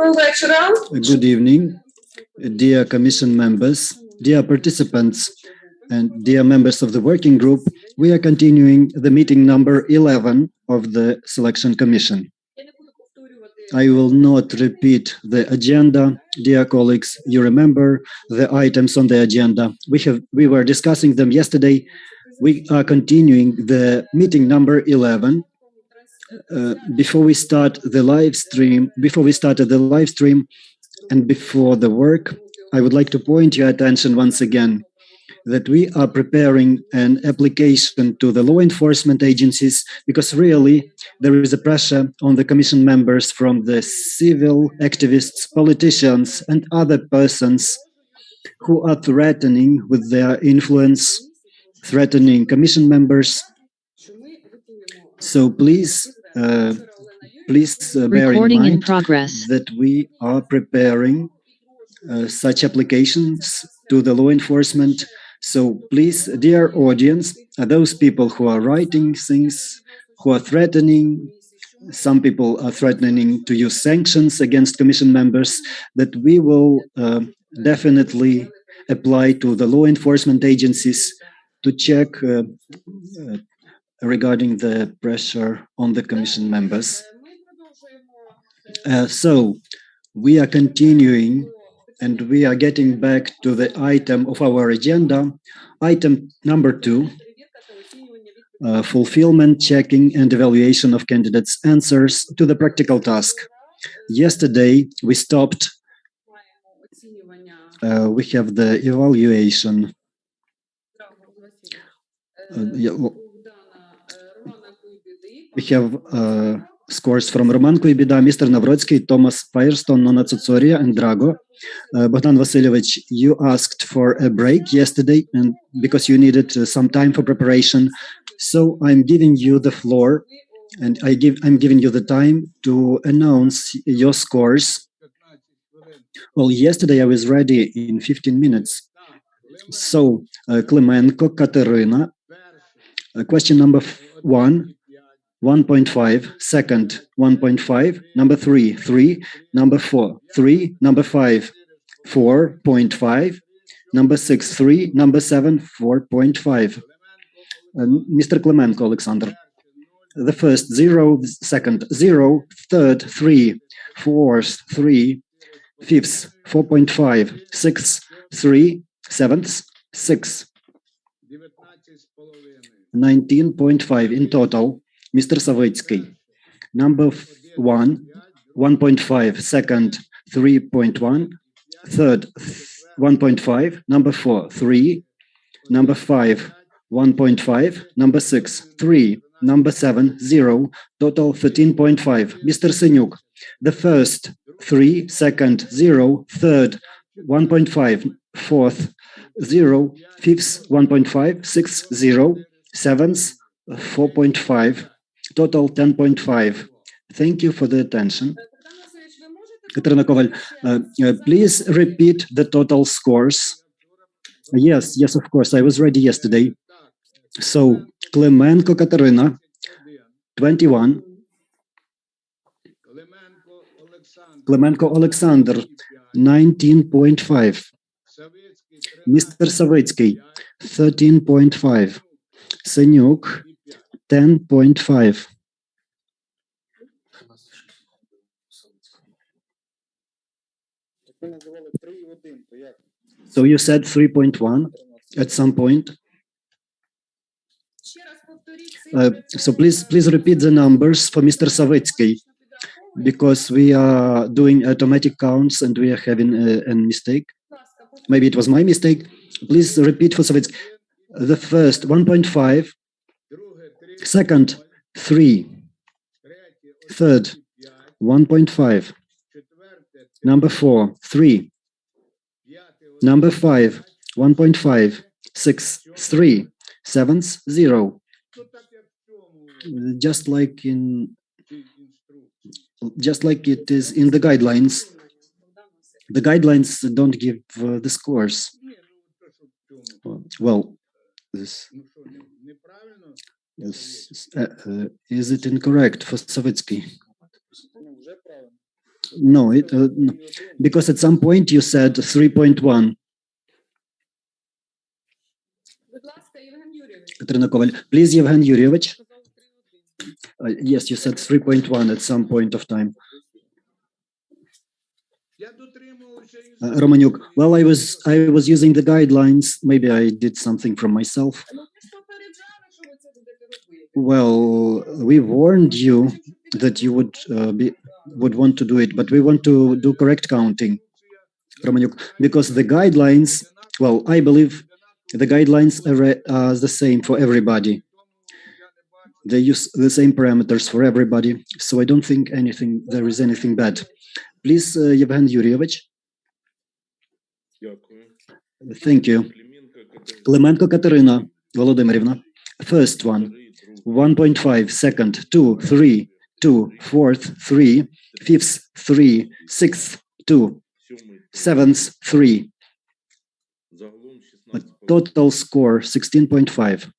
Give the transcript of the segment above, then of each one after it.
Доброго вечора. Good evening, dear Commission members, dear participants, and dear members of the working group. We are continuing the meeting number 11 of the Selection Commission. I will not repeat the agenda. Dear colleagues, you remember the items on the agenda. We were discussing them yesterday. We are continuing the meeting number 11. Before we started the live stream and before the work, I would like to point your attention once again that we are preparing an application to the law enforcement agencies because really there is a pressure on the Commission members from the civil activists, politicians, and other persons who are threatening with their influence, threatening Commission members. So please bear in mind that we are preparing such applications to the law enforcement. So please, dear audience, those people who are writing things, who are threatening, some people are threatening to use sanctions against Commission members, that we will definitely apply to the law enforcement agencies to check regarding the pressure on the Commission members. So we are continuing and we are getting back to the item of our agenda, item number 2, fulfillment, checking, and evaluation of candidates' answers to the practical task. Yesterday, we stopped. We have the evaluation. We have scores from Roman Kuibida, Mr. Navrotsky, Thomas Firestone, Nona Tsotsoria, and Drago. Bogdan Vasilyevich, you asked for a break yesterday and because you needed some time for preparation. So I'm giving you the floor and I'm giving you the time to announce your scores. Well, yesterday I was ready in 15 minutes. So Klemenko, Katerina, question number 1. 1.5, second, 1.5, number 3, 3, number 4, 3, number 5, 4.5, number 6, 3, number 7, 4.5. Mr. Klemenko, Alexander. The first, 0, second, 0, third, 3, fourth, 3, fifth, 4.5, sixth, 3, seventh, 6, 19.5 in total. Mr. Savitsky, number 1, 1.5, second, 3.1, third, 1.5, number 4, 3, number 5, 1.5, number 6, 3, number 7, 0, total 13.5. Mr. Senyuk, the first, 3, second, 0, third, 1.5, fourth, 0, fifth, 1.5, sixth, 0, seventh, 4.5, total 10.5. Thank you for the attention. Katerina Koval, please repeat the total scores. Yes, of course, I was ready yesterday. So, Klemenko Katerina, 21. Klemenko Alexander, 19.5. Mr. Savitsky, 13.5. Senyuk, 10.5. So you said 3.1 at some point. So please repeat the numbers for Mr. Savitsky, because we are doing automatic counts and we are having a mistake. Maybe it was my mistake. Please repeat for Savitsky. The first, 1.5. Second, 3. Third, 1.5. Number 4, 3. Number 5, 1.5. 6, 3. 7, 0. Just like it is in the guidelines. The guidelines don't give the scores. Well, is it incorrect for Savitsky? No, because at some point you said 3.1. Катерина Коваль. Please, Євген Юрійович. Yes, you said 3.1 at some point of time. Романюк. Well, I was using the guidelines. Maybe I did something from myself. Well, we warned you that you would want to do it, but we want to do correct counting. Романюк, because the guidelines, well, I believe the guidelines are the same for everybody. They use the same parameters for everybody, so I don't think there is anything bad. Please, Yevhen Yuryevich. Thank you. Клименко Катерина Володимирівна. First one, 1.5, second, 2, 3, 2, fourth, 3, fifth, 3, sixth, 2, seventh, 3. A total score 16.5.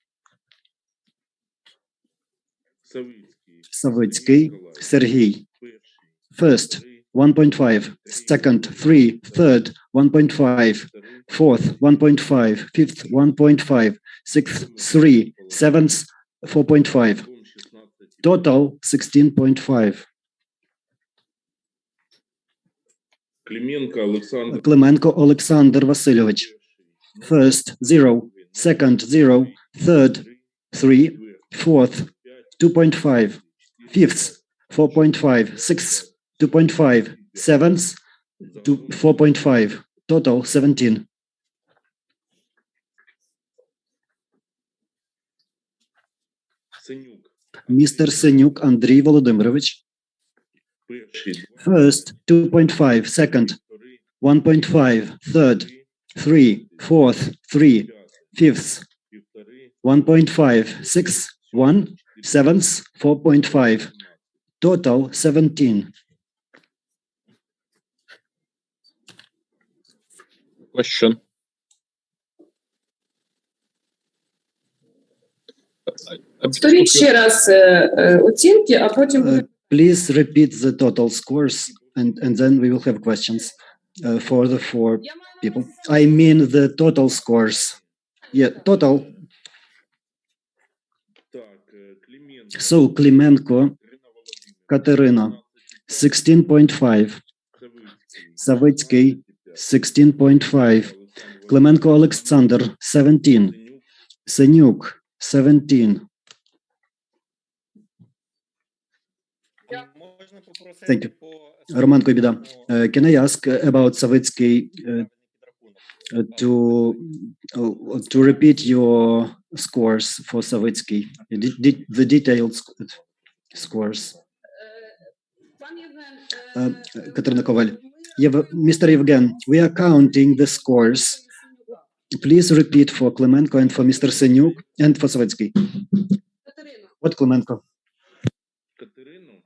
Савицький Сергій. First, 1.5, second, 3, third, 1.5, fourth, 1.5, fifth, 1.5, sixth, 3, seventh, 4.5. Total 16.5. Клименко Олександр Васильович. First, 0, second, 0, third, 3, fourth, 2.5, fifth, 4.5, sixth, 2.5, seventh, 4.5, total 17. Mr. Сенюк Андрій Володимирович. First, 2.5, second, 1.5, third, 3, fourth, 3, fifth, 1.5, sixth, 1, seventh, 4.5, total 17. Question. Повторіть ще раз оцінки, а потім Please repeat the total scores, and then we will have questions for the 4 people. I mean the total scores. Yeah, total. So, Клименко Катерина, 16.5. Савицький, 16.5. Клименко Олександр, 17. Сенюк, 17. Thank you. Роман Койбіда, can I ask about Savitsky to repeat your scores for Savitsky, the detailed scores? Катерина Коваль. Mr. Yevgen, we are counting the scores. Please repeat for Klemenko and for Mr. Senyuk and for Savitsky. What Klemenko? Катерину.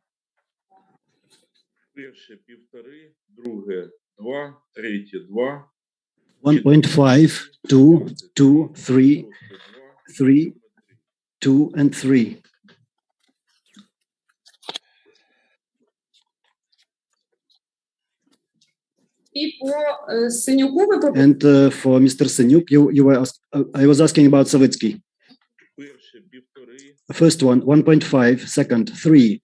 Перше 1,5, друге 2, третє 2. 1.5, 2, 2, 3, 3, 2, and 3. і по Синюку ви And for Mr. Senyuk, you were I was asking about Savitsky. Перше 1,5. First one, 1.5, second, 3,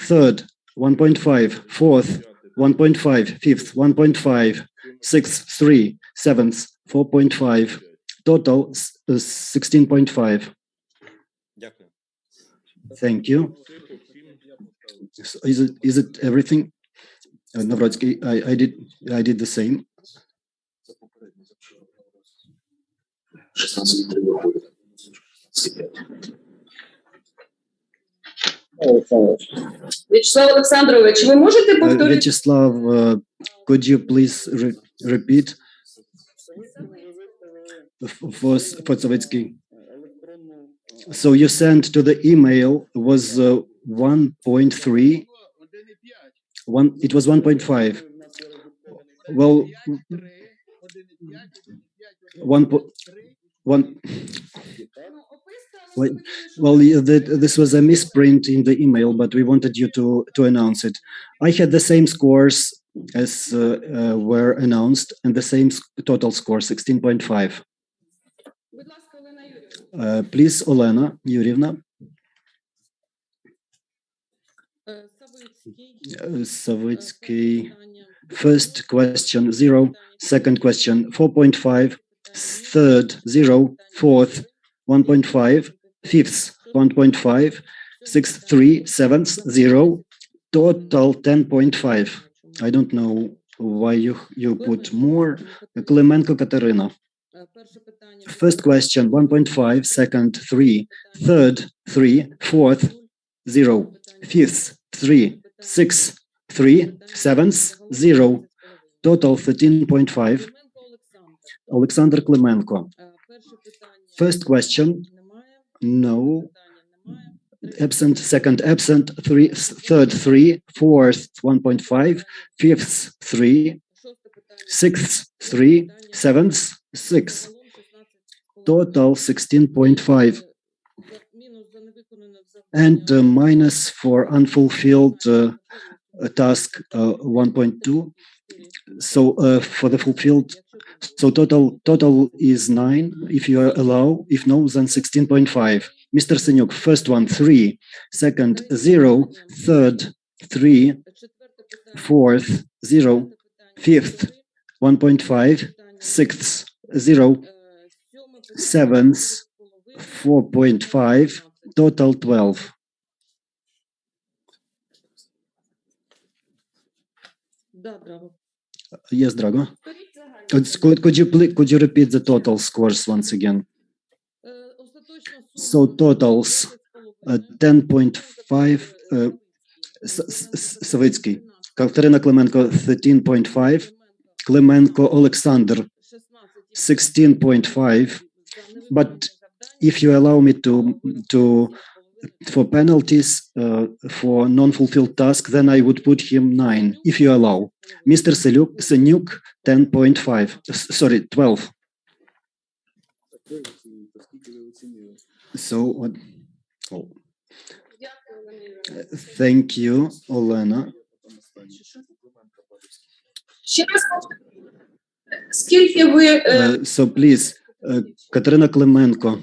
third, 1.5, fourth, 1.5, fifth, 1.5, sixth, 3, seventh, 4.5, total 16.5. Дякую. Thank you. Is it everything? Навроцький, I did the same. 16 виходить. Вячеслав Олександрович, ви можете повторити? Vyacheslav, could you please repeat for Savitsky? So you sent to the email was 1.3. It was 1.5. Well, 1. This was a misprint in the email, but we wanted you to announce it. I had the same scores as were announced, and the same total score, 16.5. Будь ласка, Олена Юріївна. Please, Olena Yurievna. Savitsky. First question, 0. Second question, 4.5. Third, 0. Fourth, 1.5. Fifth, 1.5. Sixth, 3. Seventh, 0. Total 10.5. I don't know why you put more. Клименко Катерина. First question, 1.5. Second, 3. Third, 3. Fourth, 0. Fifth, 3. Sixth, 3. Seventh, 0. Total 13.5. Alexander Klemenko. First question, no. Absent, second absent, third 3, fourth 1.5, fifth 3, sixth 3, seventh 6. Total 16.5. And minus for unfulfilled task 1.2. So for the fulfilled, so total is 9 if you allow. If no, then 16.5. Mr. Senyuk, first one 3, second 0, third 3, fourth 0, fifth 1.5, sixth 0, seventh 4.5, total 12. Yes, Drago. Could you repeat the total scores once again? So totals 10.5. Savitsky. Katerina Klemenko 13.5. Klemenko Alexander 16.5. But if you allow me for penalties for non-fulfilled task, then I would put him 9, if you allow. Mr. Senyuk 10.5. Sorry, 12. So, thank you, Olena. Ще раз скільки ви So please, Katerina Klemenko.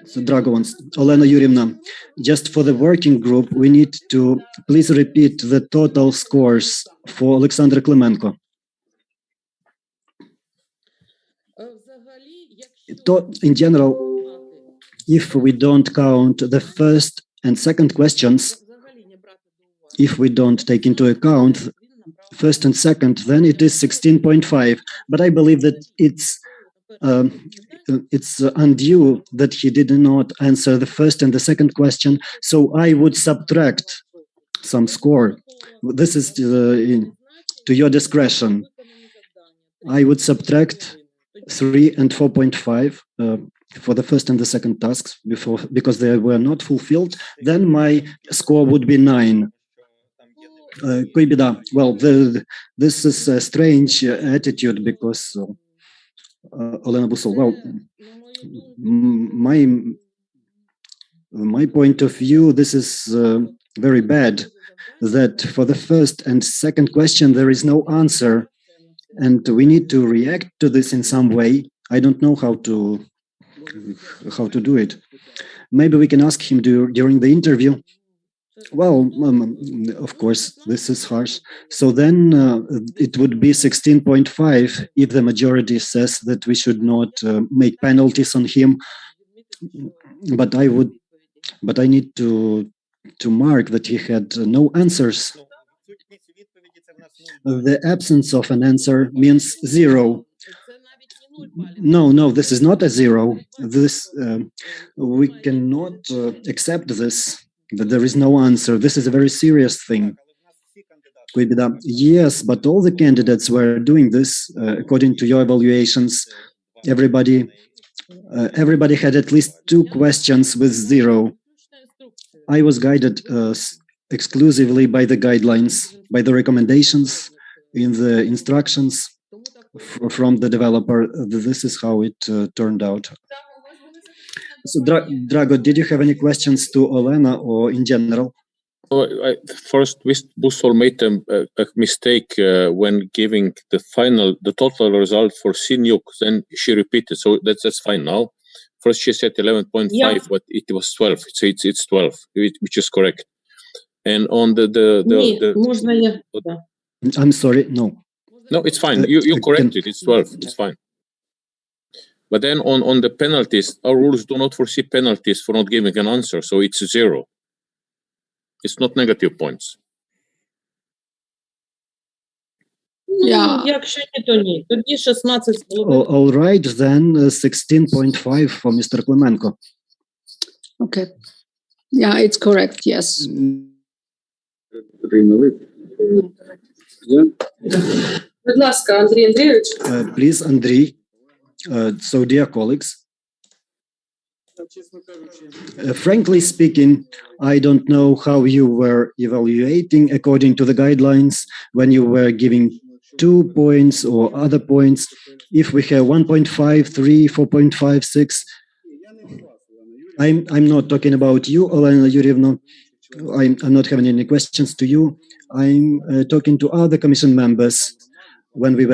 So Dragovans, Olena Yurievna, just for the working group, we need to please repeat the total scores for Alexander Klemenko. In general, if we don't count the first and second questions, if we don't take into account first and second, then it is 16.5. But I believe that it's undue that he did not answer the first and the second question. So I would subtract some score. This is to your discretion. I would subtract 3 and 4.5 for the first and the second tasks because they were not fulfilled. Then my score would be 9. Well, this is a strange attitude because Olena Busol. Well, my point of view, this is very bad. That for the first and second question there is no answer, and we need to react to this in some way. I don't know how to do it. Maybe we can ask him during the interview. Well, of course, this is harsh. So then it would be 16.5 if the majority says that we should not make penalties on him. But I need to mark that he had no answers. The absence of an answer means 0. No, this is not a 0. This we cannot accept this. That there is no answer. This is a very serious thing. Yes, but all the candidates were doing this according to your evaluations. Everybody had at least 2 questions with 0. I was guided exclusively by the guidelines, by the recommendations in the instructions from the developer. This is how it turned out. So, Drago, did you have any questions to Olena or in general? First, Bussol made a mistake when giving the total result for Sinuk. Then she repeated, so that's fine now. First, she said 11.5, Yeah. but it was 12. So it's 12, which is correct. And on Ні, the можна я. Да. I'm sorry, no. no, it's fine. You can- corrected. It's 12. It's fine. But then on the penalties, our rules do not foresee penalties for not giving an answer, so it's 0. It's not negative points. Я. Якщо ні, то ні. Тоді 16,5. All right, then 16.5 for Mr. Klemenko. Okay. Yeah, it's correct, yes. Будь ласка, Андрій Андрійович. Please, Andriy. So, dear colleagues, frankly speaking, I don't know how you were evaluating according to the guidelines when you were giving 2 points or other points. If we have 1.5, 3, 4.5, 6, I'm not talking about you, Olena Yurievna. I'm not having any questions to you. I'm talking to other commission members when we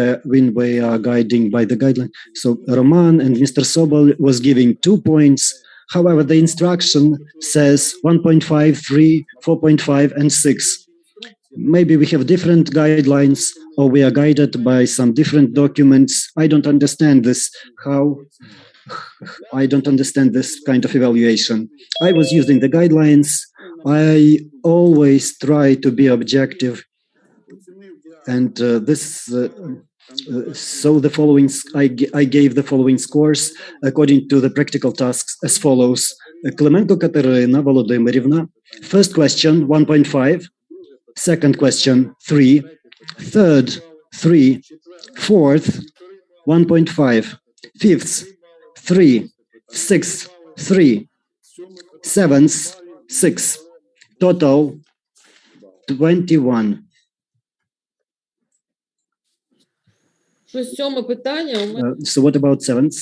are guiding by the guideline. So Roman and Mr. Sobol was giving 2 points. However, the instruction says 1.5, 3, 4.5, and 6. Maybe we have different guidelines or we are guided by some different documents. I don't understand this. I don't understand this kind of evaluation. I was using the guidelines. I always try to be objective. And so the following, I gave the following scores according to the practical tasks as follows. Klemenko Katerina Volodymyrivna. First question, 1.5. Second question, 3. Third, 3. Fourth, 1.5. Fifth, 3. Sixth, 3. Seventh, 6. Total, 21. Щось 7 питання у мене. So what about seventh?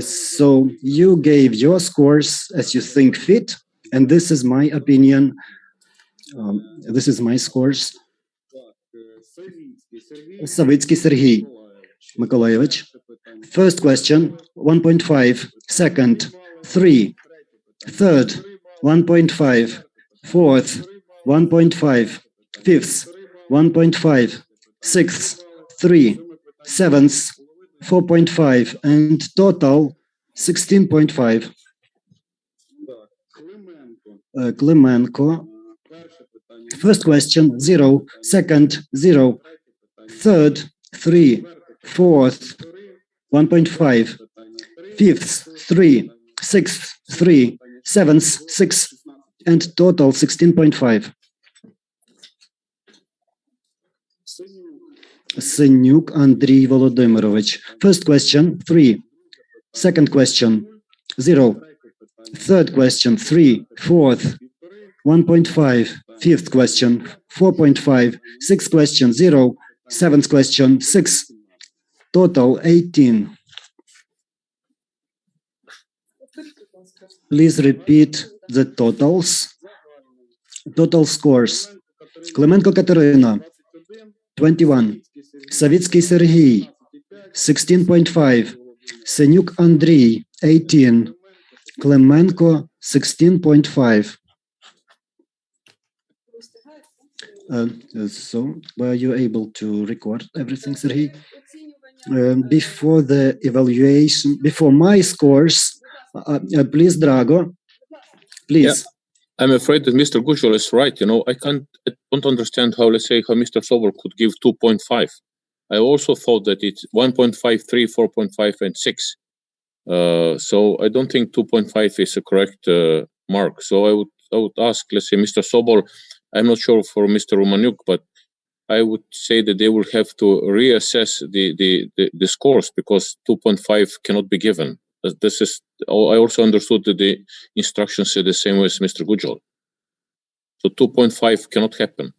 So you gave your scores as you think fit, and this is my opinion. This is my scores. Savitsky Sergey Mykolaevich. First question, 1.5. Second, 3. Third, 1.5. Fourth, 1.5. Fifth, 1.5. Sixth, 3. Seventh, 4.5. And total, 16.5. Klemenko. First question, 0. Second, 0. Third, 3. Fourth, 1.5. Fifth, 3. Sixth, 3. Seventh, 6. And total, 16.5. Синюк Андрій Володимирович. First question, 3. Second question, 0. Third question, 3. Fourth, 1.5. Fifth question, 4.5. Sixth question, 0. Seventh question, 6. Total, 18. Please repeat the totals. Total scores. Klemenko Katerina, 21. Savitsky Sergey, 16.5. Senyuk Andriy, 18. Klemenko, 16.5. So, were you able to record everything, Sergey? Before the evaluation, before my scores, please, Drago, please. Yeah. I'm afraid that Mr. Gujol is right. I don't understand how, let's say, how Mr. Sobor could give 2.5. I also thought that it's 1.5, 3, 4.5, and 6. So I don't think 2.5 is a correct mark. So I would ask, let's say, Mr. Sobor. I'm not sure for Mr. Romanuk, but I would say that they will have to reassess the scores because 2.5 cannot be given. This is. I also understood that the instructions say the same way as Mr. Gujol. So 2.5 cannot happen.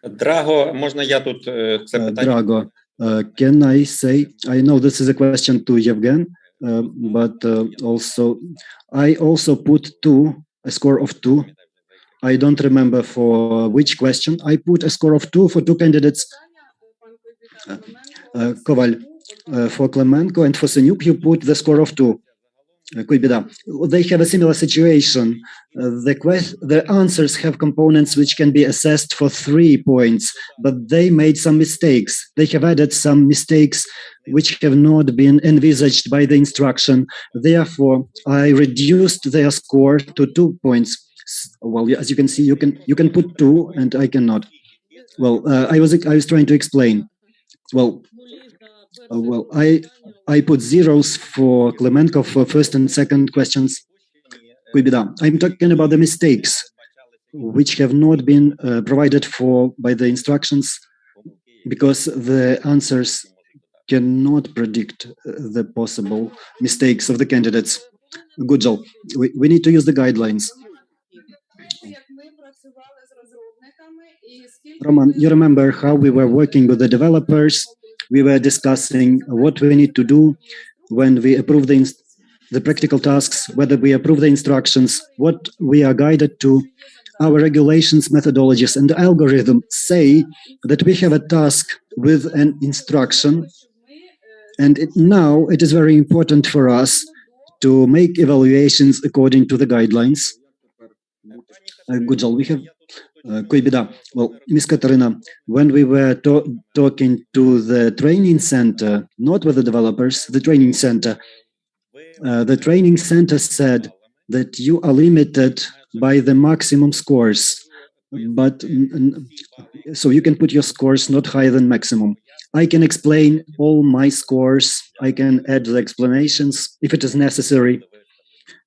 Драго, можна я тут це питання? Драго, Can I say, I know this is a question to Yevgen, but I also put a score of 2. I don't remember for which question. I put a score of 2 for 2 candidates. Koval, for Klemenko and for Senyuk, you put the score of 2. Kuibida. They have a similar situation. The answers have components which can be assessed for 3 points, but they made some mistakes. They have added some mistakes which have not been envisaged by the instruction. Therefore, I reduced their score to 2 points. Well, as you can see, you can put 2, and I cannot. Well, I was trying to explain. Well, I put zeros for Klemenko for first and second questions. I'm talking about the mistakes which have not been provided for by the instructions because the answers cannot predict the possible mistakes of the candidates. Good job. We need to use the guidelines. Roman, you remember how we were working with the developers? We were discussing what we need to do when we approve the practical tasks, whether we approve the instructions, what we are guided to. Our regulations, methodologies, and the algorithm say that we have a task with an instruction, and now it is very important for us to make evaluations according to the guidelines. Good job. We have well, Ms. Katarina, when we were talking to the training center, not with the developers, the training center said that you are limited by the maximum scores, but so you can put your scores not higher than maximum. I can explain all my scores. I can add the explanations if it is necessary.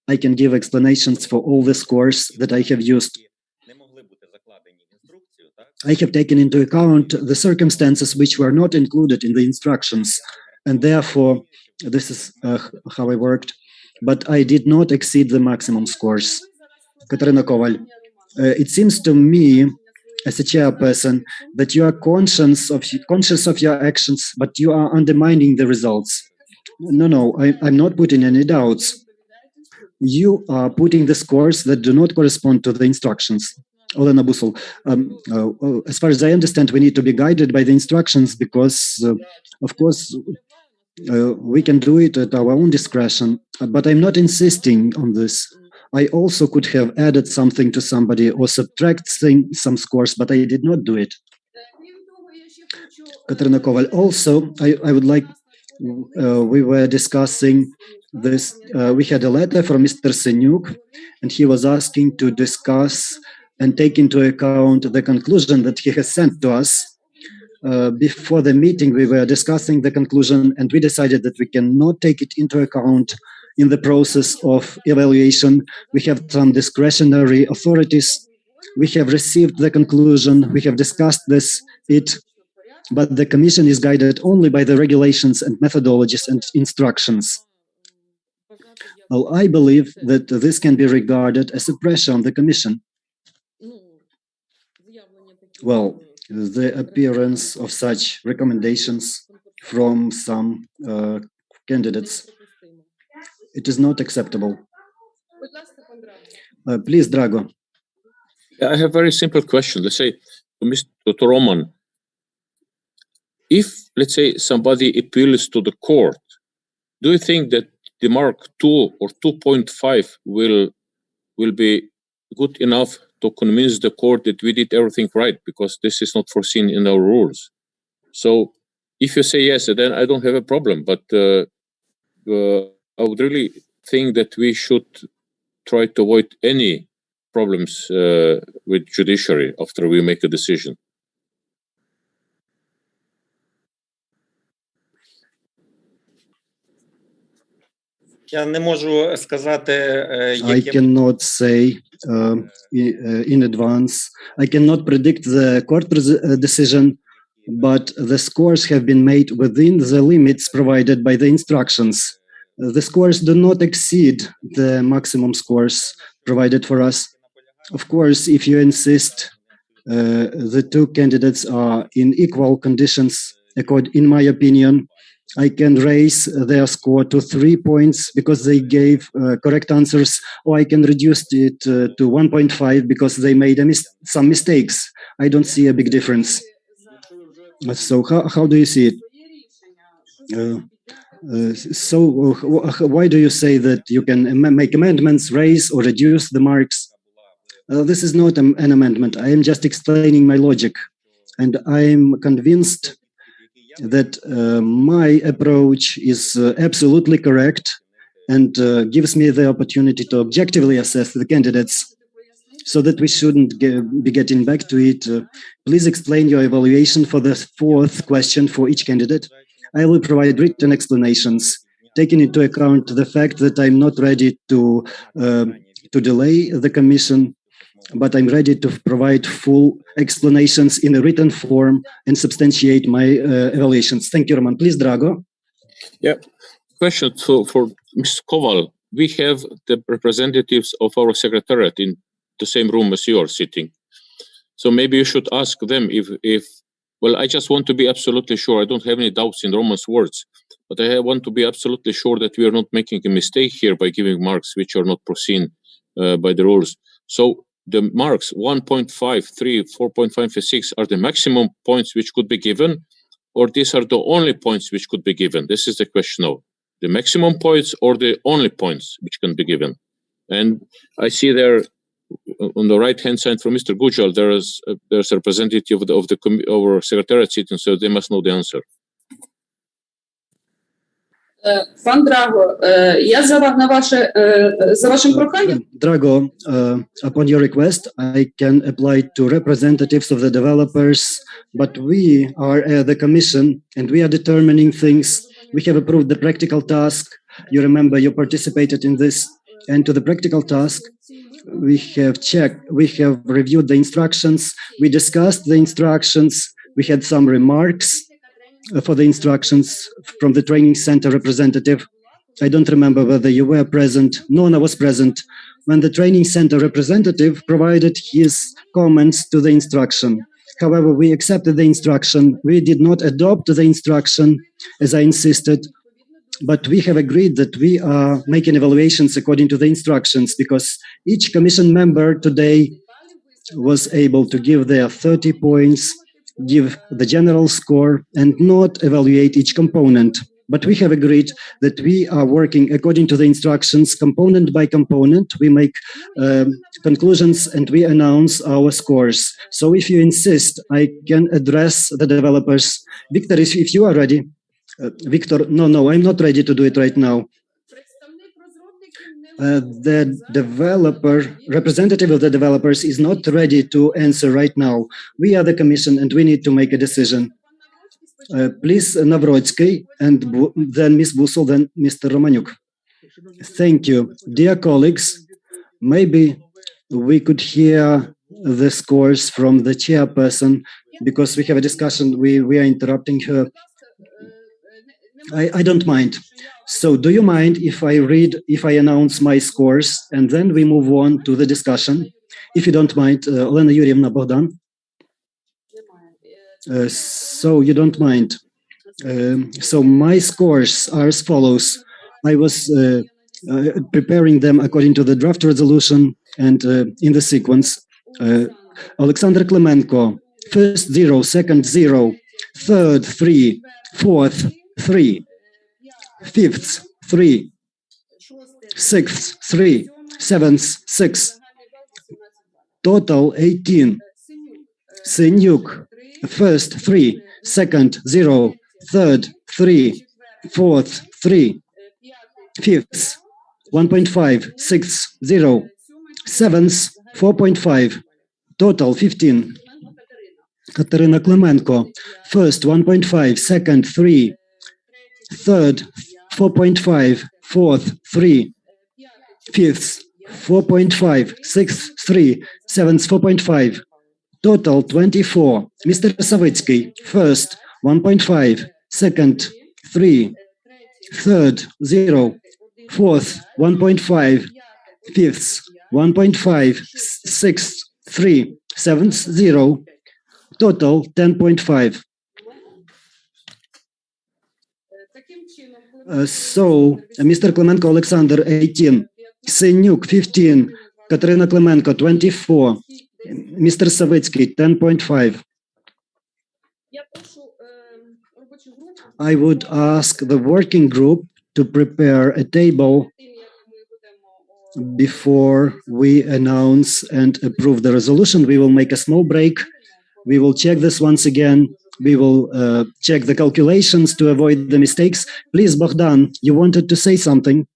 I can give explanations for all the scores that I have used. I have taken into account the circumstances which were not included in the instructions, and therefore, this is how I worked, but I did not exceed the maximum scores. Katarina Koval, it seems to me, as a chairperson, that you are conscious of your actions, but you are undermining the results. No, I'm not putting any doubts. You are putting the scores that do not correspond to the instructions. Olena Busul, as far as I understand, we need to be guided by the instructions because, of course, we can do it at our own discretion, but I'm not insisting on this. I also could have added something to somebody or subtracted some scores, but I did not do it. Katarina Koval, also, I would like, we were discussing this, we had a letter from Mr. Senyuk, and he was asking to discuss and take into account the conclusion that he has sent to us. Before the meeting, we were discussing the conclusion, and we decided that we cannot take it into account in the process of evaluation. We have some discretionary authorities. We have received the conclusion. We have discussed it, but the Commission is guided only by the regulations and methodologies and instructions. Well, I believe that this can be regarded as a pressure on the Commission. Well, the appearance of such recommendations from some candidates, it is not acceptable. Please, Drago. I have a very simple question. Let's say to Roman, if, let's say, somebody appeals to the court, do you think that the mark 2 or 2.5 will be good enough to convince the court that we did everything right, because this is not foreseen in our rules? So if you say yes, then I don't have a problem, but I would really think that we should try to avoid any problems with judiciary after we make a decision. Я не можу сказати, I cannot say in advance. I cannot predict the court decision, but the scores have been made within the limits provided by the instructions. The scores do not exceed the maximum scores provided for us. Of course, if you insist the two candidates are in equal conditions, in my opinion, I can raise their score to 3 points because they gave correct answers, or I can reduce it to 1.5 because they made some mistakes. I don't see a big difference. So how do you see it? Why do you say that you can make amendments, raise or reduce the marks? This is not an amendment. I am just explaining my logic. And I'm convinced that my approach is absolutely correct and gives me the opportunity to objectively assess the candidates, so that we shouldn't be getting back to it. Please explain your evaluation for the fourth question for each candidate. I will provide written explanations, taking into account the fact that I'm not ready to delay the commission, but I'm ready to provide full explanations in a written form and substantiate my evaluations. Thank you, Roman. Please, Drago. Yeah. Question for Ms. Koval. We have the representatives of our secretariat in the same room as you are sitting. So maybe you should ask them if well, I just want to be absolutely sure. I don't have any doubts in Roman's words, but I want to be absolutely sure that we are not making a mistake here by giving marks which are not foreseen by the rules. So the marks 1.5, 3, 4.5, and 6 are the maximum points which could be given, or these are the only points which could be given? This is the question of the maximum points or the only points which can be given. And I see there on the right-hand side from Mr. Gujal, there's a representative of our secretariat sitting, so they must know the answer. Пан Драго, я за вашим проханням. Drago, upon your request, I can apply to representatives of the developers, but we are the commission and we are determining things. We have approved the practical task. You remember you participated in this, and to the practical task, we have checked, we have reviewed the instructions, we discussed the instructions, we had some remarks for the instructions from the training center representative. I don't remember whether you were present. No one was present when the training center representative provided his comments to the instruction. However, we accepted the instruction. We did not adopt the instruction as I insisted, but we have agreed that we are making evaluations according to the instructions, because each commission member today was able to give their 30 points, give the general score, and not evaluate each component. But we have agreed that we are working according to the instructions, component by component. We make conclusions and we announce our scores. So if you insist, I can address the developers. Victor, if you are ready. Victor, no, I'm not ready to do it right now. The representative of the developers is not ready to answer right now. We are the commission and we need to make a decision. Please, Navrotsky, and then Ms. Busol, then Mr. Romaniuk. Thank you. Dear colleagues, maybe we could hear the scores from the chairperson, because we have a discussion. We are interrupting her. I don't mind. So do you mind if I announce my scores and then we move on to the discussion? If you don't mind, Olena Yurievna, Bogdan. So you don't mind. So my scores are as follows. I was preparing them according to the draft resolution and in the sequence. Alexander Klemenko, first 0, second 0, third 3, fourth 3, fifth 3, sixth 3, seventh 6, total 18. Senyuk, first 3, second 0, third 3, fourth 3, fifth 1.5, sixth 0, seventh 4.5, total 15. Katerina Klemenko, first 1.5, second 3, third 4.5, fourth 3, fifth 4.5, sixth 3, seventh 4.5, total 24. Mr. Savitsky, first 1.5, second 3, third 0, fourth 1.5, fifth 1.5, sixth 3, seventh 0, total 10.5. Mr. Klemenko Alexander, 18, Ksenyuk, 15, Katerina Klemenko, 24, Mr. Savitsky, 10.5. Я прошу робочу групу I would ask the working group to prepare a table тим, як ми будемо before we announce and approve the resolution. We will make a small break. We will check this once again. We will check the calculations to avoid the mistakes. Please, Bogdan, you wanted to say something?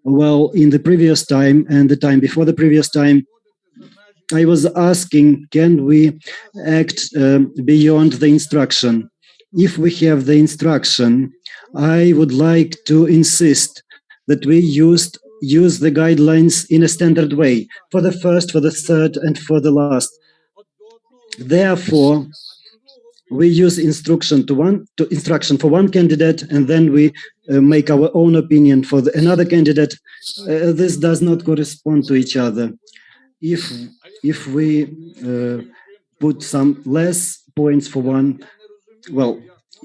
Well, in the previous time and the time before the previous time, I was asking, can we act beyond the instruction? If we have the instruction, I would like to insist that we use the guidelines in a standard way for the first, for the third, and for the last. Therefore, we use instruction for one candidate, and then we make our own opinion for another candidate. This does not correspond to each other. If we put some less points for one, well,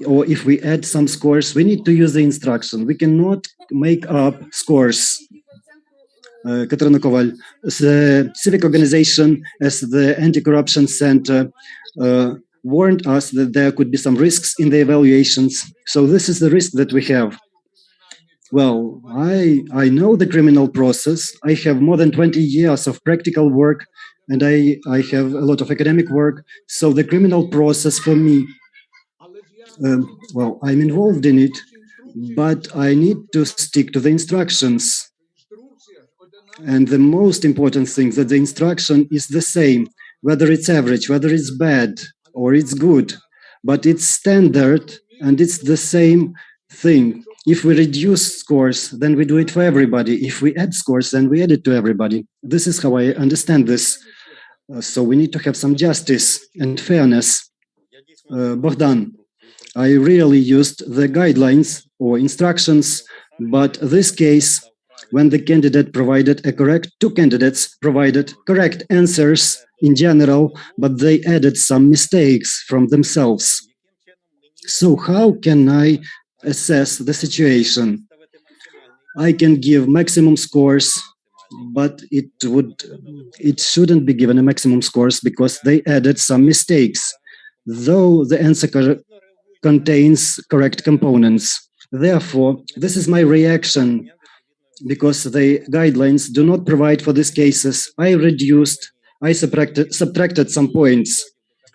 or if we add some scores, we need to use the instruction. We cannot make up scores. Katerina Koval, the civic organization as the Anti-Corruption Center warned us that there could be some risks in the evaluations. So this is the risk that we have. Well, I know the criminal process. I have more than 20 years of practical work, and I have a lot of academic work. So the criminal process for me, well, I'm involved in it, but I need to stick to the instructions. And the most important thing that the instruction is the same, whether it's average, whether it's bad, or it's good, but it's standard and it's the same thing. If we reduce scores, then we do it for everybody. If we add scores, then we add it to everybody. This is how I understand this. So we need to have some justice and fairness. Bogdan, I really used the guidelines or instructions, but this case, when the candidate provided two candidates provided correct answers in general, but they added some mistakes from themselves. So how can I assess the situation? I can give maximum scores, but it shouldn't be given a maximum scores because they added some mistakes, though the answer contains correct components. Therefore, this is my reaction. Because the guidelines do not provide for these cases, I subtracted some points.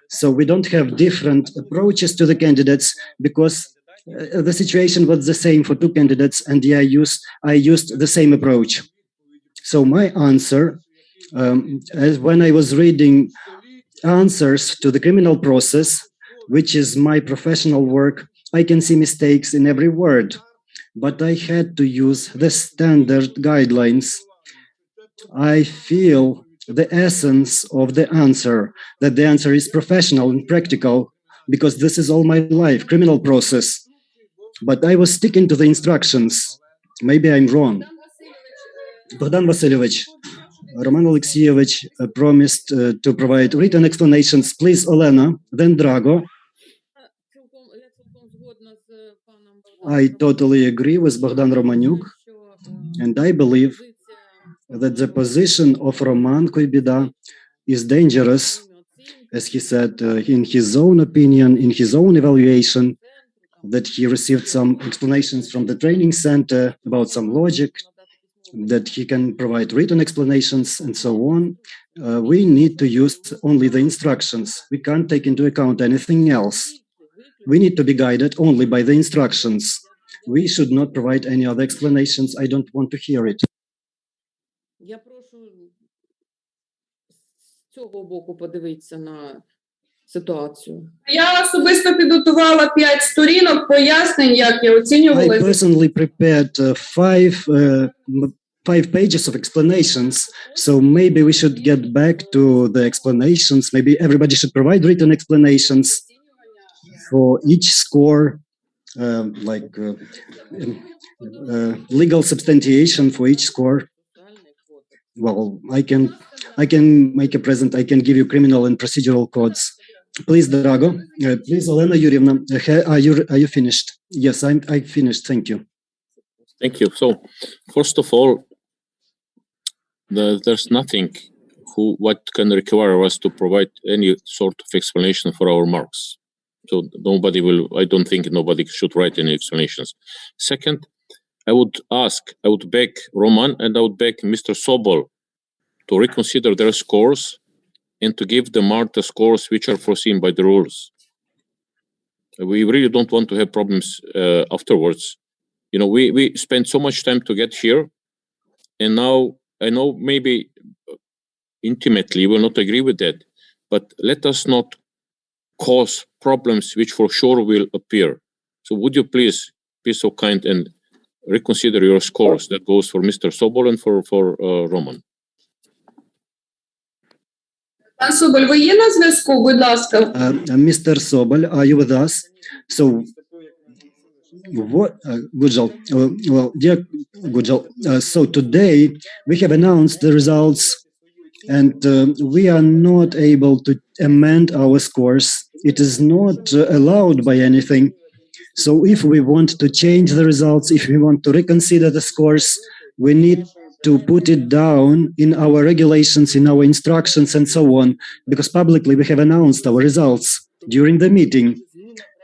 So we don't have different approaches to the candidates because the situation was the same for two candidates, and I used the same approach. So my answer, as when I was reading answers to the criminal process, which is my professional work, I can see mistakes in every word. But I had to use the standard guidelines. I feel the essence of the answer, that the answer is professional and practical, because this is all my life, criminal process. But I was sticking to the instructions. Maybe I'm wrong. Bogdan Vasilyevich, Roman Alexeyevich promised to provide written explanations. Please, Olena, then Drago. I totally agree with Bogdan Romaniuk, and I believe that the position of Roman Kuibida is dangerous, as he said in his own opinion, in his own evaluation, that he received some explanations from the training center about some logic, that he can provide written explanations and so on. We need to use only the instructions. We can't take into account anything else. We need to be guided only by the instructions. We should not provide any other explanations. I don't want to hear it. Я прошу з цього боку подивитися на ситуацію. Я особисто підготувала 5 сторінок пояснень, як я I оцінювала. personally prepared five pages of explanations. So maybe we should get back to the explanations. Maybe everybody should provide written explanations for each score, legal substantiation for each score. Well, I can make a present. I can give you criminal and procedural codes. Please, Drago. Please, Olena Yurievna, are you finished? Yes, I finished. Thank you. Thank you. So, first of all, there's nothing what can require us to provide any sort of explanation for our marks. So I don't think nobody should write any explanations. Second, I would beg Roman and I would beg Mr. Sobol to reconsider their scores and to give the mark the scores which are foreseen by the rules. We really don't want to have problems afterwards. You know, we spent so much time to get here, and now I know maybe intimately will not agree with that, but let us not cause problems which for sure will appear. So would you please be so kind and reconsider your scores? That goes for Mr. Sobol and for Roman. Пан Соболь, ви є на зв'язку, будь ласка? Mr. Sobol, are you with us? So, Gujal, well, dear Gujal, so today we have announced the results and we are not able to amend our scores. It is not allowed by anything. So if we want to change the results, if we want to reconsider the scores, we need to put it down in our regulations, in our instructions and so on, because publicly we have announced our results during the meeting.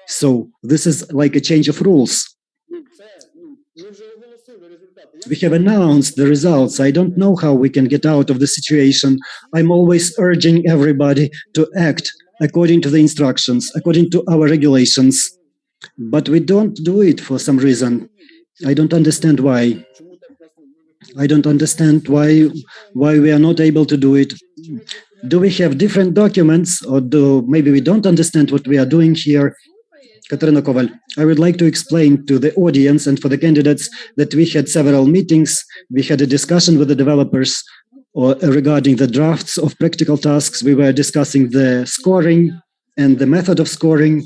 So this is like a change of rules. We have announced the results. I don't know how we can get out of the situation. I'm always urging everybody to act according to the instructions, according to our regulations. But we don't do it for some reason. I don't understand why. I don't understand why we are not able to do it. Do we have different documents, or maybe we don't understand what we are doing here? Katerina Koval, I would like to explain to the audience and for the candidates that we had several meetings. We had a discussion with the developers regarding the drafts of practical tasks. We were discussing the scoring and the method of scoring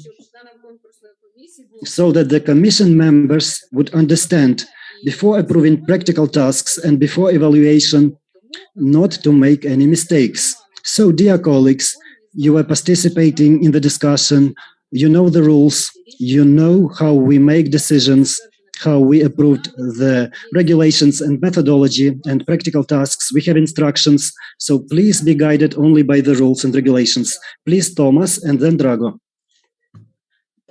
so that the commission members would understand before approving practical tasks and before evaluation not to make any mistakes. So, dear colleagues, you are participating in the discussion. You know the rules, you know how we make decisions, how we approved the regulations and methodology and practical tasks. We have instructions, so please be guided only by the rules and regulations. Please, Thomas, and then Drago.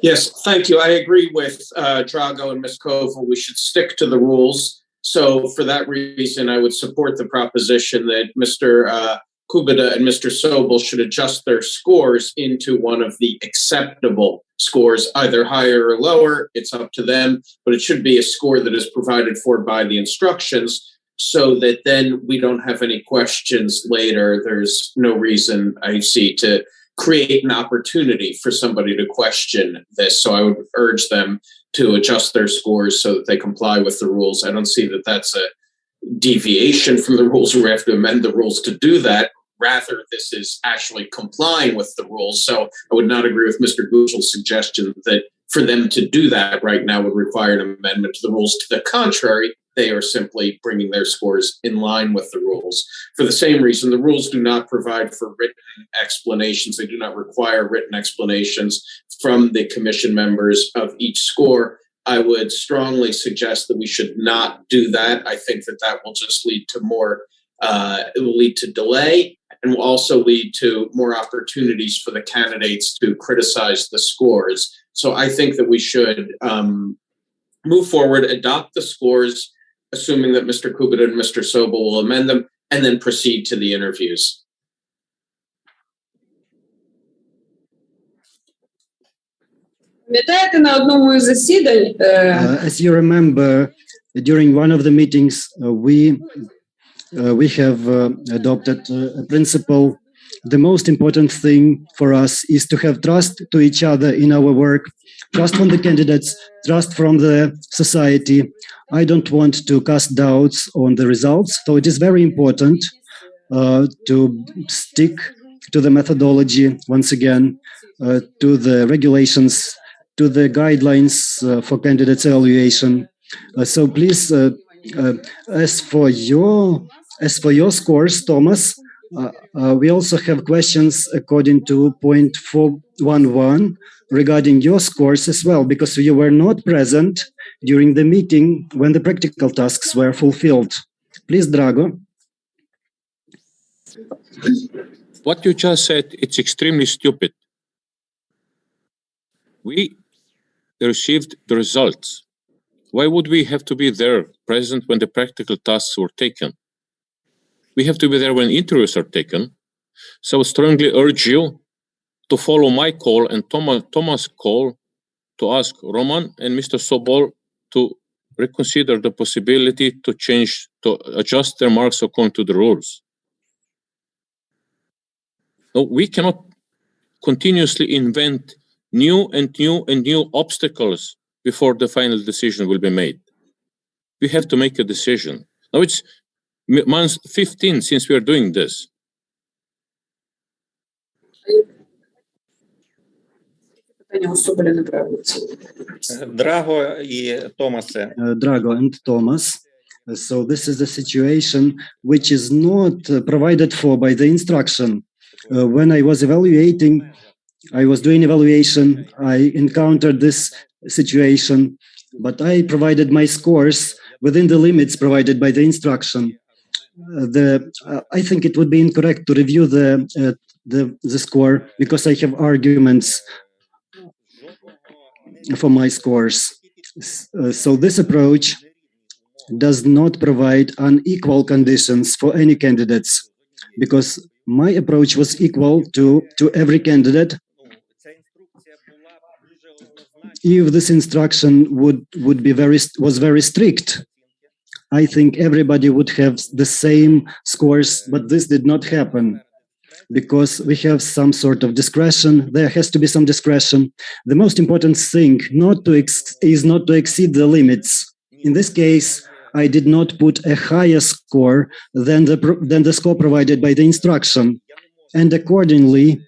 Yes, thank you. I agree with Drago and Ms. Koval. We should stick to the rules. So for that reason, I would support the proposition that Mr. Kubita and Mr. Sobol should adjust their scores into one of the acceptable scores, either higher or lower. It's up to them, but it should be a score that is provided for by the instructions so that then we don't have any questions later. There's no reason I see to create an opportunity for somebody to question this. So I would urge them to adjust their scores so that they comply with the rules. I don't see that that's a deviation from the rules, or we have to amend the rules to do that. Rather, this is actually complying with the rules. So I would not agree with Mr. Gujjal's suggestion that for them to do that right now would require an amendment to the rules. To the contrary, they are simply bringing their scores in line with the rules. For the same reason, the rules do not provide for written explanations. They do not require written explanations from the commission members of each score. I would strongly suggest that we should not do that. I think that that will just lead to it will lead to delay and will also lead to more opportunities for the candidates to criticize the scores. So I think that we should move forward, adopt the scores, assuming that Mr. Kubita and Mr. Sobol will amend them, and then proceed to the interviews. Пам'ятаєте, на одному із засідань As you remember, during one of the meetings, we have adopted a principle. The most important thing for us is to have trust to each other in our work, trust from the candidates, trust from the society. I don't want to cast doubts on the results, so it is very important to stick to the methodology, once again, to the regulations, to the guidelines for candidates evaluation. So please, as for your scores, Thomas, We also have questions according to point 411 regarding your scores as well, because you were not present during the meeting when the practical tasks were fulfilled. Please, Drago. What you just said, it's extremely stupid. We received the results. Why would we have to be there present when the practical tasks were taken? We have to be there when interviews are taken. So I strongly urge you to follow my call and Thomas' call to ask Roman and Mr. Sobol to reconsider the possibility to adjust their marks according to the rules. No, we cannot continuously invent new obstacles before the final decision will be made. We have to make a decision. Now it's month 15 since we are doing this. Драго і Томасе. Drago and Thomas. So this is the situation which is not provided for by the instruction. When I was doing evaluation, I encountered this situation, but I provided my scores within the limits provided by the instruction. I think it would be incorrect to review the score because I have arguments for my scores. So this approach does not provide unequal conditions for any candidates, because my approach was equal to every candidate. If this instruction was very strict, I think everybody would have the same scores, but this did not happen because we have some sort of discretion. There has to be some discretion. The most important thing is not to exceed the limits. In this case, I did not put a higher score than the score provided by the instruction, and accordingly,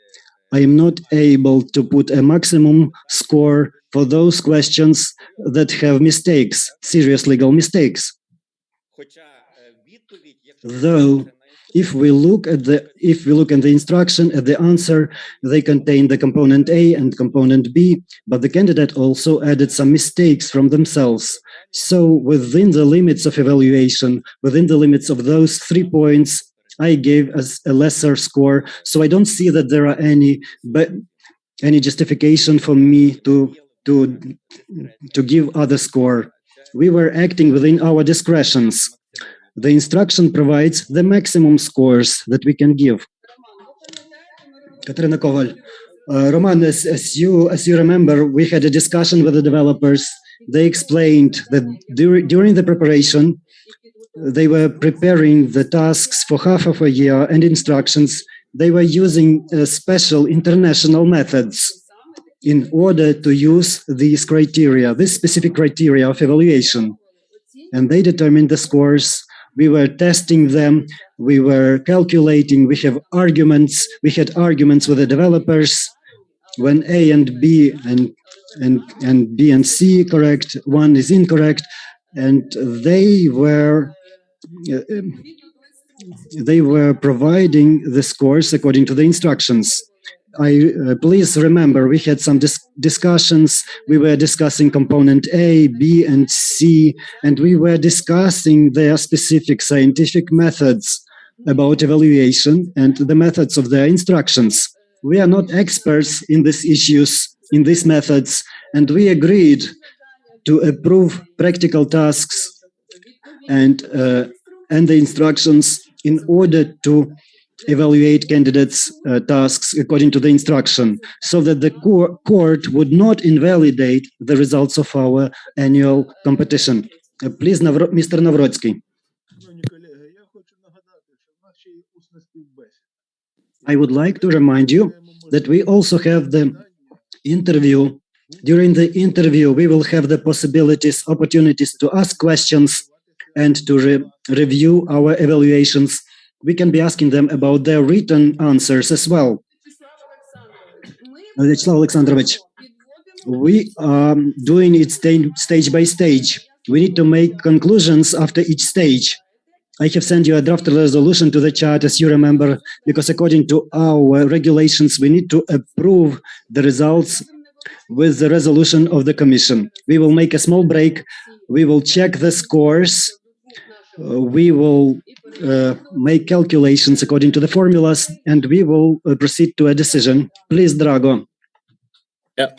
I am not able to put a maximum score for those questions that have mistakes, serious legal mistakes. Though, if we look at the instruction, at the answer, they contain the component A and component B, but the candidate also added some mistakes from themselves. So within the limits of evaluation, within the limits of those 3 points, I gave as a lesser score. So I don't see that there are any justification for me to give other score. We were acting within our discretions. The instruction provides the maximum scores that we can give. Katerina Koval. Roman, as you remember, we had a discussion with the developers. They explained that during the preparation, they were preparing the tasks for half of a year and instructions. They were using special international methods in order to use these criteria, this specific criteria of evaluation. And they determined the scores. We were testing them. We were calculating. We had arguments with the developers. When A and B and B and C correct, one is incorrect, and they were providing the scores according to the instructions. Please remember, we had some discussions. We were discussing component A, B, and C, and we were discussing their specific scientific methods about evaluation and the methods of their instructions. We are not experts in these issues, in these methods, and we agreed to approve practical tasks and the instructions in order to evaluate candidates' tasks according to the instruction, so that the court would not invalidate the results of our annual competition. Please, Mr. Навроцький. I would like to remind you that we also have the interview. During the interview, we will have the opportunities to ask questions and to review our evaluations. We can be asking them about their written answers as well. Vyacheslav Alexandrovich, we are doing it stage by stage. We need to make conclusions after each stage. I have sent you a draft resolution to the chat, as you remember, because according to our regulations, we need to approve the results with the resolution of the commission. We will make a small break. We will check the scores. We will make calculations according to the formulas, and we will proceed to a decision. Please, Drago. Yeah,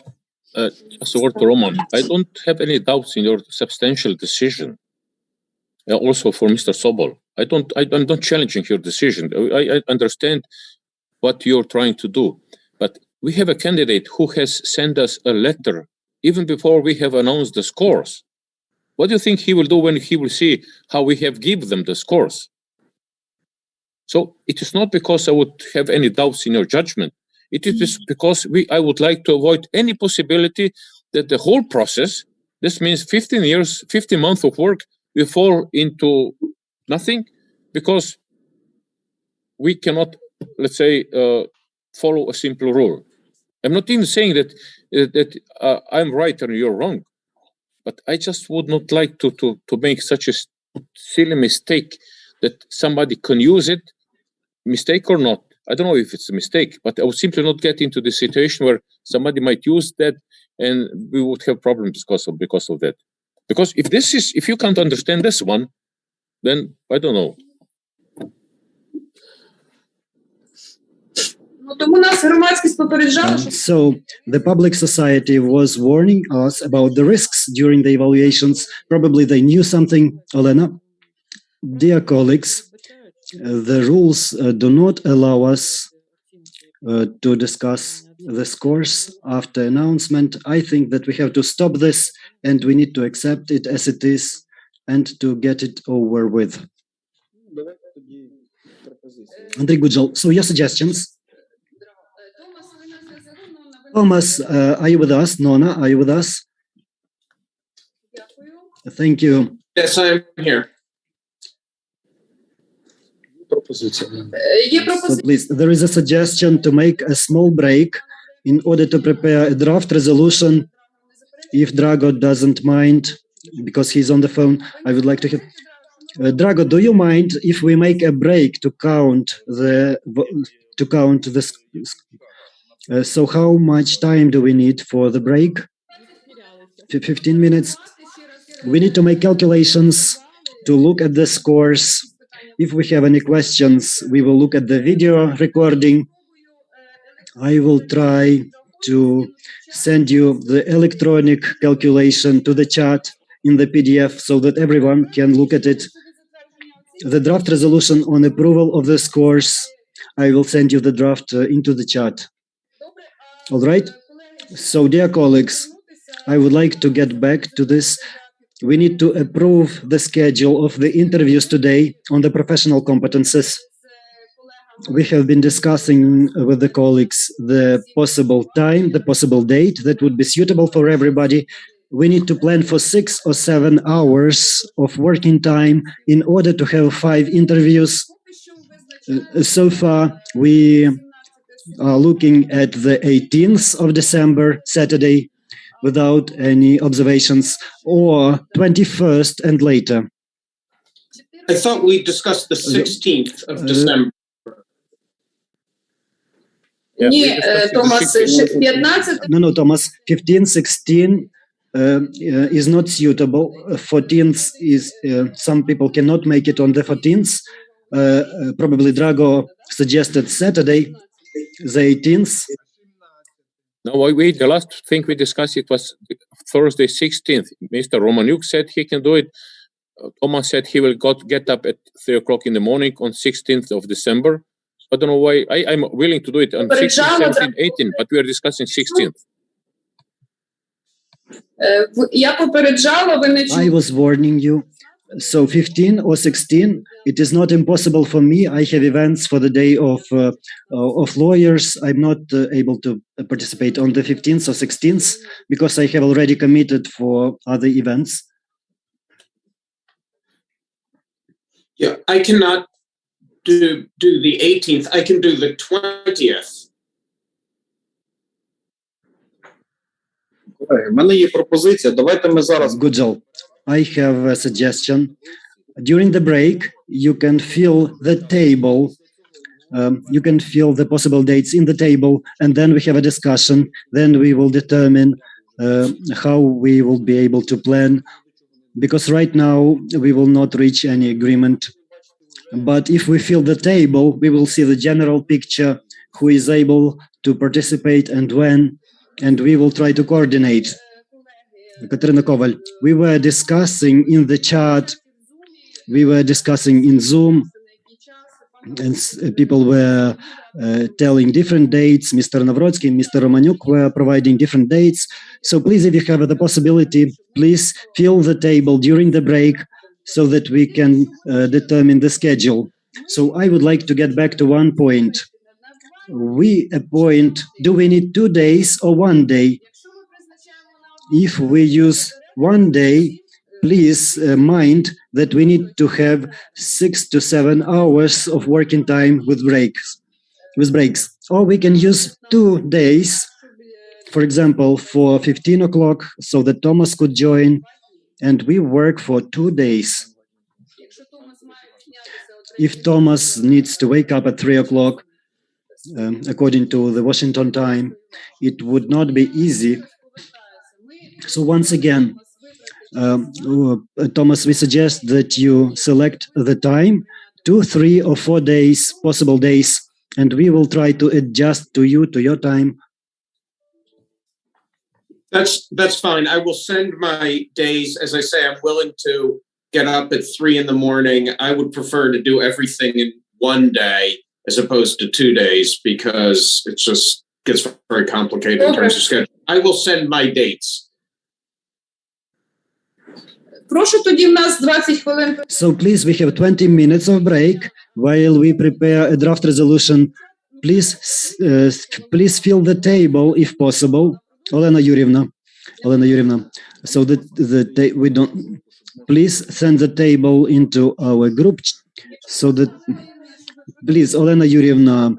just a word to Roman. I don't have any doubts in your substantial decision. Also for Mr. Sobol, I'm not challenging your decision. I understand what you're trying to do, but we have a candidate who has sent us a letter even before we have announced the scores. What do you think he will do when he will see how we have given them the scores? So it is not because I would have any doubts in your judgment. It is because I would like to avoid any possibility that the whole process, this means 15 years, 15 months of work, will fall into nothing because we cannot, let's say, follow a simple rule. I'm not even saying that I'm right or you're wrong, but I just would not like to make such a silly mistake that somebody can use it, mistake or not. I don't know if it's a mistake, but I would simply not get into the situation where somebody might use that and we would have problems because of that. Because if you can't understand this one, then I don't know. So the public society was warning us about the risks during the evaluations. Probably they knew something. Olena, dear colleagues, the rules do not allow us to discuss the scores after announcement. I think that we have to stop this and we need to accept it as it is and to get it over with. Andrei Gujal, so your suggestions? Thomas, are you with us? Nona, are you with us? Thank you. Yes, I'm here. So please, there is a suggestion to make a small break in order to prepare a draft resolution. If Drago doesn't mind, because he's on the phone, I would like to hear. Drago, do you mind if we make a break to count the so how much time do we need for the break? 15 minutes. We need to make calculations to look at the scores. If we have any questions, we will look at the video recording. I will try to send you the electronic calculation to the chat in the PDF so that everyone can look at it. The draft resolution on approval of the scores, I will send you the draft into the chat. All right? So, dear colleagues, I would like to get back to this. We need to approve the schedule of the interviews today on the professional competences. We have been discussing with the colleagues the possible time, the possible date that would be suitable for everybody. We need to plan for 6 or 7 hours of working time in order to have 5 interviews. So far, we are looking at the 18th of December, Saturday, without any observations, or 21st and later. I thought we discussed the 16th of December. Ні, Томас, 15. No, Thomas, 15, 16 is not suitable. 14th is, some people cannot make it on the 14th. Probably Drago suggested Saturday, the 18th. No, the last thing we discussed, it was Thursday, 16th. Mr. Romaniuk said he can do it. Thomas said he will get up at 3 o'clock in the morning on 16th of December. I don't know why. I'm willing to do it on 16th, 17th, 18th, but we are discussing 16th. Я попереджала, ви не I чули. was warning you. So 15 or 16, it is not impossible for me. I have events for the day of lawyers. I'm not able to participate on the 15th or 16th because I have already committed for other events. Yeah, I cannot do the 18th. I can do the 20th. У мене є пропозиція. Давайте ми зараз Good job. I have a suggestion. During the break, you can fill the table. You can fill the possible dates in the table, and then we have a discussion. Then we will determine how we will be able to plan, because right now we will not reach any agreement. But if we fill the table, we will see the general picture, who is able to participate and when, and we will try to coordinate. Katerina Koval, we were discussing in the chat, we were discussing in Zoom, and people were telling different dates. Mr. Navrotsky, Mr. Romanyuk were providing different dates. So please, if you have the possibility, please fill the table during the break so that we can determine the schedule. So I would like to get back to one point. We appoint, do we need 2 days or 1 day? If we use 1 day, please mind that we need to have 6 to 7 hours of working time with breaks. Or we can use 2 days, for example, for 15 o'clock, so that Thomas could join, and we work for 2 days. If Thomas needs to wake up at 3 o'clock, according to the Washington time, it would not be easy. So once again, Thomas, we suggest that you select the time, 2, 3, or 4 days, possible days, and we will try to adjust to you, to your time. That's fine. I will send my days. As I say, I'm willing to get up at 3 in the morning. I would prefer to do everything in 1 day as opposed to 2 days, because it just gets very complicated in terms of schedule. I will send my dates. Прошу тоді в нас 20 хвилин. So please, we have 20 minutes of break while we prepare a draft resolution. Please, please fill the table if possible. Olena Yurievna. So that we don't. Please send the table into our group, so that please, Olena Yurievna,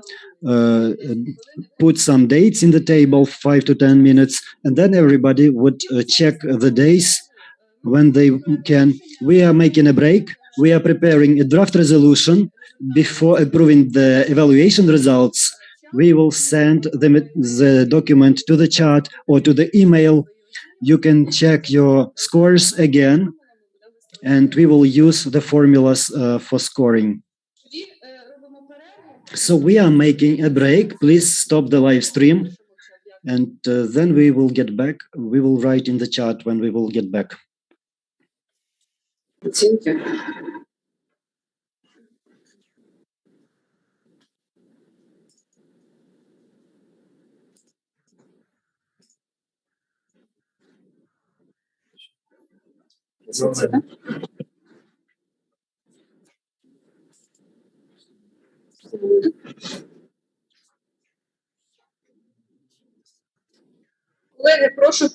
put some dates in the table, 5 to 10 minutes, and then everybody would check the days when they can. We are making a break. We are preparing a draft resolution before approving the evaluation results. We will send the document to the chat or to the email. You can check your scores again, and we will use the formulas for scoring. So we are making a break. Please stop the live stream, and then we will get back. We will write in the chat when we will get back. Оцінки. Колеги, прошу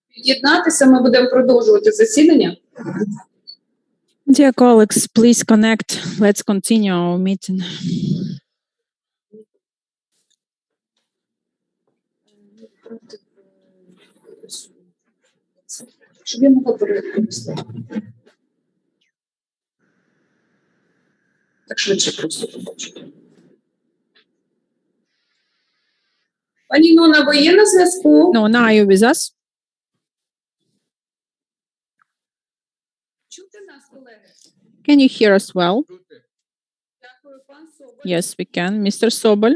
під'єднатися, ми будемо продовжувати засідання. Dear colleagues, please connect. Let's continue our meeting. Щоб я могла переповісти. Так швидше просто побачити. Пані Нона, ви є на зв'язку? Nona, are you with us? Чути нас, колеги? Can you hear us well? Дякую, пан Соболь. Yes, we can. Mr. Sobol?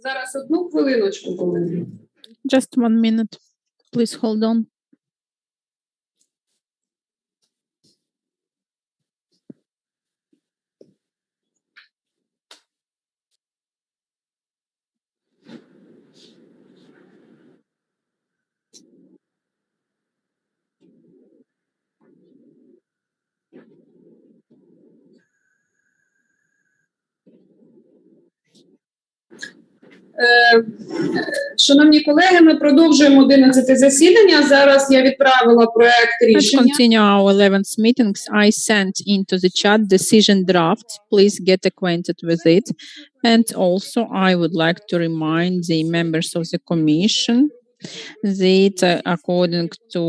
Зараз одну хвилиночку, колеги. Just 1 minute. Please hold on. Шановні колеги, ми продовжуємо 11 засідання. Зараз я відправила проект Let's рішення. continue our 11th meetings. I sent into the chat decision draft. Please get acquainted with it. And also, I would like to remind the members of the commission that according to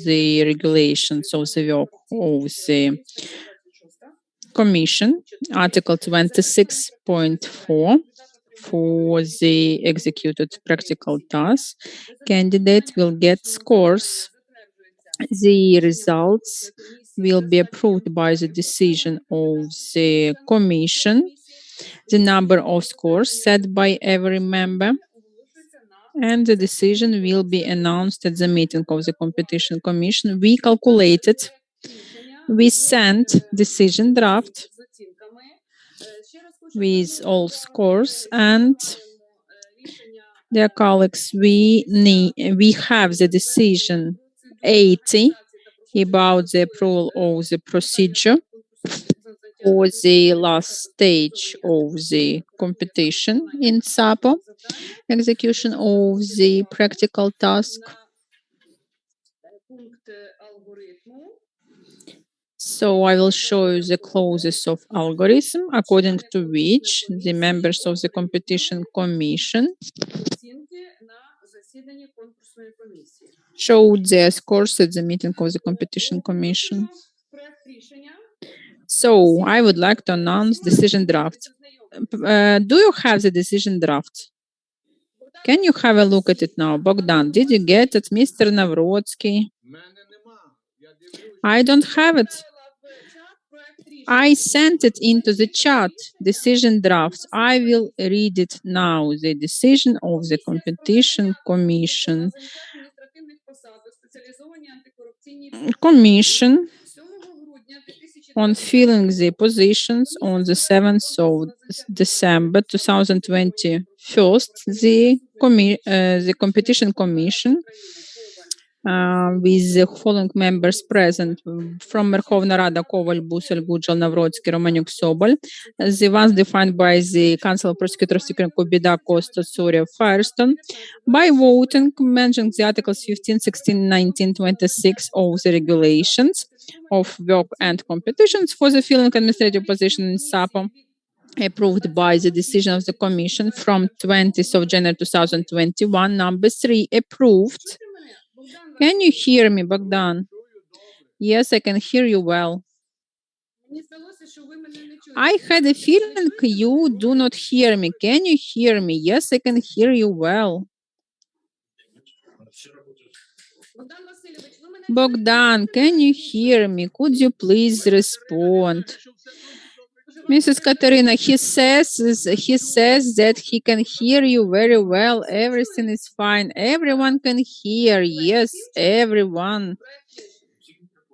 the regulations of the work of the commission, Article 26.4, for the executed practical task, candidate will get scores. The results will be approved by the decision of the commission. The number of scores set by every member, and the decision will be announced at the meeting of the competition commission. We calculated, we sent decision draft with all scores, and dear colleagues, we have the decision 80 about the approval of the procedure for the last stage of the competition in SAPO, execution of the practical task. So I will show you the clauses of algorithm according to which the members of the competition commission showed their scores at the meeting of the competition commission. So I would like to announce decision draft. Do you have the decision draft? Can you have a look at it now? Bogdan, did you get it? Mr. Navrotsky? I don't have it. I sent it into the chat, decision draft. I will read it now. The decision of the competition commission. Commission on filling the positions on the 7th of December 2021, the competition commission with the following members present from Верховна Рада Коваль, Buselj, Gudžel, Navrotsky, Romanuk, Sobol, the ones defined by the Council of Prosecutors, Kubida, Costa, Soria, Firestone, by voting, mentioning the Articles 15, 16, 19, 26 of the regulations of work and competitions for the filling administrative position in SAPO, approved by the decision of the Commission from 20th of January 2021, number 3, approved. Can you hear me, Bogdan? Yes, I can hear you well. I had a feeling you do not hear me. Can you hear me? Yes, I can hear you well. Bogdan, can you hear me? Could you please respond? Mrs. Katerina, he says that he can hear you very well. Everything is fine. Everyone can hear. Yes, everyone.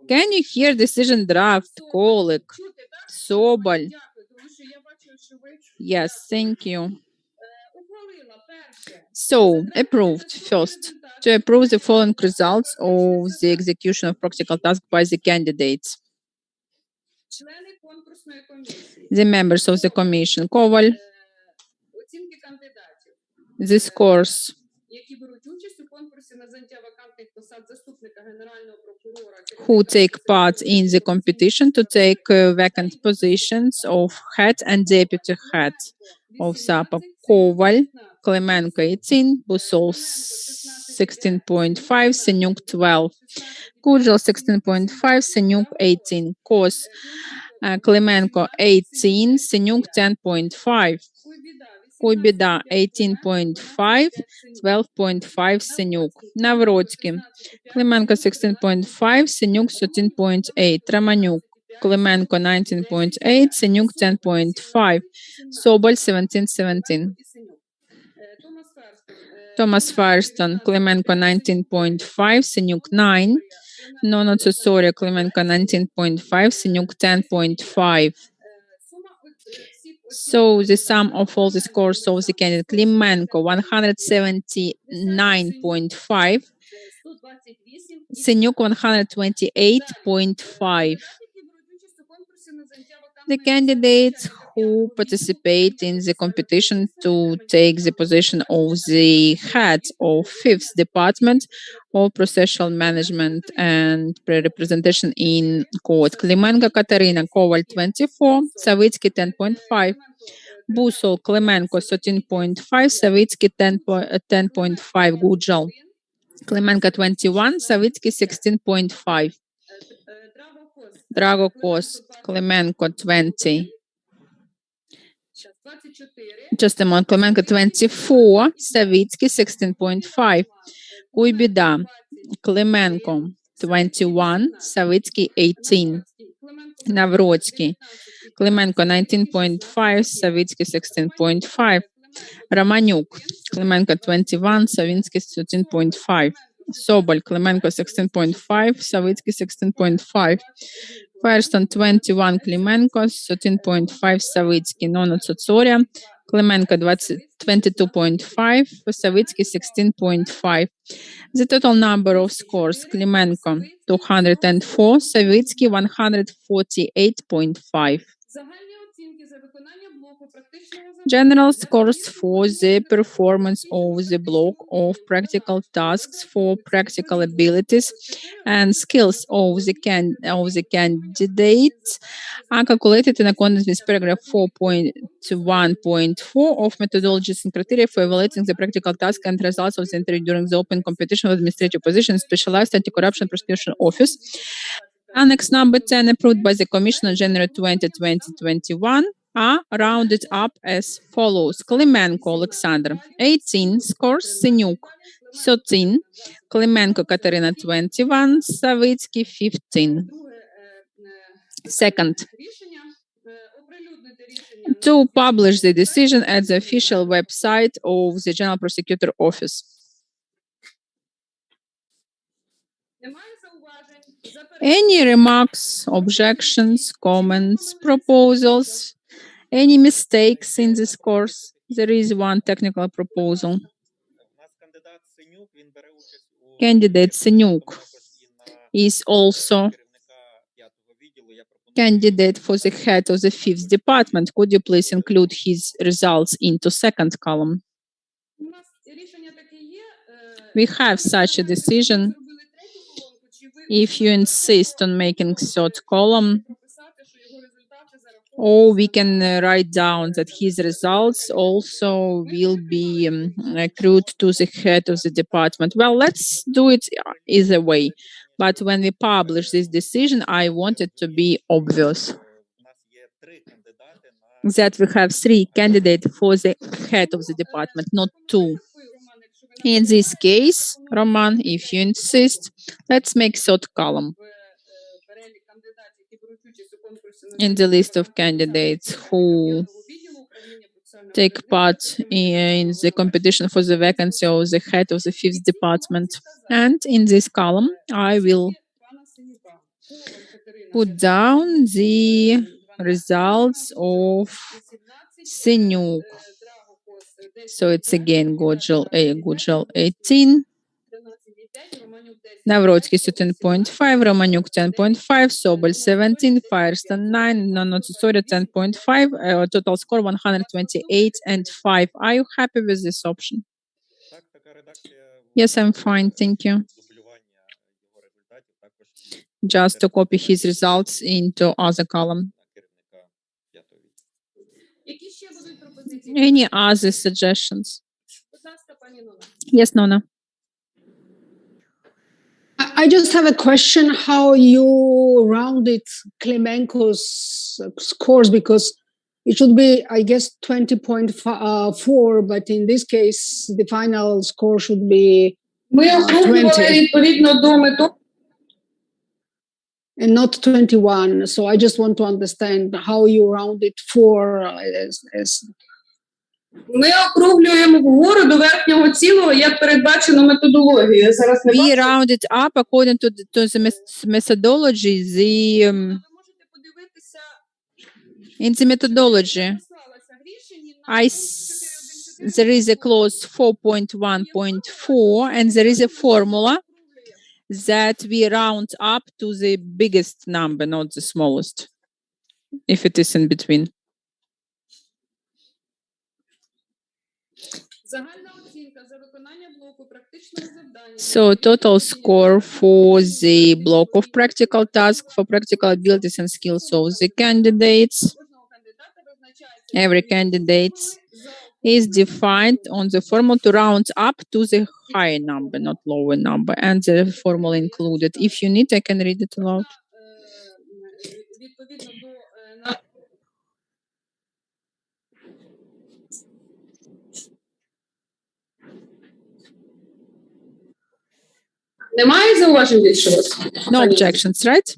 Can you hear decision draft, colleague? Sobol. Yes, thank you. So, approved first. To approve the following results of the execution of practical task by the candidates. The members of the commission. Коваль. The scores. Who take part in the competition to take vacant positions of head and deputy head of SAPO. Коваль, Klemenko 18, Busol 16.5, Senyuk 12, Gudžel 16.5, Senyuk 18, Kos, Klemenko 18, Senyuk 10.5, Kubida 18.5, 12.5, Senyuk. Navrotsky, Klemenko 16.5, Senyuk 13.8, Romaniuk, Klemenko 19.8, Senyuk 10.5, Sobol 17.17. Thomas Firestone, Klemenko 19.5, Senyuk 9, Nono Tsosoria, Klemenko 19.5, Senyuk 10.5. So the sum of all the scores of the candidate Klemenko 179.5, Senyuk 128.5. The candidates who participate in the competition to take the position of the head of fifth department of processual management and pre-representation in court. Клименко Katerina, Коваль 24, Savitsky 10.5. Busol, Klemenko 13.5, Savitsky 10.5, Gujal. Klemenko 21, Savitsky 16.5. Drago Kos, Klemenko 20. Just a moment, Klemenko 24, Savitsky 16.5. Kuybida, Klemenko 21, Savitsky 18. Navrotsky, Klemenko 19.5, Savitsky 16.5. Romaniuk, Klemenko 21, Savitsky 13.5. Sobol, Klemenko 16.5, Savitsky 16.5. Firestone 21, Klemenko 13.5, Savitsky. Nona Tsotsoria, Klemenko 22.5, Savitsky 16.5. The total number of scores, Klemenko 204, Savitsky 148.5. General scores for the performance of the block of practical tasks for practical abilities and skills of the candidates are calculated in accordance with paragraph 4.1.4 of methodologies and criteria for evaluating the practical task and results of the interview during the open competition of administrative position specialized anti-corruption prosecution office. Annex number 10 approved by the Commission on January 2021 are rounded up as follows. Klemenko Alexander, 18 scores, Senyuk, 13, Klemenko Katerina, 21, Savitsky, 15. Second, to publish the decision at the official website of the General Prosecutor Office. Any remarks, objections, comments, proposals, any mistakes in this course? There is one technical proposal. Candidate Senyuk is also candidate for the head of the fifth department. Could you please include his results into second column? We have such a decision. If you insist on making third column, or we can write down that his results also will be accrued to the head of the department. Well, let's do it either way. But when we publish this decision, I want it to be obvious that we have 3 candidates for the head of the department, not 2. In this case, Roman, if you insist, let's make third column. In the list of candidates who take part in the competition for the vacancy of the head of the fifth department. And in this column, I will put down the results of Senyuk. So it's again Gujal 18, Navrotsky 13.5, Romaniuk 10.5, Sobol 17, Firestone 9, Nonotsutoria 10.5, total score 128.5. Are you happy with this option? Yes, I'm fine, thank you. Just to copy his results into other column. Any other suggestions? Yes, Nona. I just have a question how you rounded Klemenko's scores, because it should be, I guess, 20.4, but in this case, the final score should be 20 and not 21. So I just want to understand how you rounded 4 as Ми округлюємо вгору до верхнього цілого, як передбачено методологією. Я зараз не We rounded up according to the methodology. In the methodology, there is a clause 4.1.4, and there is a formula that we round up to the biggest number, not the smallest, if it is in between. Загальна оцінка за виконання блоку практичного завдання. So total score for the block of practical task for practical abilities and skills of the candidates. Кожного кандидата визначається Every candidate is defined on the formula to round up to the higher number, not lower number, and the formula included. If you need, I can read it aloud. відповідно до Немає зауважень більше у вас? No objections, right?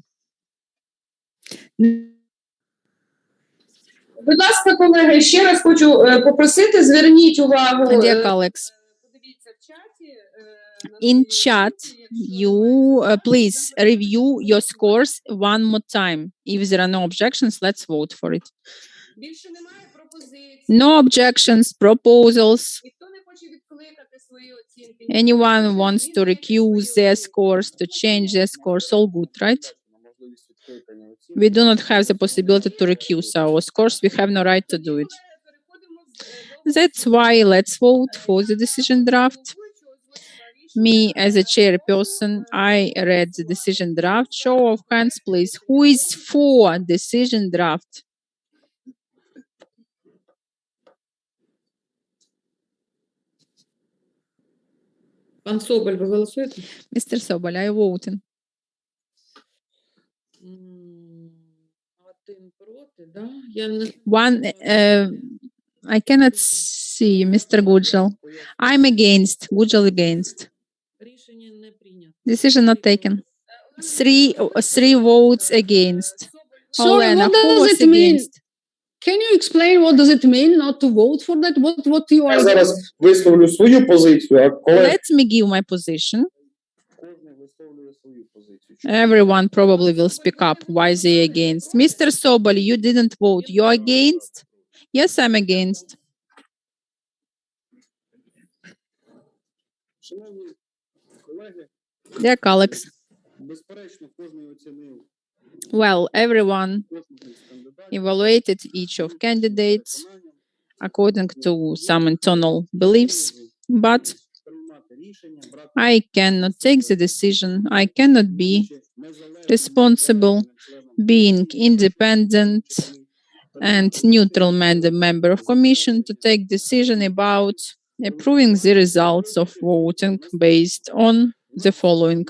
Будь ласка, колеги, ще раз хочу попросити, зверніть увагу. Dear colleagues, Подивіться в чаті. in chat, you please review your scores one more time. If there are no objections, let's vote for it. Більше немає пропозицій. No objections, proposals. Ніхто не хоче відкликати свої оцінки. Anyone wants to recuse their scores, to change their scores, all good, right? We do not have the possibility to recuse our scores. We have no right to do it. That's why let's vote for the decision draft. Me, as a chairperson, I read the decision draft. Show of hands, please. Who is for decision draft? Пан Соболь, ви голосуєте? Mr. Sobol, are you voting? Один проти, да? Я не... One, I cannot see you, Mr. Gujal. I'm against. Gujal against. Рішення не прийнято. Decision not taken. Three votes against. Sorry, Olena, what who does was it mean? against? Can you explain what does it mean not to vote for that? What you Я are зараз висловлю свою позицію, а колеги Let me give my position. кожен висловлює свою позицію. Everyone probably will speak up why they against. Mr. Sobol, you didn't vote. You're against? Yes, I'm against. Шановні колеги, Dear colleagues, безперечно, кожен оцінив well, everyone кожного із кандидатів evaluated each of candidates according to some internal beliefs, but приймати рішення, брати I cannot take the decision. I cannot be незалежно responsible, being independent and neutral member of commission to take decision about approving the results of voting based on the following.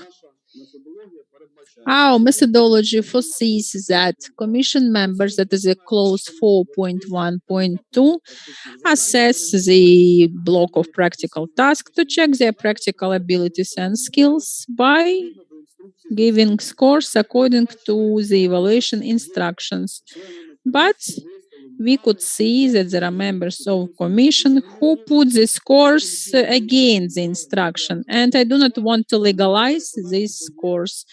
Our methodology foresees that commission members, that is a clause 4.1.2, assess the block of practical task to check their practical abilities and skills by giving scores according to the evaluation instructions. But we could see that there are members of commission who put the scores against the instruction, and I do not want to legalize these scores.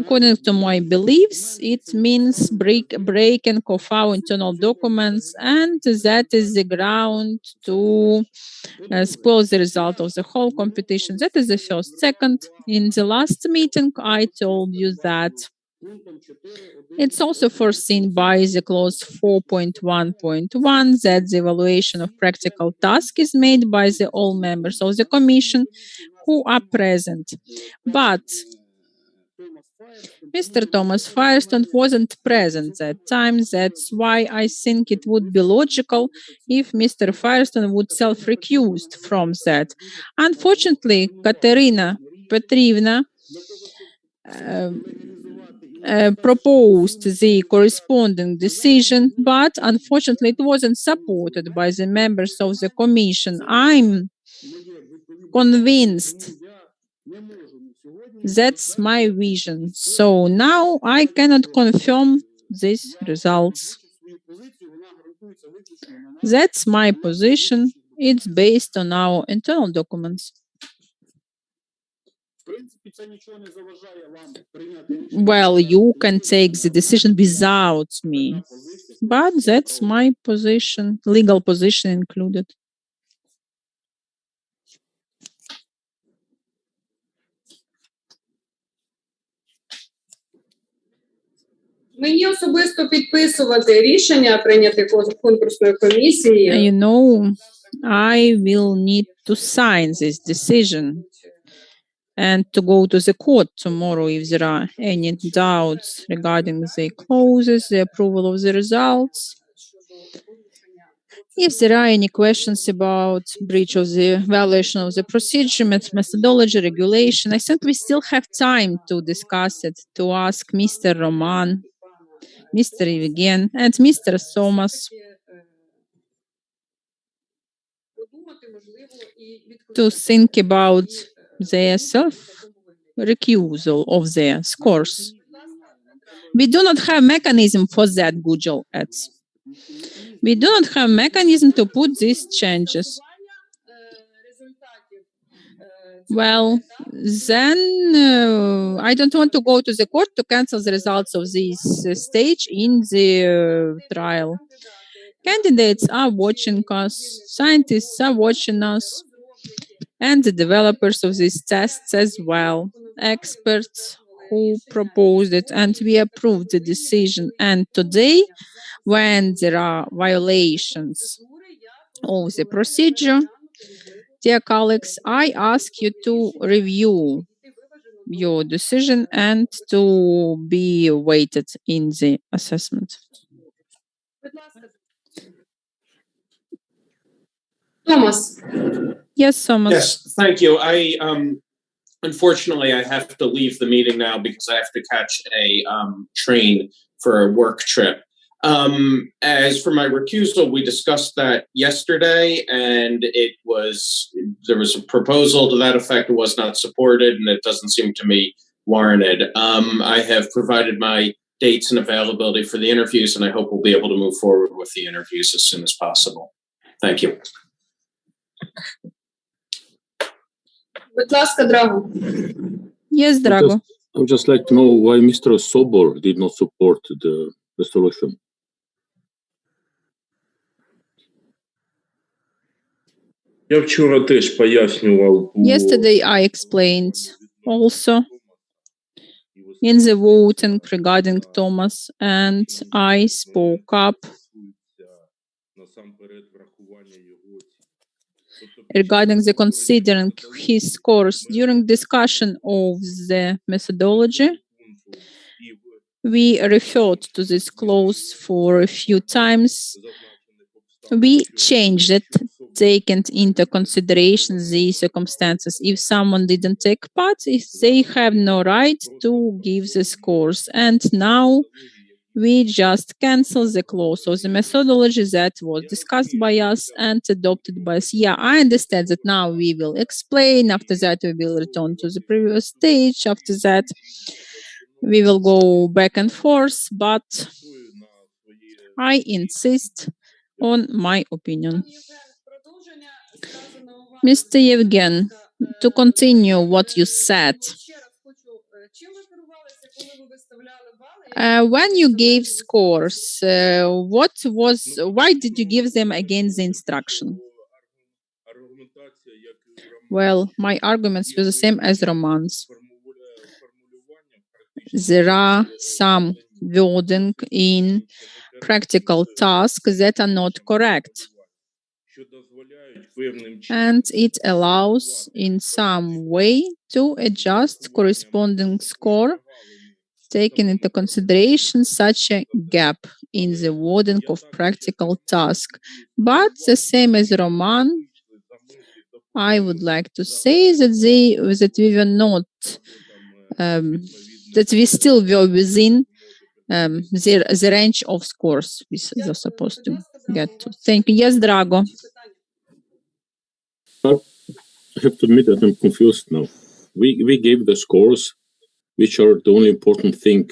According to my beliefs, it means breaking of our internal documents, and that is the ground to spoil the result of the whole competition. That is the first. Second, in the last meeting, I told you that it's also foreseen by the clause 4.1.1 that the evaluation of practical task is made by the all members of the commission who are present. But Mr. Thomas Firestone wasn't present that time. That's why I think it would be logical if Mr. Firestone would self-recuse from that. Unfortunately, Katerina Petrivna proposed the corresponding decision, but unfortunately it wasn't supported by the members of the commission. I'm convinced that's my vision. So now I cannot confirm these results. That's my position. It's based on our internal documents. Well, you can take the decision without me, but that's my position, legal position included. Мені особисто підписувати рішення, прийняти конкурсної комісії. You know, I will need to sign this decision and to go to the court tomorrow if there are any doubts regarding the clauses, the approval of the results. If there are any questions about breach of the violation of the procedure, methodology, regulation, I think we still have time to discuss it, to ask Mr. Roman, Mr. Evgen, and Mr. Thomas to think about their self-recusal of their scores. We do not have mechanism for that, Gujal adds. We do not have mechanism to put these changes. Well, then I don't want to go to the court to cancel the results of this stage in the trial. Candidates are watching us, scientists are watching us, and the developers of these tests as well, experts who proposed it, and we approved the decision. And today, when there are violations of the procedure, dear colleagues, I ask you to review your decision and to be weighted in the assessment. Thomas. Yes, Thomas. Yes, thank you. Unfortunately, I have to leave the meeting now because I have to catch a train for a work trip. As for my recusal, we discussed that yesterday, and there was a proposal to that effect. It was not supported, and it doesn't seem to me warranted. I have provided my dates and availability for the interviews, and I hope we'll be able to move forward with the interviews as soon as possible. Thank you. Будь ласка, Драго. Yes, Drago. I would just like to know why Mr. Sobor did not support the resolution. Я вчора теж пояснював. Yesterday I explained also in the voting regarding Thomas, and I spoke up regarding the considering his scores during discussion of the methodology. We referred to this clause for a few times. We changed it, taking into consideration the circumstances. If someone didn't take part, if they have no right to give the scores. And now we just cancel the clause of the methodology that was discussed by us and adopted by us. Yeah, I understand that now we will explain. After that, we will return to the previous stage. After that, we will go back and forth, but I insist on my opinion. Mr. Evgen, to continue what you said, when you gave scores, why did you give them against the instruction? Well, my arguments were the same as Roman's. There are some wording in practical tasks that are not correct. And it allows in some way to adjust corresponding score, taking into consideration such a gap in the wording of practical task. But the same as Roman, I would like to say that we were not, that we still were within the range of scores we are supposed to get to. Thank you. Yes, Drago. I have to admit that I'm confused now. We gave the scores, which are the only important thing,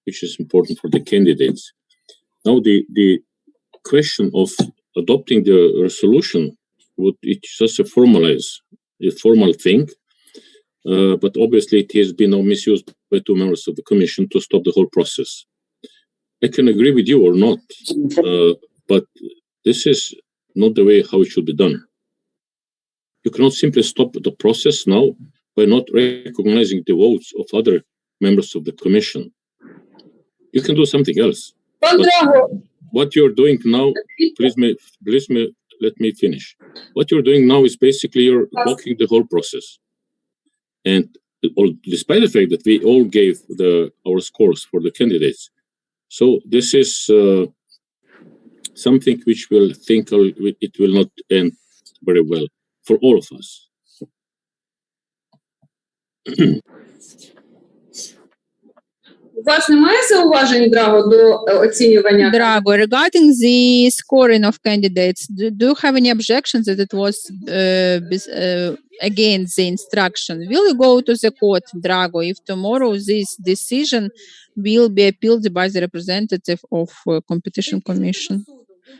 which is important for the candidates. Now the question of adopting the resolution, it's just a formal thing, but obviously it has been now misused by two members of the commission to stop the whole process. I can agree with you or not, but this is not the way how it should be done. You cannot simply stop the process now by not recognizing the votes of other members of the commission. You can do something else. But what you're doing now, please me let me finish. What you're doing now is basically you're blocking the whole process. And despite the fact that we all gave our scores for the candidates, so this is something which it will not end very well for all of us. У вас немає зауважень, Драго, до оцінювання? Drago, regarding the scoring of candidates, do you have any objections that it was against the instruction? Will you go to the court, Drago, if tomorrow this decision will be appealed by the representative of Competition Commission?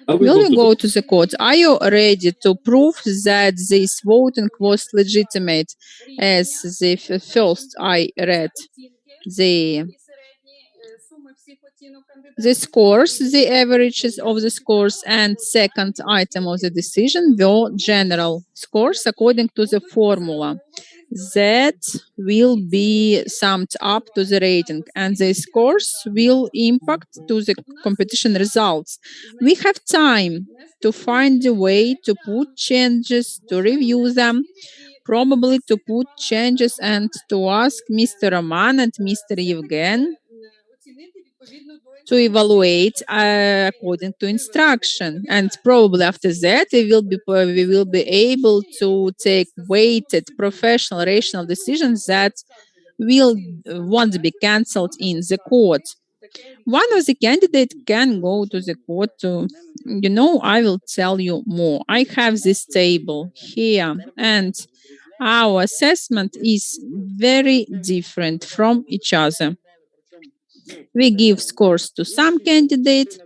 Will you go to the court? Are you ready to prove that this voting was legitimate? As the first I read the scores, the averages of the scores, and second item of the decision were general scores according to the formula that will be summed up to the rating, and the scores will impact to the competition results. We have time to find a way to put changes, to review them, probably to put changes and to ask Mr. Roman and Mr. Evgen to evaluate according to instruction, and probably after that we will be able to take weighted, professional, rational decisions that won't be cancelled in the court. One of the candidates can go to the court to, I will tell you more. I have this table here, and our assessment is very different from each other. We give scores to some candidates.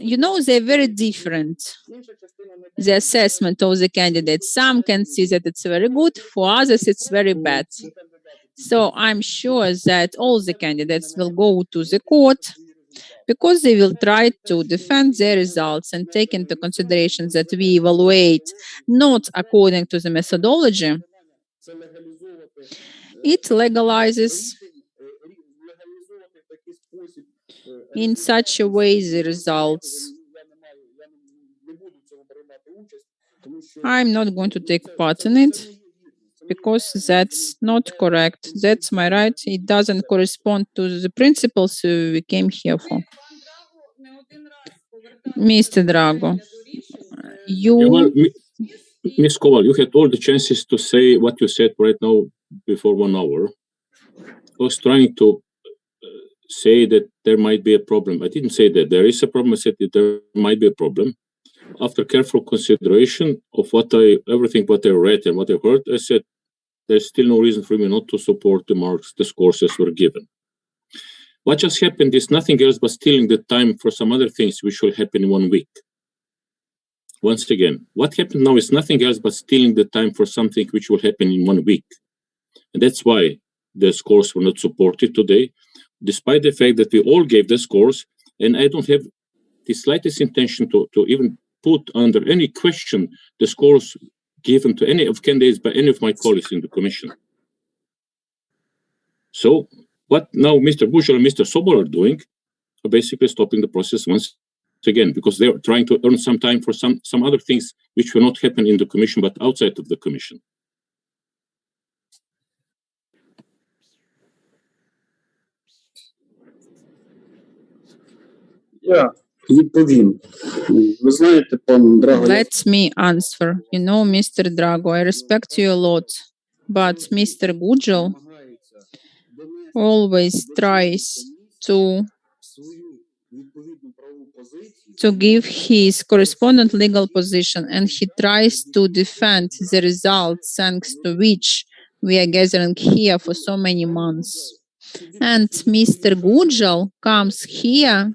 They're very different. The assessment of the candidates. Some can see that it's very good, for others it's very bad. So I'm sure that all the candidates will go to the court because they will try to defend their results and take into consideration that we evaluate not according to the methodology. It legalizes in such a way the results. I'm not going to take part in it because that's not correct. That's my right. It doesn't correspond to the principles we came here for. Mr. Drago, Ms. Koval, you had all the chances to say what you said right now before 1 hour. I was trying to say that there might be a problem. I didn't say that there is a problem. I said that there might be a problem. After careful consideration of everything what I read and what I heard, I said there's still no reason for me not to support the scores as were given. What just happened is nothing else but stealing the time for some other things which will happen in 1 week. Once again, what happened now is nothing else but stealing the time for something which will happen in 1 week. And that's why the scores were not supported today, despite the fact that we all gave the scores, and I don't have the slightest intention to even put under any question the scores given to any of candidates by any of my colleagues in the commission. So what now Mr. Bushel and Mr. Sobol are doing are basically stopping the process once again, because they're trying to earn some time for some other things which will not happen in the commission but outside of the commission. Я відповім. Ви знаєте, пан Драго, let me answer. Mr. Drago, I respect you a lot, but Mr. Gujel always tries to give his correspondent legal position, and he tries to defend the results thanks to which we are gathering here for so many months. And Mr. Gujel comes here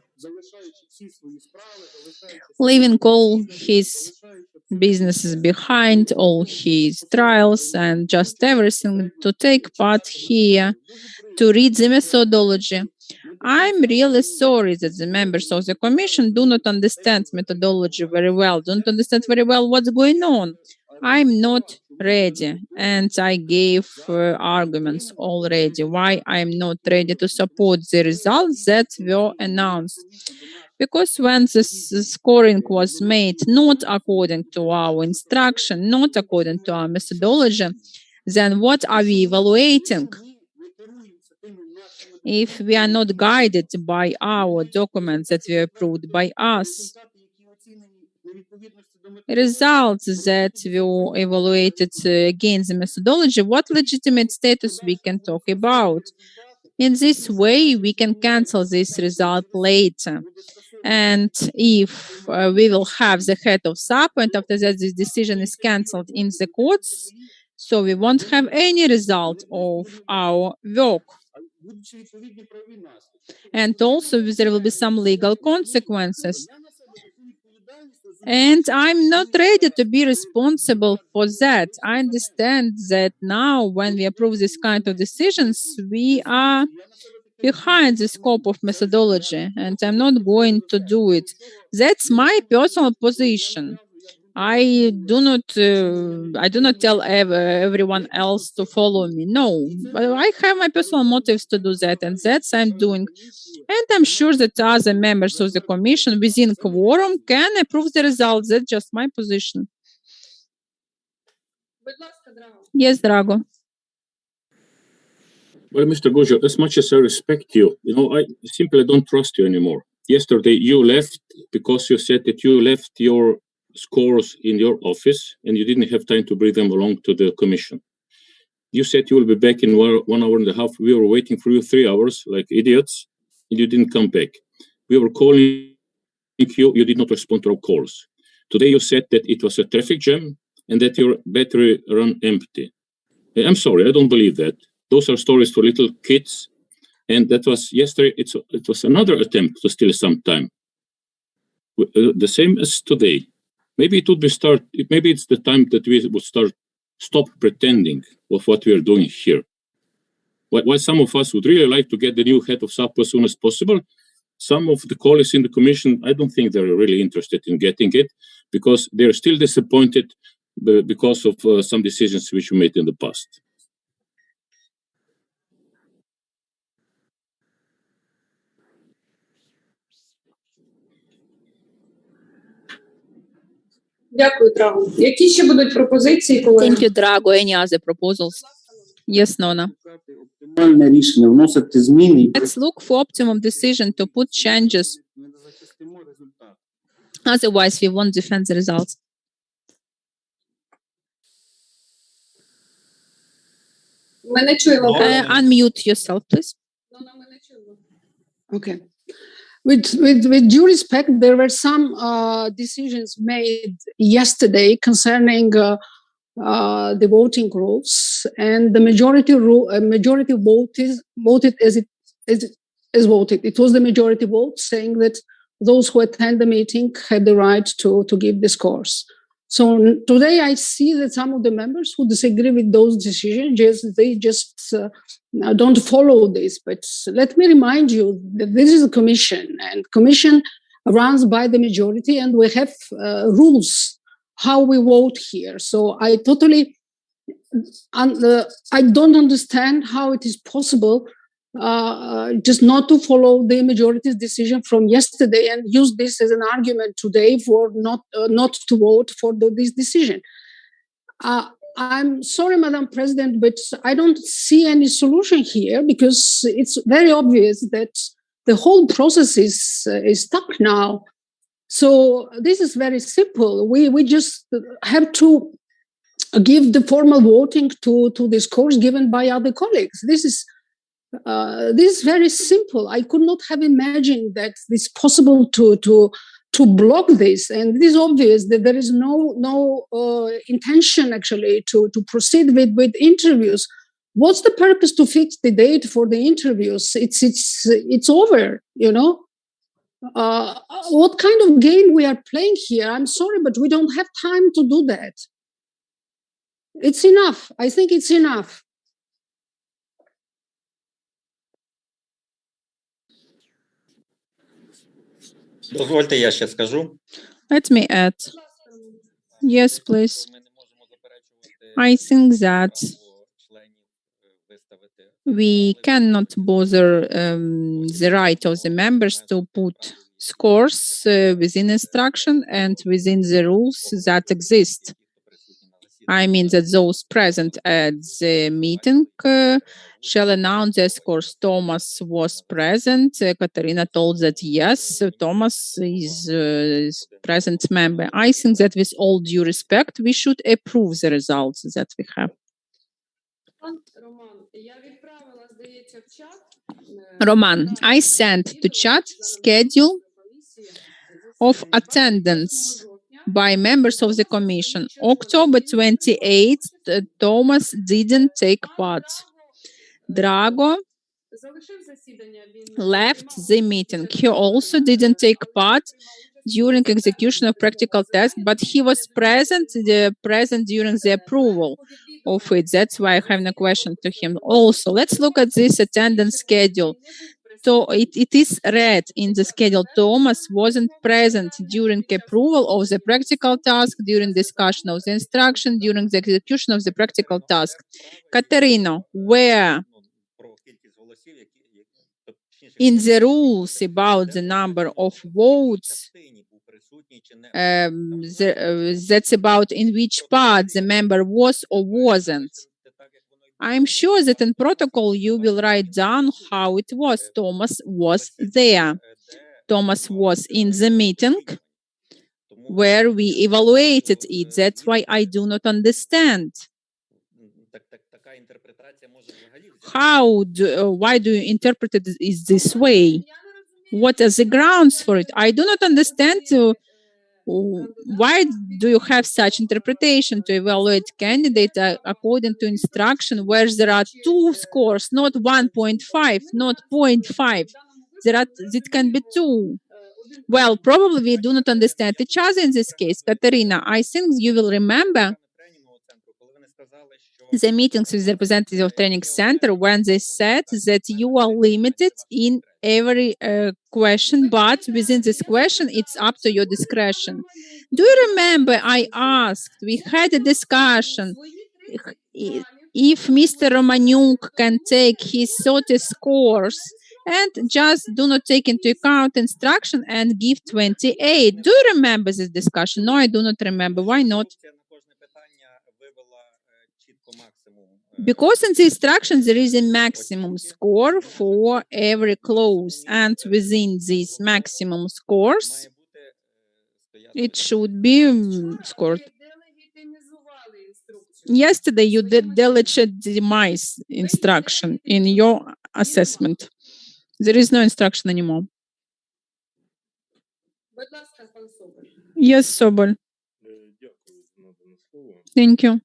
leaving all his businesses behind, all his trials and just everything, to take part here, to read the methodology. I'm really sorry that the members of the commission do not understand methodology very well, don't understand very well what's going on. I'm not ready, and I gave arguments already why I'm not ready to support the results that were announced. Because when scoring was made not according to our instruction, not according to our methodology, then what are we evaluating? If we are not guided by our documents that were approved by us, results that were evaluated against the methodology, what legitimate status we can talk about? In this way, we can cancel this result later. And if we will have the head of SAP, and after that this decision is cancelled in the courts, so we won't have any result of our work. And also there will be some legal consequences. And I'm not ready to be responsible for that. I understand that now when we approve this kind of decisions, we are behind the scope of methodology, and I'm not going to do it. That's my personal position. I do not tell everyone else to follow me. No, but I have my personal motives to do that, and that's I'm doing. And I'm sure that other members of the commission within quorum can approve the results. That's just my position. Yes, Drago. Well, Mr. Gujo, as much as I respect you, I simply don't trust you anymore. Yesterday, you left because you said that you left your scores in your office and you didn't have time to bring them along to the commission. You said you will be back in 1 hour and a half. We were waiting for you 3 hours like idiots, and you didn't come back. We were calling you. You did not respond to our calls. Today, you said that it was a traffic jam and that your battery ran empty. I'm sorry, I don't believe that. Those are stories for little kids. And that was yesterday. It was another attempt to steal some time. The same as today. Maybe it would be maybe it's the time that we would stop pretending of what we are doing here. While some of us would really like to get the new head of SAP as soon as possible, some of the colleagues in the commission, I don't think they're really interested in getting it because they're still disappointed because of some decisions which we made in the past. Дякую, Драго. Які ще будуть пропозиції, колеги? Thank you, Drago. Any other proposals? Yes, Nona. Оптимальне рішення вносити зміни. Let's look for optimum decision to put changes. Otherwise, we won't defend the results. Ми не чуємо. Unmute yourself, please. Ми не чуємо. Okay. With due respect, there were some decisions made yesterday concerning the voting rules, and the majority voted as voted. It was the majority vote saying that those who attend the meeting had the right to give the scores. So today I see that some of the members who disagree with those decisions, they just don't follow this. But let me remind you that this is a commission, and commission runs by the majority, and we have rules how we vote here. So I don't understand how it is possible just not to follow the majority's decision from yesterday and use this as an argument today for not to vote for this decision. I'm sorry, Madam President, but I don't see any solution here because it's very obvious that the whole process is stuck now. So this is very simple. We just have to give the formal voting to the scores given by other colleagues. This is very simple. I could not have imagined that it's possible to block this, and it is obvious that there is no intention actually to proceed with interviews. What's the purpose to fix the date for the interviews? It's over, What kind of game we are playing here? I'm sorry, but we don't have time to do that. It's enough. I think it's enough. Дозвольте, я ще скажу. Let me add. Yes, please. Ми не можемо заперечувати I think that we cannot bother the right of the members to put scores within instruction and within the rules that exist. I mean that those present at the meeting shall announce their scores. Thomas was present. Katarina told that yes, Thomas is present member. I think that with all due respect, we should approve the results that we have. Roman, I sent to chat schedule of attendance by members of the commission. October 28th, Thomas didn't take part. Drago left the meeting. He also didn't take part during execution of practical test, but he was present during the approval of it. That's why I have no question to him. Also, let's look at this attendance schedule. So it is read in the schedule. Thomas wasn't present during approval of the practical task, during discussion of the instruction, during the execution of the practical task. Katerina, where in the rules about the number of votes, that's about in which part the member was or wasn't. I'm sure that in protocol you will write down how it was. Thomas was there. Thomas was in the meeting where we evaluated it. That's why I do not understand. Why do you interpret it this way? What are the grounds for it? I do not understand why do you have such interpretation to evaluate candidate according to instruction where there are two scores, not 1.5, not 0.5. It can be two. Well, probably we do not understand each other in this case. Katerina, I think you will remember the meetings with the representative of training center when they said that you are limited in every question, but within this question, it's up to your discretion. Do you remember I asked, we had a discussion, if Mr. Romaniuk can take his 30 scores and just do not take into account instruction and give 28. Do you remember this discussion? No, I do not remember. Why not? Because in the instructions there is a maximum score for every clause, and within these maximum scores, it should be scored. Yesterday you did delegitimize instruction in your assessment. There is no instruction anymore. Yes, Sobol. Thank you.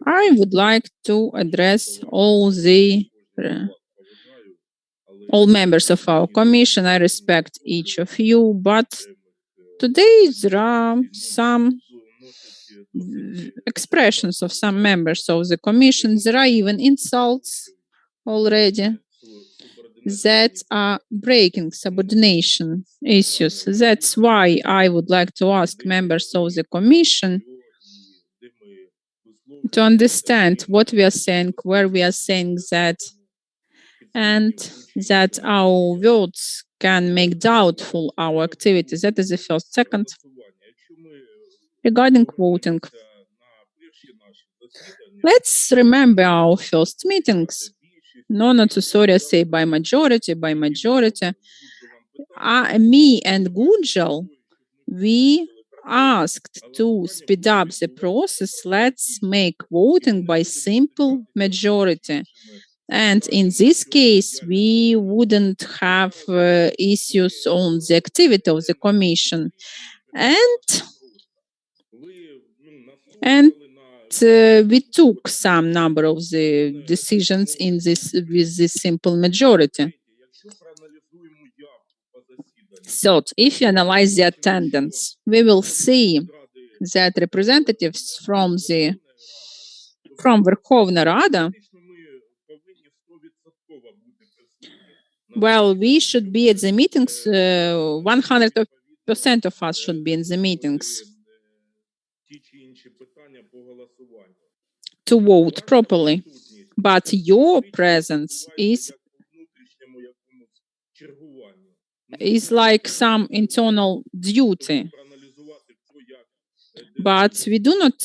I would like to address all members of our commission. I respect each of you, but today there are some expressions of some members of the commission. There are even insults already that are breaking subordination issues. That's why I would like to ask members of the commission to understand what we are saying, where we are saying that, and that our words can make doubtful our activities. That is the first. Second, regarding voting, let's remember our first meetings. No necessarily say by majority. Me and Gujal, we asked to speed up the process. Let's make voting by simple majority. And in this case, we wouldn't have issues on the activity of the commission. And we took some number of the decisions in with this simple majority. So, if you analyze the attendance, we will see that representatives from Verkhovna Rada, well, we should be at the meetings. 100% of us should be in the meetings. to vote properly. But your presence is like some internal duty. But we do not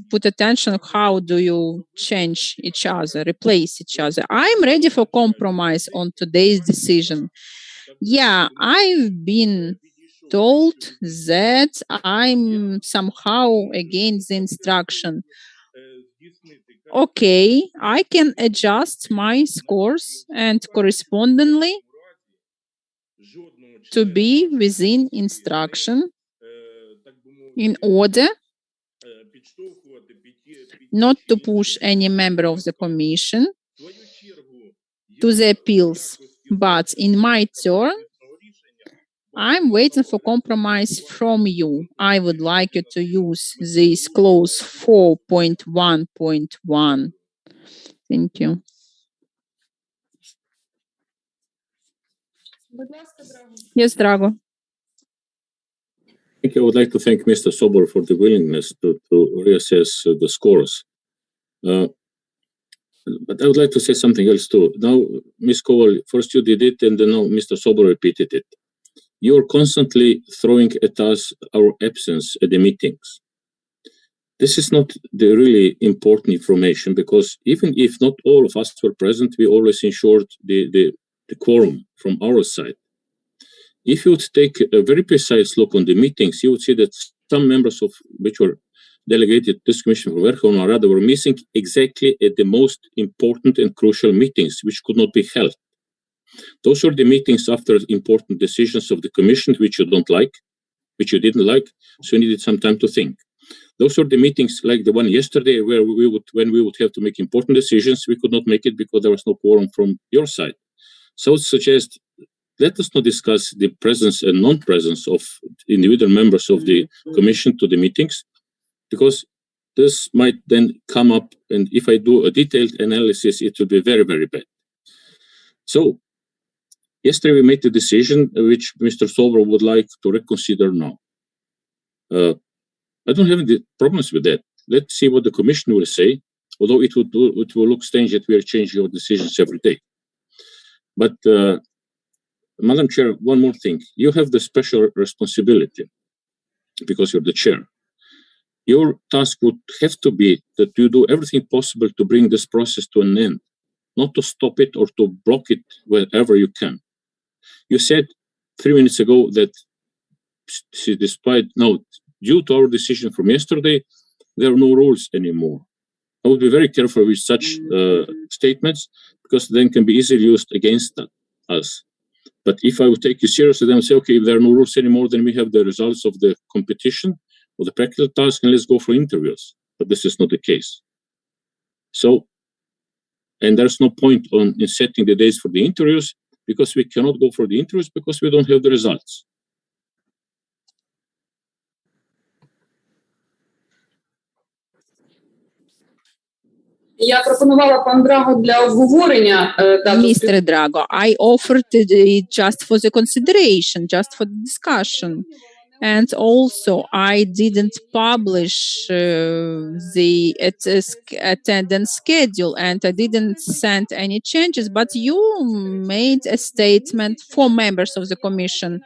put attention how do you change each other, replace each other. I'm ready for compromise on today's decision. Yeah, I've been told that I'm somehow against the instruction. Okay, I can adjust my scores and correspondingly to be within instruction in order not to push any member of the commission to the appeals. But in my turn, I'm waiting for compromise from you. I would like you to use this clause 4.1.1. Thank you. Yes, Drago. I think I would like to thank Mr. Sobor for the willingness to reassess the scores. But I would like to say something else too. Now, Ms. Koval, first you did it and then now Mr. Sobor repeated it. You're constantly throwing at us our absence at the meetings. This is not the really important information because even if not all of us were present, we always ensured the quorum from our side. If you would take a very precise look on the meetings, you would see that some members of which were delegated to this commission for Verkhovna Rada were missing exactly at the most important and crucial meetings, which could not be held. Those are the meetings after important decisions of the commission, which you don't like, which you didn't like, so you needed some time to think. Those are the meetings like the one yesterday where when we would have to make important decisions, we could not make it because there was no quorum from your side. So I would suggest, let us not discuss the presence and non-presence of individual members of the commission to the meetings, because this might then come up, and if I do a detailed analysis, it will be very, very bad. So, yesterday we made the decision which Mr. Sobor would like to reconsider now. I don't have any problems with that. Let's see what the commission will say, although it will look strange that we are changing our decisions every day. But, Madam Chair, one more thing. You have the special responsibility because you're the chair. Your task would have to be that you do everything possible to bring this process to an end, not to stop it or to block it wherever you can. You said 3 minutes ago that due to our decision from yesterday, there are no rules anymore. I would be very careful with such statements because then can be easily used against us. But if I would take you seriously, then I would say, okay, if there are no rules anymore, then we have the results of the competition or the practical task, and let's go for interviews. But this is not the case. So, and there's no point in setting the days for the interviews because we cannot go for the interviews because we don't have the results. Я пропонувала пан Драго для обговорення. Mr. Drago, I offered it just for the consideration, just for the discussion. And also, I didn't publish the attendance schedule and I didn't send any changes, but you made a statement for members of the commission.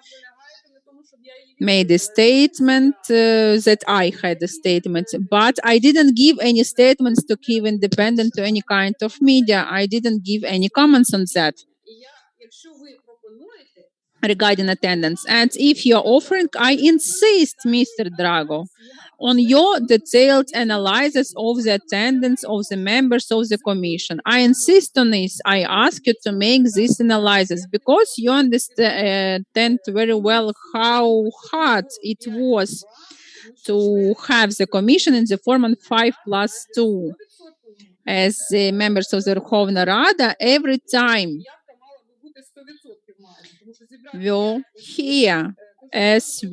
Made a statement that I had a statement, but I didn't give any statements to Kyiv Independent to any kind of media. I didn't give any comments on that regarding attendance. And if you're offering, I insist, Mr. Drago, on your detailed analysis of the attendance of the members of the commission. I insist on this. I ask you to make this analysis because you understand very well how hard it was to have the commission in the format 5+2. As the members of the Verkhovna Rada, every time we're here, as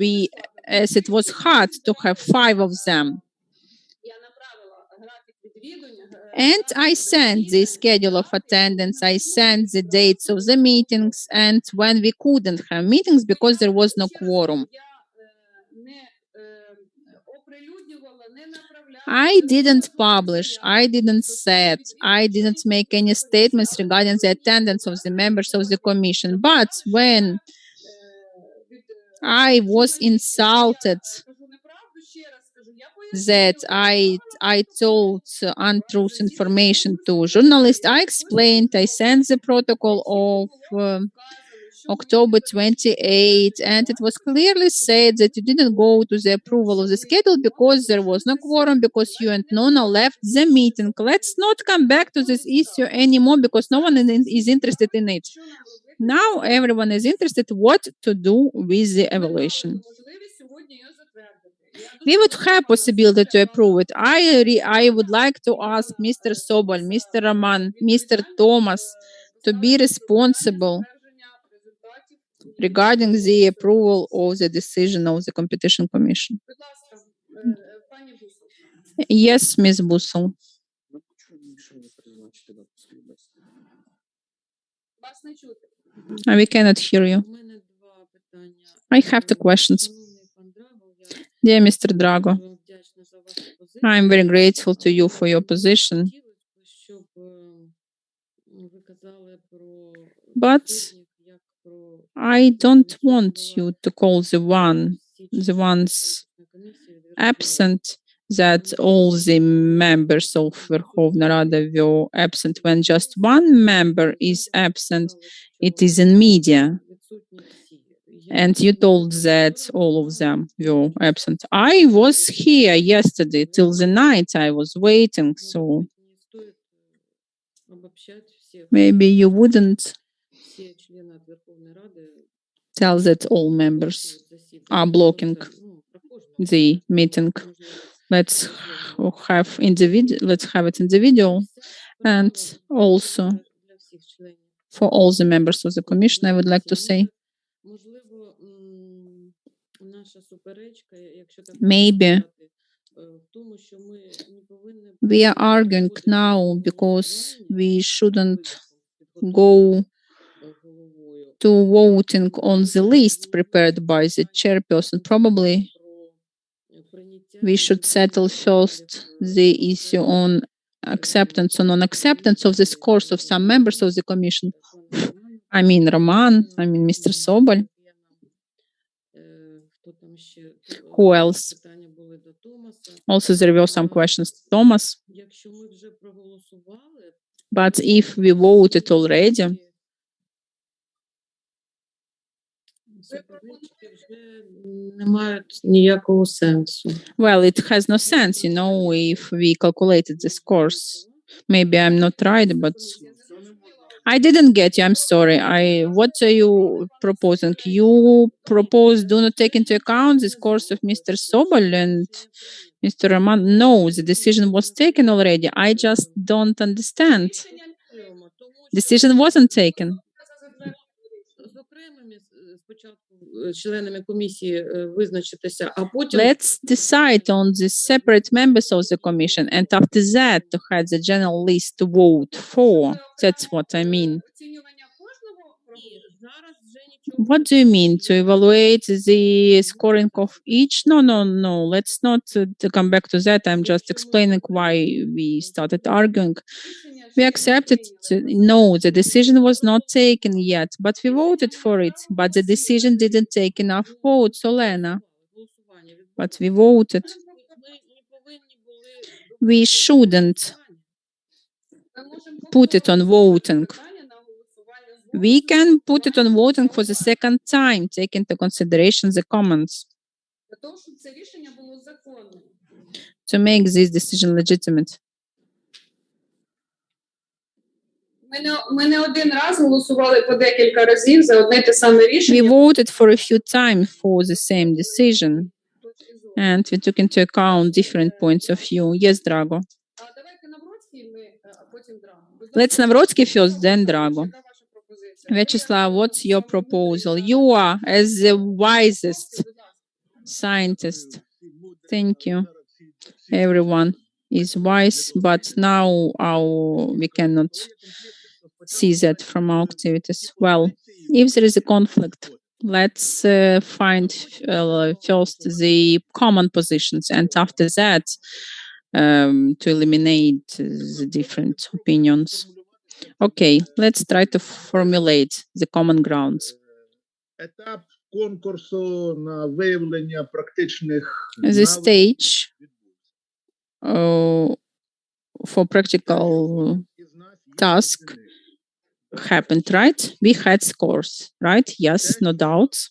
it was hard to have 5 of them. And I sent the schedule of attendance, I sent the dates of the meetings, and when we couldn't have meetings because there was no quorum. I didn't publish, I didn't set, I didn't make any statements regarding the attendance of the members of the commission. But when I was insulted that I told untruth information to journalists, I explained, I sent the protocol of October 28, and it was clearly said that you didn't go to the approval of the schedule because there was no quorum, because you and Nona left the meeting. Let's not come back to this issue anymore because no one is interested in it. Now everyone is interested what to do with the evaluation. We would have possibility to approve it. I would like to ask Mr. Sobol, Mr. Roman, Mr. Thomas to be responsible regarding the approval of the decision of the Competition Commission. Yes, Ms. Bussel. We cannot hear you. I have two questions. Dear Mr. Drago, I'm very grateful to you for your position. But I don't want you to call the ones absent, that all the members of Verkhovna Rada were absent. When just one member is absent, it is in media. And you told that all of them were absent. I was here yesterday till the night. I was waiting, so maybe you wouldn't tell that all members are blocking the meeting. Let's have it individual, and also for all the members of the commission, I would like to say, maybe we are arguing now because we shouldn't go to voting on the list prepared by the chairperson. Probably we should settle first the issue on acceptance or non-acceptance of the scores of some members of the commission. I mean Roman, I mean Mr. Sobol. Who else? Also, there were some questions to Thomas. But if we voted already, well, it has no sense, if we calculated the scores. Maybe I'm not right, but I didn't get you. I'm sorry. What are you proposing? You propose do not take into account the scores of Mr. Sobol and Mr. Roman? No, the decision was taken already. I just don't understand. Decision wasn't taken. Let's decide on the separate members of the commission, and after that to have the general list to vote for. That's what I mean. What do you mean? To evaluate the scoring of each? No. Let's not come back to that. I'm just explaining why we started arguing. We accepted. No, the decision was not taken yet, but we voted for it. But the decision didn't take enough votes, Olena. But we voted. We shouldn't put it on voting. We can put it on voting for the second time, take into consideration the comments, to make this decision legitimate. We voted for a few times for the same decision, and we took into account different points of view. Yes, Drago. Let's Navrotsky first, then Drago. Vyacheslav, what's your proposal? You are, as the wisest scientist. Thank you. Everyone is wise, but now we cannot see that from our activities. Well, if there is a conflict, let's find first the common positions, and after that, to eliminate the different opinions. Okay, let's try to formulate the common grounds. Етап конкурсу на виявлення практичних The stage for practical task happened, right? We had scores, right? Yes, no doubts.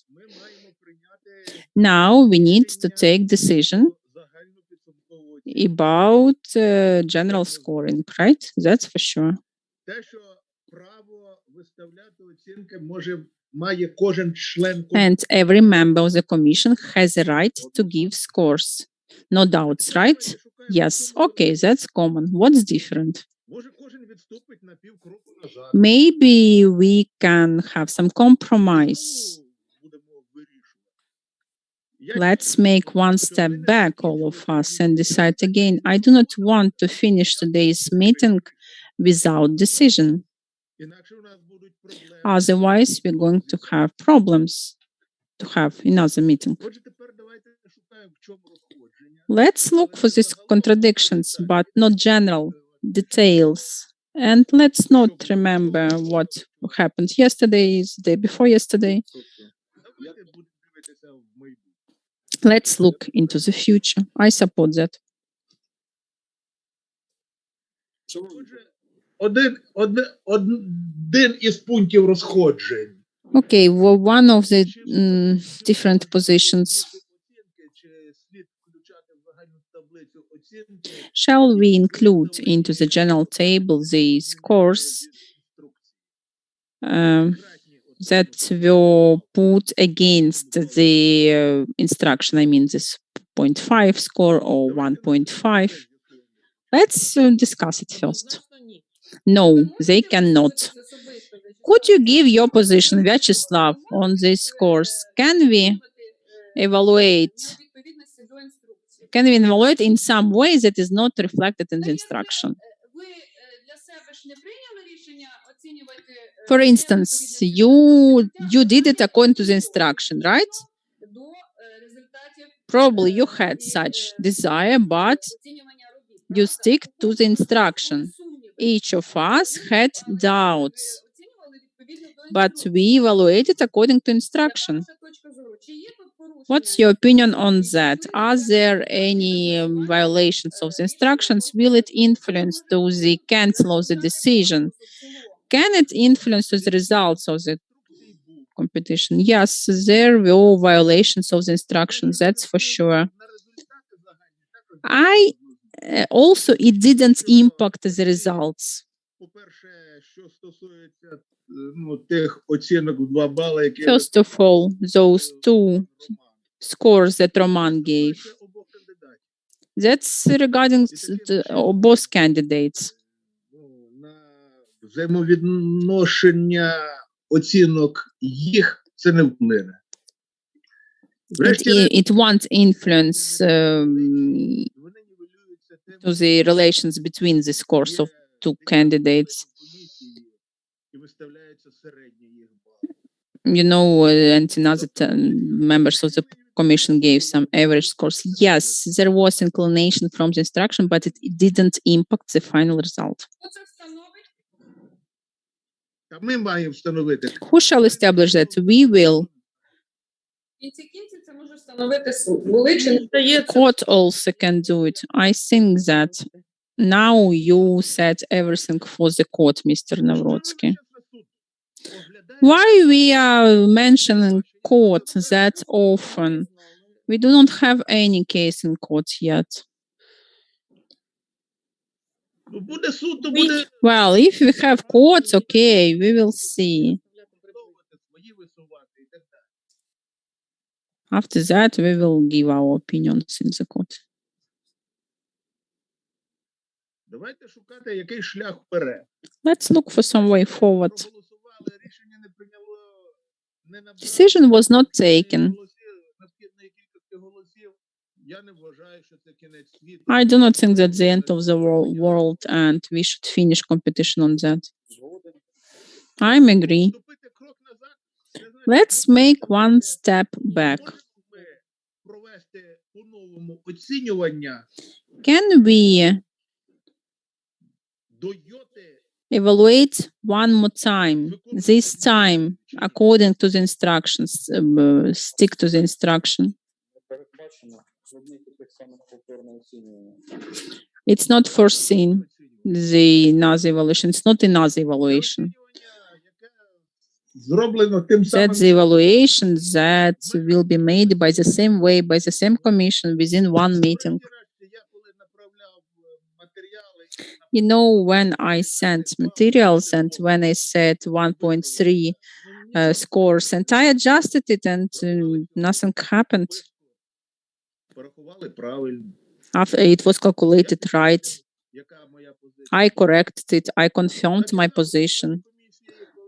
Now we need to take decision about general scoring, right? That's for sure. те, що право виставляти оцінки має кожен член And every member of the commission has a right to give scores. No doubts, right? Yes. Okay, that's common. What's different? може кожен відступить на півкроку назад. Maybe we can have some compromise. Будемо вирішувати. Let's make one step back, all of us, and decide again. I do not want to finish today's meeting without decision. Інакше у нас будуть проблеми. Otherwise, we're going to have problems to have another meeting. Отже, тепер давайте шукаємо, в чому розходження. Let's look for these contradictions, but not general details. And let's not remember what happened yesterday, the day before yesterday. Давайте будемо дивитися в майбутнє. Let's look into the future. I support that. Отже, один із пунктів розходжень. Okay, well, one of the different positions. Чи слід включати в загальну таблицю оцінки Shall we include into the general table the scores that were put against the instruction? I mean, this 0.5 score or 1.5. Let's discuss it first. No, they cannot. Could you give your position, Vyacheslav, on these scores? Can we evaluate in some way that is not reflected in the instruction? For instance, you did it according to the instruction, right? Probably you had such desire, but you stick to the instruction. Each of us had doubts, but we evaluated according to instruction. What's your opinion on that? Are there any violations of the instructions? Will it influence to the cancel of the decision? Can it influence the results of the competition? Yes, there were violations of the instructions, that's for sure. Also, it didn't impact the results. По-перше, що стосується тих оцінок в 2 бали, які First of all, those two scores that Roman gave. That's regarding both candidates. на взаємовідношення оцінок їх це не вплине. It won't influence to the relations between the scores of two candidates. You know, and another members of the commission gave some average scores. Yes, there was inclination from the instruction, but it didn't impact the final result. Ми маємо встановити. Who shall establish that? We will. Court also can do it. I think that now you said everything for the court, Mr. Navrotsky. Why we are mentioning court that often? We do not have any case in court yet. Буде суд, то буде Well, if we have courts, okay, we will see. свої висувати і так далі. After that, we will give our opinions in the court. Давайте шукати який шлях вперед. Let's look for some way forward. Проголосували, рішення не прийняло, не набрало Decision was not taken. необхідної кількості голосів. Я не вважаю, що це кінець світу. I do not think that's the end of the world and we should finish competition on that. I'm agree. Ступити крок назад. Це значить, Let's make one step back. можемо ми провести по-новому оцінювання Can we evaluate one more time, this time, according to the instructions, stick to the instruction? It's not foreseen, the NAS evaluation. It's not a NAS evaluation. That's the evaluation that will be made by the same way, by the same commission within one meeting. You know, when I sent materials and when I set 1.3 scores, and I adjusted it and nothing happened. After it was calculated right, I corrected it, I confirmed my position.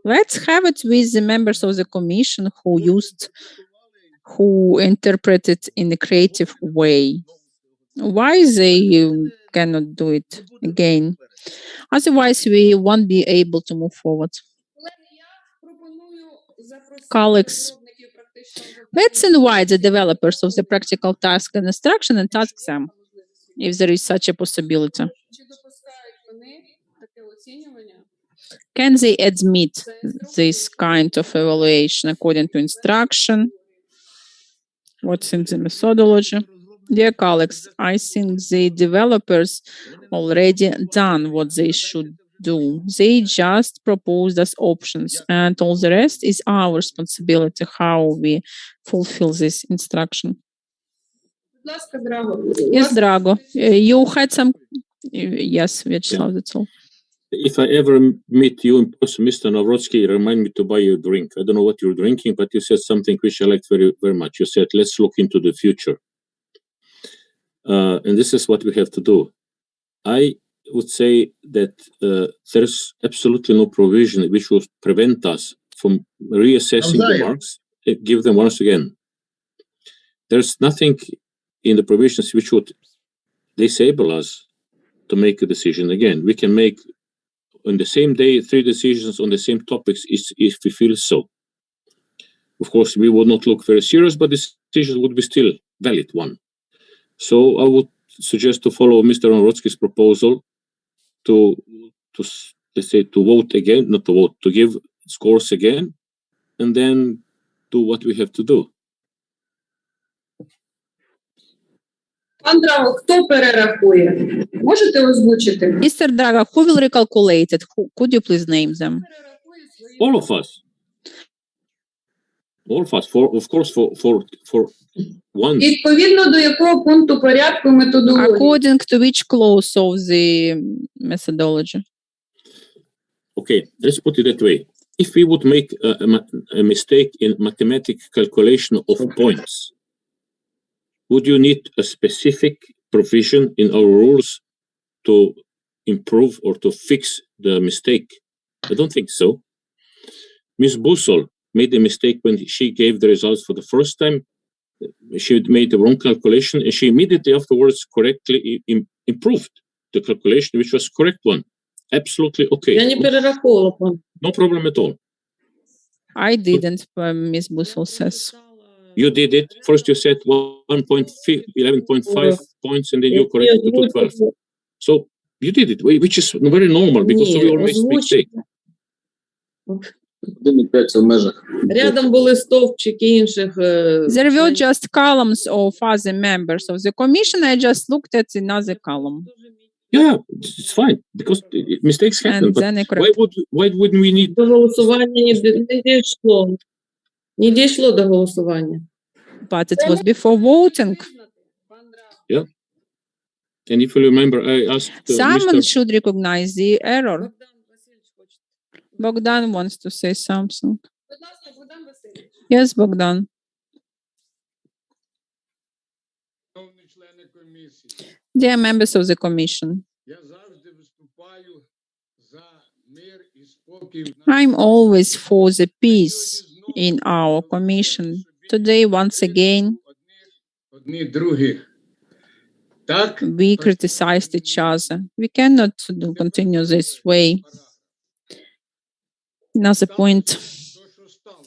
Let's have it with the members of the commission who interpreted in a creative way. Why they cannot do it again? Otherwise, we won't be able to move forward. Colleagues, let's invite the developers of the practical task and instruction and ask them if there is such a possibility. Can they admit this kind of evaluation according to instruction? What's in the methodology? Dear colleagues, I think the developers already done what they should do. They just proposed us options, and all the rest is our responsibility how we fulfill this instruction. Yes, Drago. You had some... Yes, Vyacheslav, that's all. If I ever meet you in person, Mr. Navrotsky, remind me to buy you a drink. I don't know what you're drinking, but you said something which I liked very, very much. You said, let's look into the future. And this is what we have to do. I would say that there's absolutely no provision which would prevent us from reassessing the marks, give them once again. There's nothing in the provisions which would disable us to make a decision again. We can make on the same day 3 decisions on the same topics if we feel so. Of course, we would not look very serious, but the decision would be still valid one. So I would suggest to follow Mr. Navrotsky's proposal to let's say to vote again, not to vote, to give scores again, and then do what we have to do. Пан Драго, хто перерахує? Можете озвучити? Mr. Drago, who will recalculate it? Could you please name them? All of us. All of us, of course, for once. Відповідно до якого пункту порядку методології? According to which clause of the methodology? Okay, let's put it that way. If we would make a mistake in mathematical calculation of points, would you need a specific provision in our rules to improve or to fix the mistake? I don't think so. Ms. Busol made a mistake when she gave the results for the first time. She made the wrong calculation, and she immediately afterwards correctly improved the calculation, which was correct one. Absolutely okay. Я не перераховувала, пан. No problem at all. I didn't, Ms. Busol says. You did it. First you said 11.5 points, and then you corrected it to 12. So you did it, which is very normal, because we all make mistakes. Рядом були стовпчики інших. There were just columns of other members of the commission. I just looked at another column. Yeah, it's fine, because mistakes happen. And But then I why wouldn't we need... До голосування не дійшло. Не дійшло до голосування. But it was before voting. Yeah. And if you remember, I asked Someone Mr. should recognize the error. Bogdan wants to say something. Yes, Bogdan. Dear members of the commission, I'm always for the peace in our commission. Today, once again, we criticized each other. We cannot continue this way. Another point.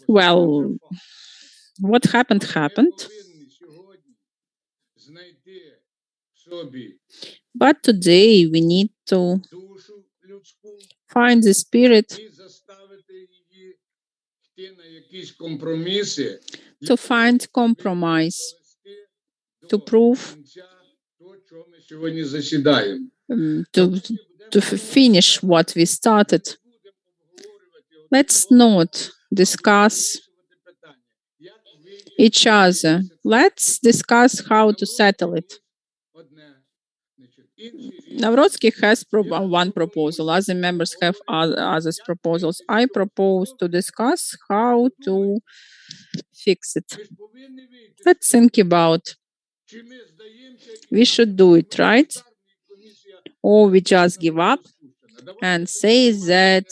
Well, what happened, happened. But today we need to душу людську find the spirit і заставити її йти на якісь компроміси, to find compromise, довести to до prove, кінця то, чого ми сьогодні засідаємо. to finish what we started. Let's not discuss each other. Let's discuss how to settle it. Navrotsky has one proposal. Other members have other proposals. I propose to discuss how to fix it. Let's think about. We should do it, right? Or we just give up and say that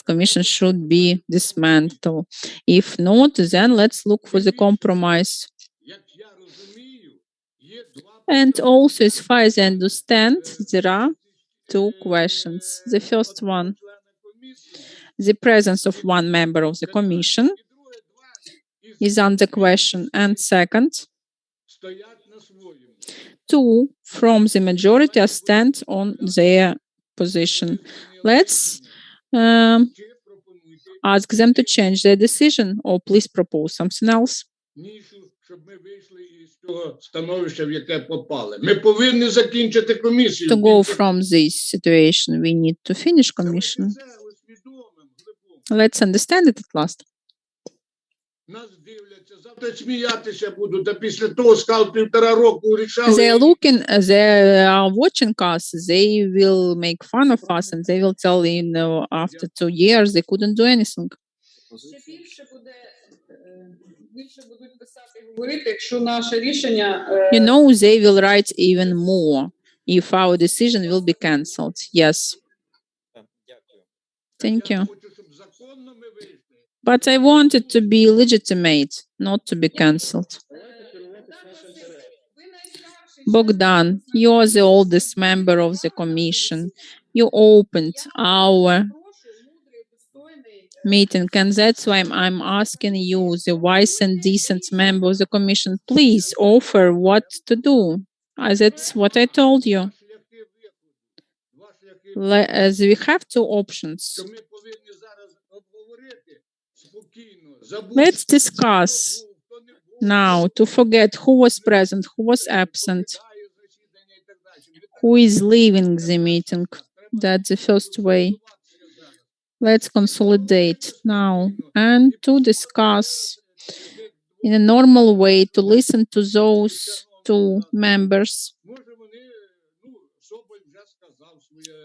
commission should be dismantled. If not, then let's look for the compromise. And also, as far as I understand, there are two questions. The first one, the presence of one member of the commission is under question. And second, two from the majority are stand on their position. Let's ask them to change their decision or please propose something else. Щоб ми вийшли із того становища, в яке попали. Ми повинні закінчити комісію. To go from this situation, we need to finish commission. Let's understand it at last. Нас дивляться, завтра сміятися будуть, а після того сказав 1,5 року рішали. They are watching us, they will make fun of us and they will tell, after 2 years they couldn't do anything. Більше будуть писати і говорити, якщо наше рішення... They will write even more if our decision will be cancelled. Yes. Thank you. But I want it to be legitimate, not to be cancelled. Bogdan, you are the oldest member of the commission. You opened our meeting, and that's why I'm asking you, the wise and decent member of the commission, please offer what to do. That's what I told you. We have two options. Let's discuss now to forget who was present, who was absent, who is leaving the meeting. That's the first way. Let's consolidate now and to discuss in a normal way, to listen to those two members.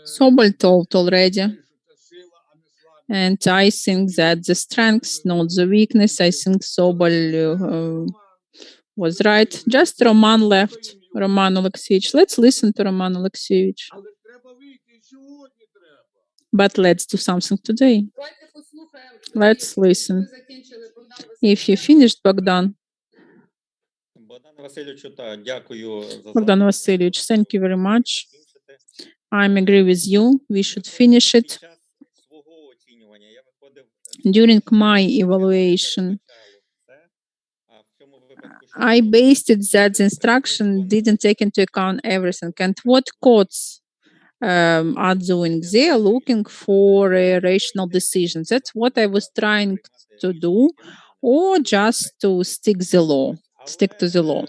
Sobol told already. And I think that the strength, not the weakness. I think Sobol was right. Just Roman left, Roman Alexeyevich. Let's listen to Roman Alexeyevich. But let's do something today. Let's listen. If you finished, Bogdan. Bogdan Vasilyevich, thank you very much. I agree with you. We should finish it. During my evaluation, I based it that the instruction didn't take into account everything. And what courts are doing? They are looking for a rational decision. That's what I was trying to do, or just to stick to the law.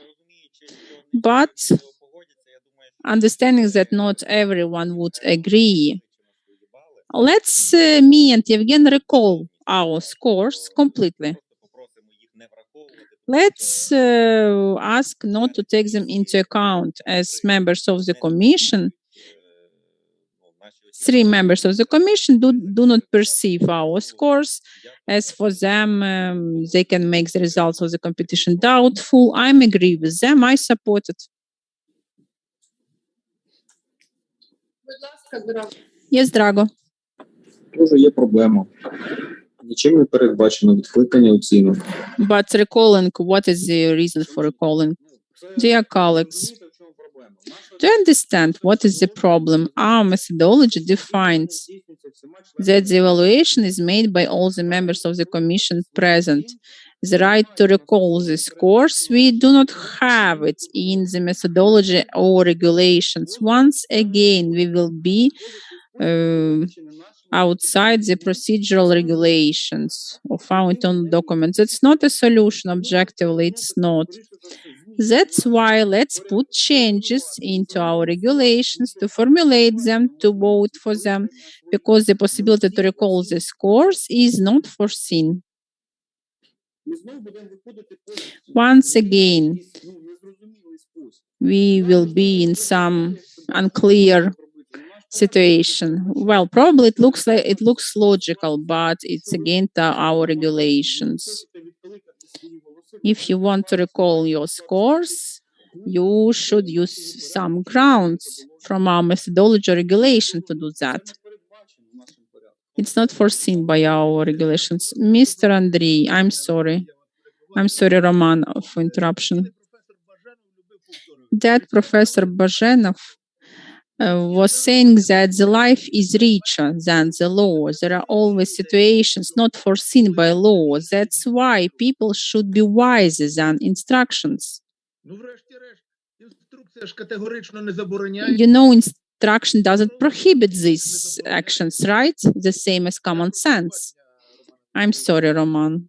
But understanding that not everyone would agree, let's me and Yevgen recall our scores completely. Let's ask not to take them into account as members of the commission. 3 members of the commission do not perceive our scores. As for them, they can make the results of the competition doubtful. I agree with them. I support it. Yes, Drago. Дуже є проблема. Нічим не передбачено відкликання оцінок. But recalling, what is the reason for recalling? Dear colleagues, do you understand what is the problem? Our methodology defines that the evaluation is made by all the members of the commission present, the right to recall this course. We do not have it in the methodology or regulations. Once again, we will be outside the procedural regulations of our internal documents. It's not a solution objectively, it's not. That's why let's put changes into our regulations to formulate them, to vote for them, because the possibility to recall this course is not foreseen. Once again, we will be in some unclear situation. Well, probably it looks logical, but it's against our regulations. If you want to recall your scores, you should use some grounds from our methodology regulation to do that. It's not foreseen by our regulations. Mr. Andrei, I'm sorry. I'm sorry, Roman, for interruption. That Professor Bajenov was saying that the life is richer than the law. There are always situations not foreseen by law. That's why people should be wiser than instructions. You know, instruction doesn't prohibit these actions, right? The same as common sense. I'm sorry, Roman.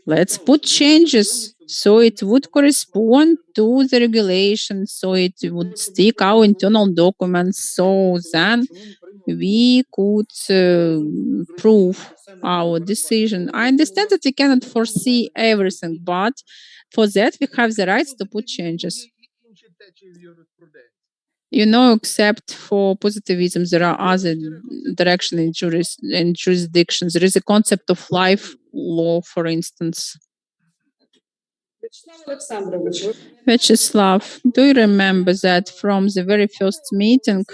Let's put changes so it would correspond to the regulations, so it would stick our internal documents, so then we could prove our decision. I understand that we cannot foresee everything, but for that we have the rights to put changes. You know, except for positivism, there are other directions in jurisdictions. There is a concept of life law, for instance. Vyacheslav, do you remember that from the very first meeting,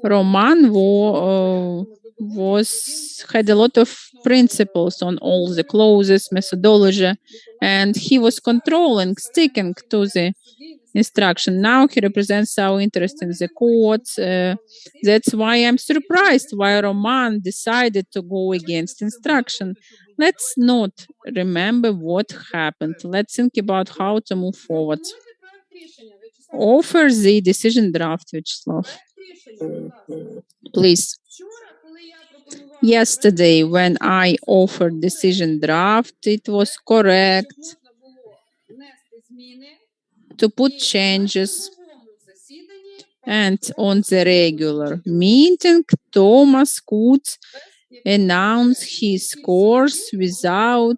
Roman had a lot of principles on all the clauses, methodology, and he was controlling, sticking to the instruction. Now he represents our interest in the court. That's why I'm surprised why Roman decided to go against instruction. Let's not remember what happened. Let's think about how to move forward. Offer the decision draft, Vyacheslav. Please. Yesterday, when I offered decision draft, it was correct to put changes, and on the regular meeting, Thomas could announce his course without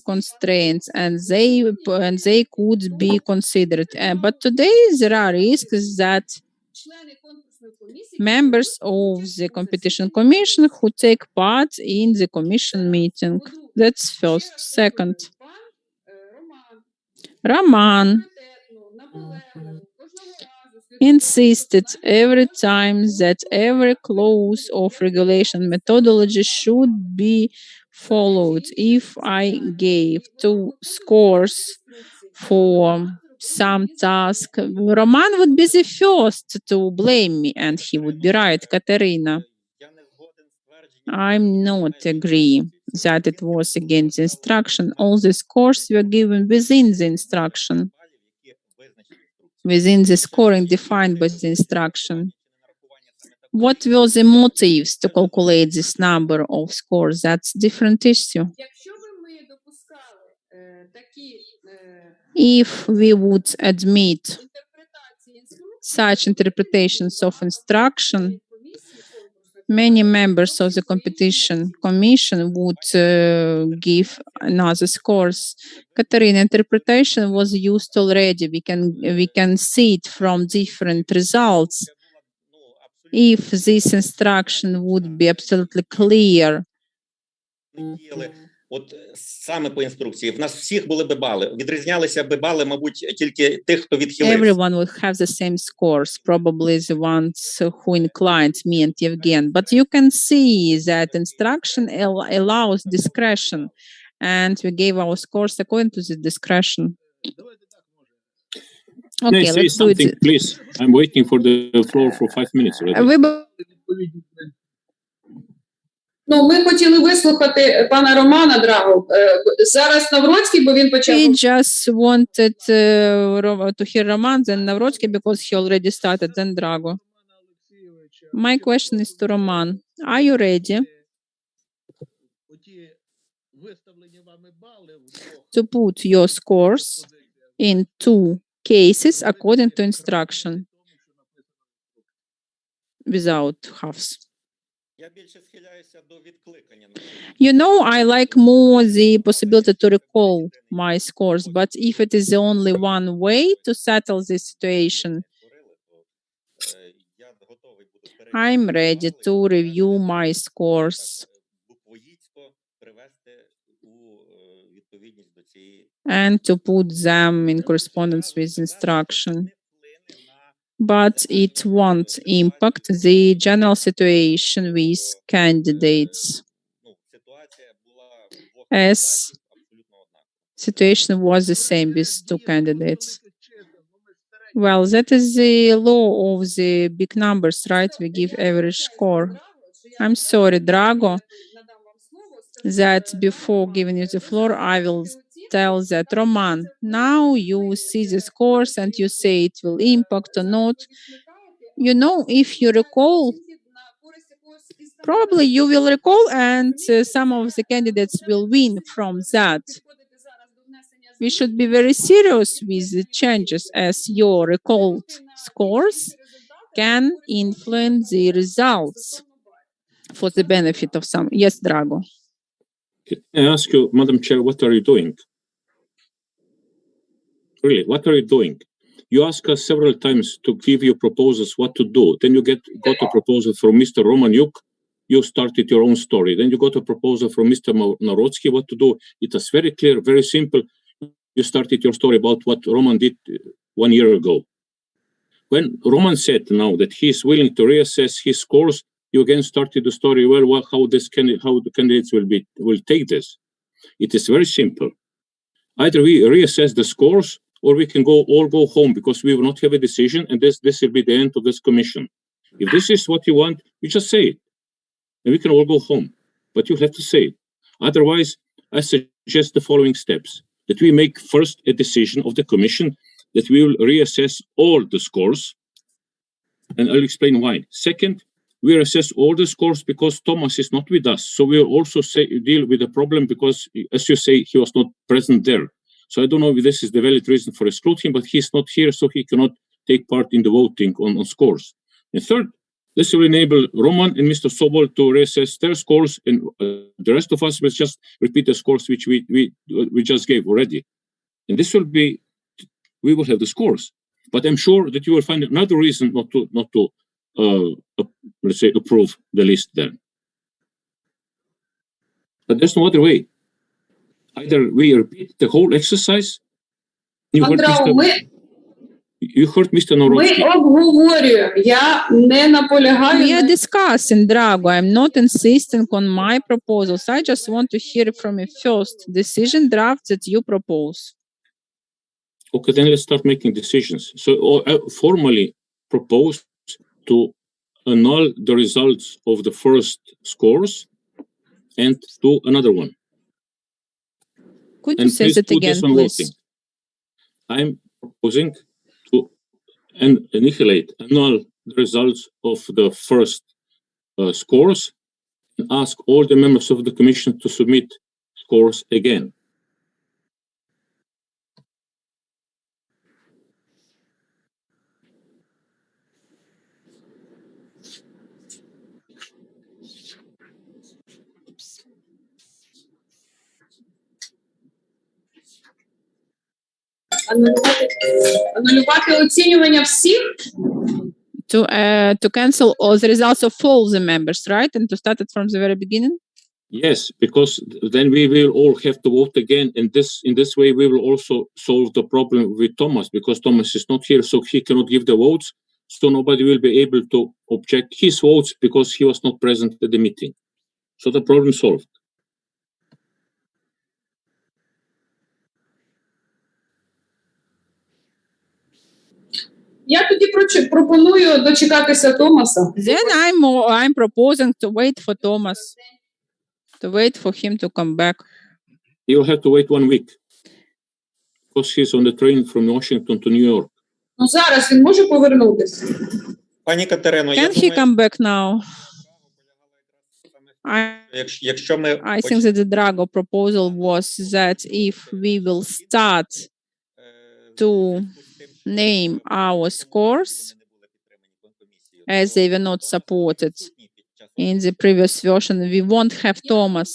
constraints, and they could be considered. But today there are risks that members of the competition commission who take part in the commission meeting. That's first. Second, Roman insisted every time that every clause of regulation methodology should be followed. If I gave 2 scores for some task, Roman would be the first to blame me, and he would be right, Katerina. I'm not agree that it was against the instruction. All the scores were given within the instruction, within the scoring defined by the instruction. What were the motives to calculate this number of scores? That's a different issue. If we would admit such interpretations of instruction, many members of the competition commission would give another scores. Katerina, interpretation was used already. We can see it from different results. If this instruction would be absolutely clear. От саме по інструкції. В нас всіх були би бали. Відрізнялися би бали, мабуть, тільки тих, хто відхилився. Everyone would have the same scores, probably the ones who inclined, me and Yevgen. But you can see that instruction allows discretion, and we gave our scores according to the discretion. Okay, say let's do something, it. please. I'm waiting for the floor for 5 minutes already. Ну, ми хотіли вислухати пана Романа Драгу. Зараз Навроцький, бо він почав. We just wanted to hear Roman, then Navrotsky, because he already started, then Drago. My question is to Roman. Are you ready to put your scores in two cases according to instruction without halves? Я більше схиляюся до відкликання. You know, I like more the possibility to recall my scores, but if it is the only one way to settle this situation, Я готовий буду I'm ready to review my scores буквоїдсько привести у відповідність до цієї. and to put them in correspondence with instruction. But it won't impact the general situation with candidates, as situation was the same with two candidates. Well, that is the law of the big numbers, right? We give average score. I'm sorry, Drago, that before giving you the floor, I will tell that, Roman, now you see the scores and you say it will impact or not. You know, if you recall, probably you will recall and some of the candidates will win from that. We should be very serious with the changes, as your recalled scores can influence the results for the benefit of some. Yes, Drago. Can I ask you, Madam Chair, what are you doing? Really, what are you doing? You ask us several times to give you proposals what to do. Then you got a proposal from Mr. Romaniuk. You started your own story. Then you got a proposal from Mr. Narodsky what to do. It was very clear, very simple. You started your story about what Roman did 1 year ago. When Roman said now that he is willing to reassess his scores, you again started the story, well, how the candidates will take this. It is very simple. Either we reassess the scores or we can all go home because we will not have a decision and this will be the end of this commission. If this is what you want, you just say it. And we can all go home. But you have to say it. Otherwise, I suggest the following steps. That we make first a decision of the commission that we will reassess all the scores. And I'll explain why. Second, we assess all the scores because Thomas is not with us. So we'll also deal with the problem because, as you say, he was not present there. So I don't know if this is the valid reason for excluding him, but he's not here, so he cannot take part in the voting on scores. And third, this will enable Roman and Mr. Sobol to reassess their scores, and the rest of us will just repeat the scores which we just gave already. And this will be, we will have the scores. But I'm sure that you will find another reason not to let's say, approve the list then. But there's no other way. Either we repeat the whole exercise. You heard Mr. Narodsky. Ми обговорюємо. Я не наполягаю. We are discussing, Drago. I'm not insisting on my proposals. I just want to hear from a first decision draft that you propose. Okay, then let's start making decisions. So I formally propose to annul the results of the first scores and do another one. Could you say that again, please? I'm proposing to annul the results of the first scores and ask all the members of the commission to submit scores again. Анулювати оцінювання всіх? To cancel all the results of all the members, right? And to start it from the very beginning? Yes, because then we will all have to vote again, and in this way we will also solve the problem with Thomas, because Thomas is not here, so he cannot give the votes, so nobody will be able to object his votes because he was not present at the meeting. So the problem solved. Я тоді пропоную дочекатися Томаса. Then I'm proposing to wait for Thomas. To wait for him to come back. You'll have to wait 1 week because he's on the train from Washington to New York. Ну, зараз він може повернутися. Пані Катерино, я Can he думаю, come back now? якщо ми I think that the Drago proposal was that if we will start to name our scores as they were not supported in the previous version, we won't have Thomas.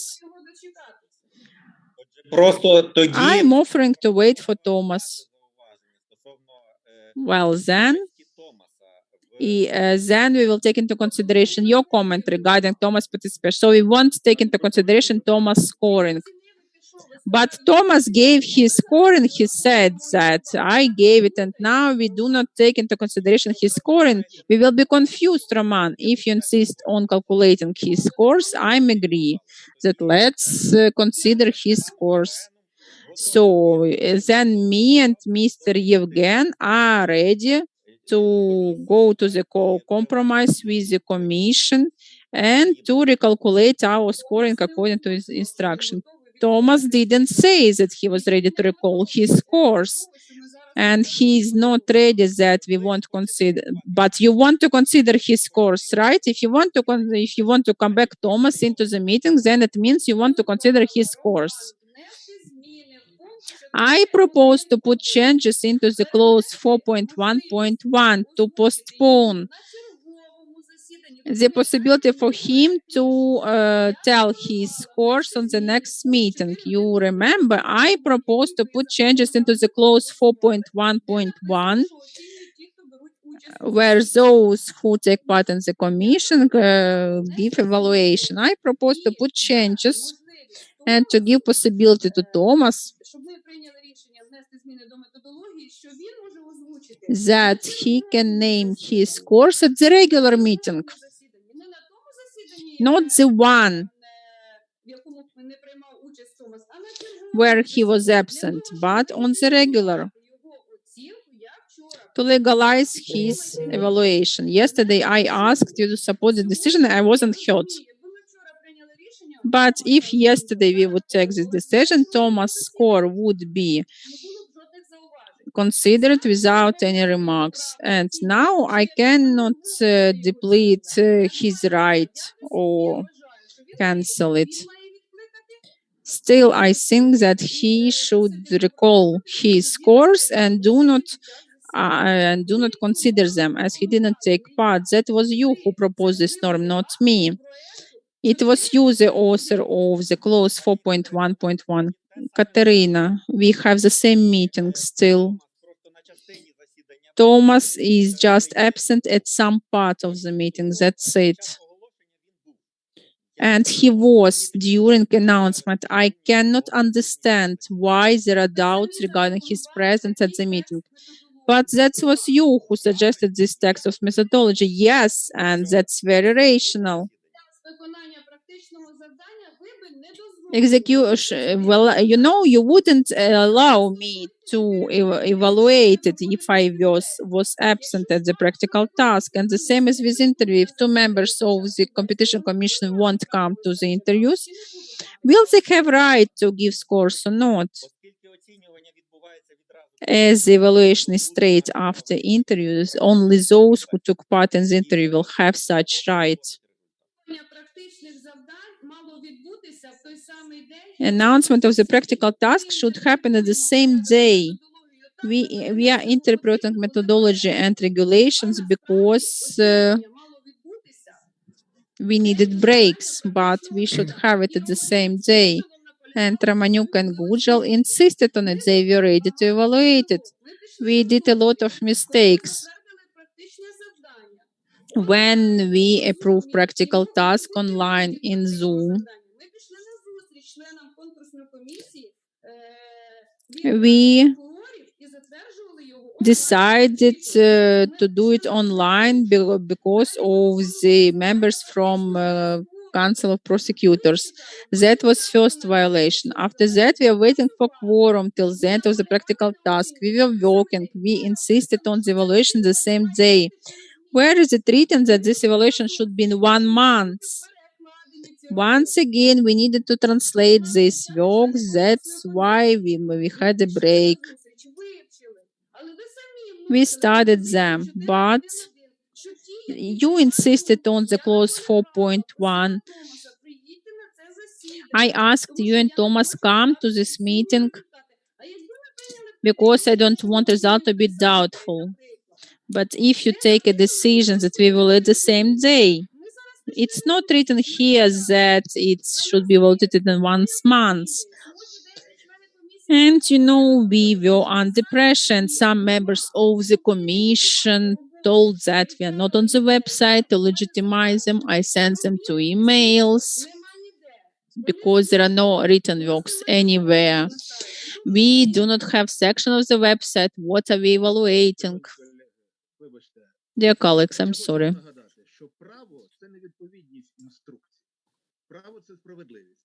просто тоді I'm offering to wait for Thomas. Well, then we will take into consideration your comment regarding Thomas' participation. So we won't take into consideration Thomas' scoring. But Thomas gave his scoring. He said that I gave it, and now we do not take into consideration his scoring. We will be confused, Roman. If you insist on calculating his scores, I'm agree that let's consider his scores. So then me and Mr. Yevgen are ready to go to the compromise with the commission and to recalculate our scoring according to his instruction. Thomas didn't say that he was ready to recall his scores, and he's not ready that we won't consider. But you want to consider his scores, right? If you want to come back Thomas into the meeting, then it means you want to consider his scores. I propose to put changes into the clause 4.1.1 to postpone the possibility for him to tell his scores on the next meeting. You remember, I propose to put changes into the clause 4.1.1 where those who take part in the commission give evaluation. I propose to put changes and to give possibility to Thomas that he can name his scores at the regular meeting, not the one where he was absent, but on the regular, to legalize his evaluation. Yesterday, I asked you to support the decision. I wasn't heard. But if yesterday we would take this decision, Thomas' score would be considered without any remarks. And now I cannot deplete his right or cancel it. Still, I think that he should recall his scores and do not consider them as he didn't take part. That was you who proposed this norm, not me. It was you, the author of the clause 4.1.1. Katerina, we have the same meeting still. Thomas is just absent at some part of the meeting, that's it. And he was during announcement. I cannot understand why there are doubts regarding his presence at the meeting. But that was you who suggested this text of methodology. Yes, and that's very rational. Well, you know, you wouldn't allow me to evaluate it if I was absent at the practical task. And the same as with interview. If two members of the competition commission won't come to the interviews, will they have right to give scores or not? As the evaluation is straight after interviews, only those who took part in the interview will have such right. Announcement of the practical task should happen at the same day. We are interpreting methodology and regulations because we needed breaks, but we should have it at the same day. And Romaniuk and Gujal insisted on it. They were ready to evaluate it. We did a lot of mistakes when we approved practical task online in Zoom. We decided to do it online because of the members from Council of Prosecutors. That was first violation. After that, we are waiting for quorum till the end of the practical task. We were working. We insisted on the evaluation the same day. Where is it written that this evaluation should be in 1 month? Once again, we needed to translate these works. That's why we had a break. We studied them, but you insisted on the clause 4.1. I asked you and Thomas come to this meeting because I don't want result to be doubtful. But if you take a decision that we will at the same day, it's not written here that it should be voted in 1 month. And you know, we were under pressure, and some members of the commission told that we are not on the website to legitimize them. I sent them 2 emails because there are no written works anywhere. We do not have section of the website. What are we evaluating? Dear colleagues, I'm sorry. Що право – це не відповідність інструкції. Право – це справедливість.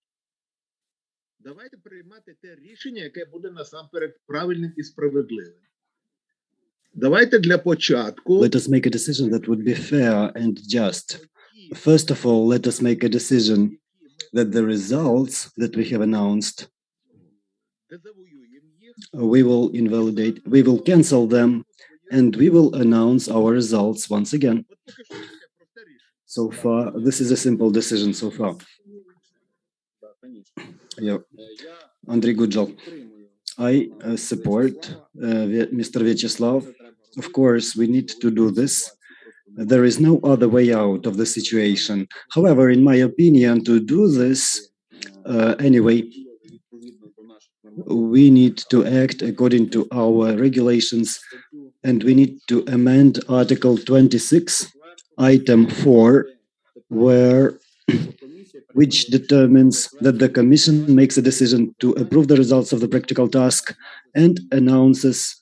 Давайте приймати те рішення, яке буде насамперед правильним і справедливим. Давайте для початку... Let us make a decision that would be fair and just. First of all, let us make a decision that the results that we have announced, we will invalidate, we will cancel them, and we will announce our results once again. So far, this is a simple decision so far. Yeah. Andrei Gudjal. I support Mr. Vyacheslav. Of course, we need to do this. There is no other way out of the situation. However, in my opinion, to do this anyway, we need to act according to our regulations, and we need to amend Article 26, Item 4, which determines that the Commission makes a decision to approve the results of the practical task and announces,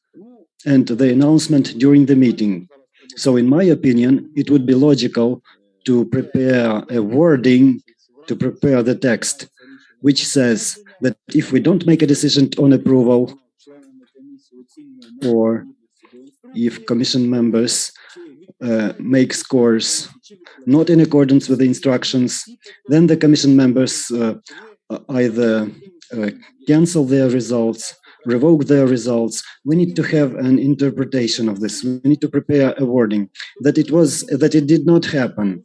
and the announcement during the meeting. So in my opinion, it would be logical to prepare a wording, to prepare the text, which says that if we don't make a decision on approval, or if Commission members make scores not in accordance with the instructions, then the Commission members either cancel their results, revoke their results. We need to have an interpretation of this. We need to prepare a wording that it did not happen.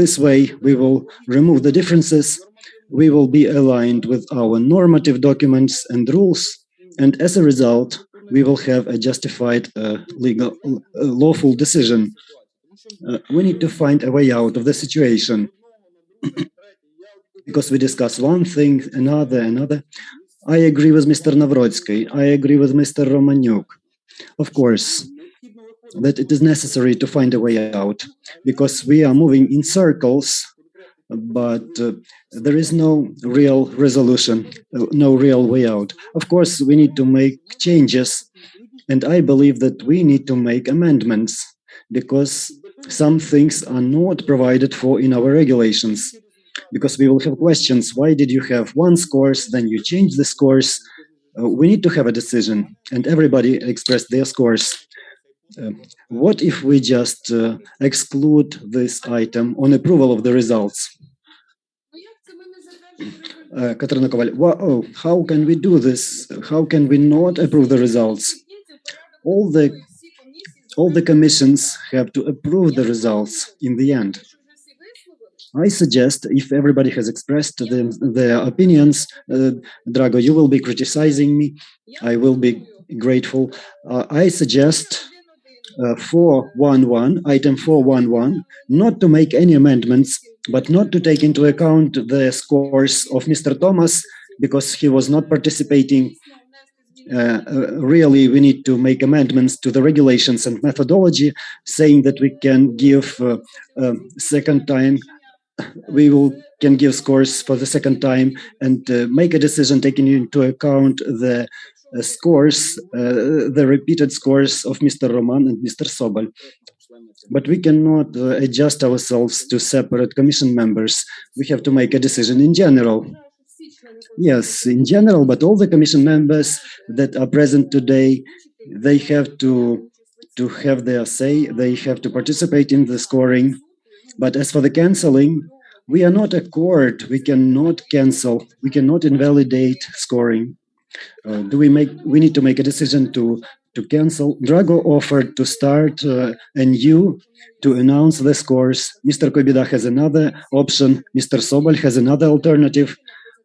This way, we will remove the differences. We will be aligned with our normative documents and rules, and as a result, we will have a justified, lawful decision. We need to find a way out of the situation because we discuss one thing, another. I agree with Mr. Navrotsky. I agree with Mr. Romaniuk. Of course, that it is necessary to find a way out because we are moving in circles, but there is no real resolution, no real way out. Of course, we need to make changes, and I believe that we need to make amendments because some things are not provided for in our regulations. Because we will have questions, why did you have 1 scores, then you change the scores? We need to have a decision, and everybody expressed their scores. What if we just exclude this item on approval of the results? Katarina Koval, how can we do this? How can we not approve the results? All the commissions have to approve the results in the end. I suggest, if everybody has expressed their opinions, Drago, you will be criticizing me. I will be grateful. I suggest 411, item 411, not to make any amendments, but not to take into account the scores of Mr. Thomas because he was not participating. Really, we need to make amendments to the regulations and methodology, saying that we can give second time. We can give scores for the second time and make a decision taking into account the scores, the repeated scores of Mr. Roman and Mr. Sobol. But we cannot adjust ourselves to separate commission members. We have to make a decision in general. Yes, in general, but all the commission members that are present today, they have to have their say, they have to participate in the scoring. But as for the canceling, We are not a court. We cannot cancel. We cannot invalidate scoring. We need to make a decision to cancel. Drago offered to start anew to announce the scores. Mr. Koibida has another option. Mr. Sobol has another alternative.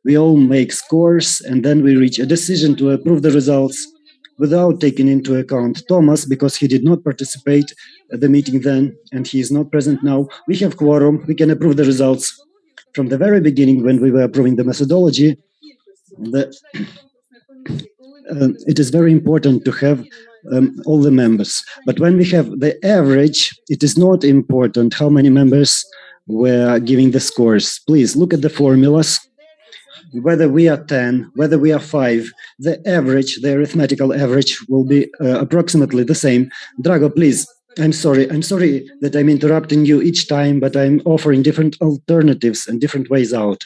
We all make scores and then we reach a decision to approve the results without taking into account Thomas because he did not participate at the meeting then and he is not present now. We have quorum. We can approve the results. From the very beginning when we were approving the methodology, it is very important to have all the members. But when we have the average, it is not important how many members were giving the scores. Please look at the formulas. Whether we are 10, whether we are 5, the average, the arithmetical average will be approximately the same. Drago, please. I'm sorry that I'm interrupting you each time, but I'm offering different alternatives and different ways out.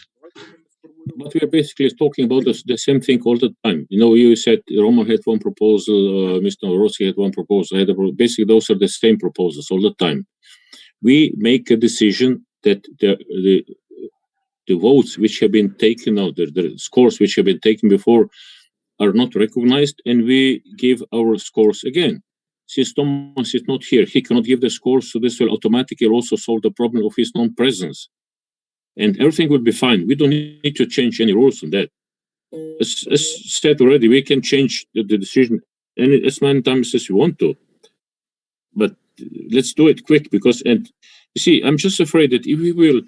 But we are basically talking about the same thing all the time. You know, you said Roman had one proposal, Mr. Novorotsky had one proposal. Basically, those are the same proposals all the time. We make a decision that the votes which have been taken out, the scores which have been taken before are not recognized, and we give our scores again. Since Thomas is not here, he cannot give the scores, so this will automatically also solve the problem of his non-presence. And everything will be fine. We don't need to change any rules on that. As said already, we can change the decision as many times as we want to. But let's do it quick because, and you see, I'm just afraid that if we will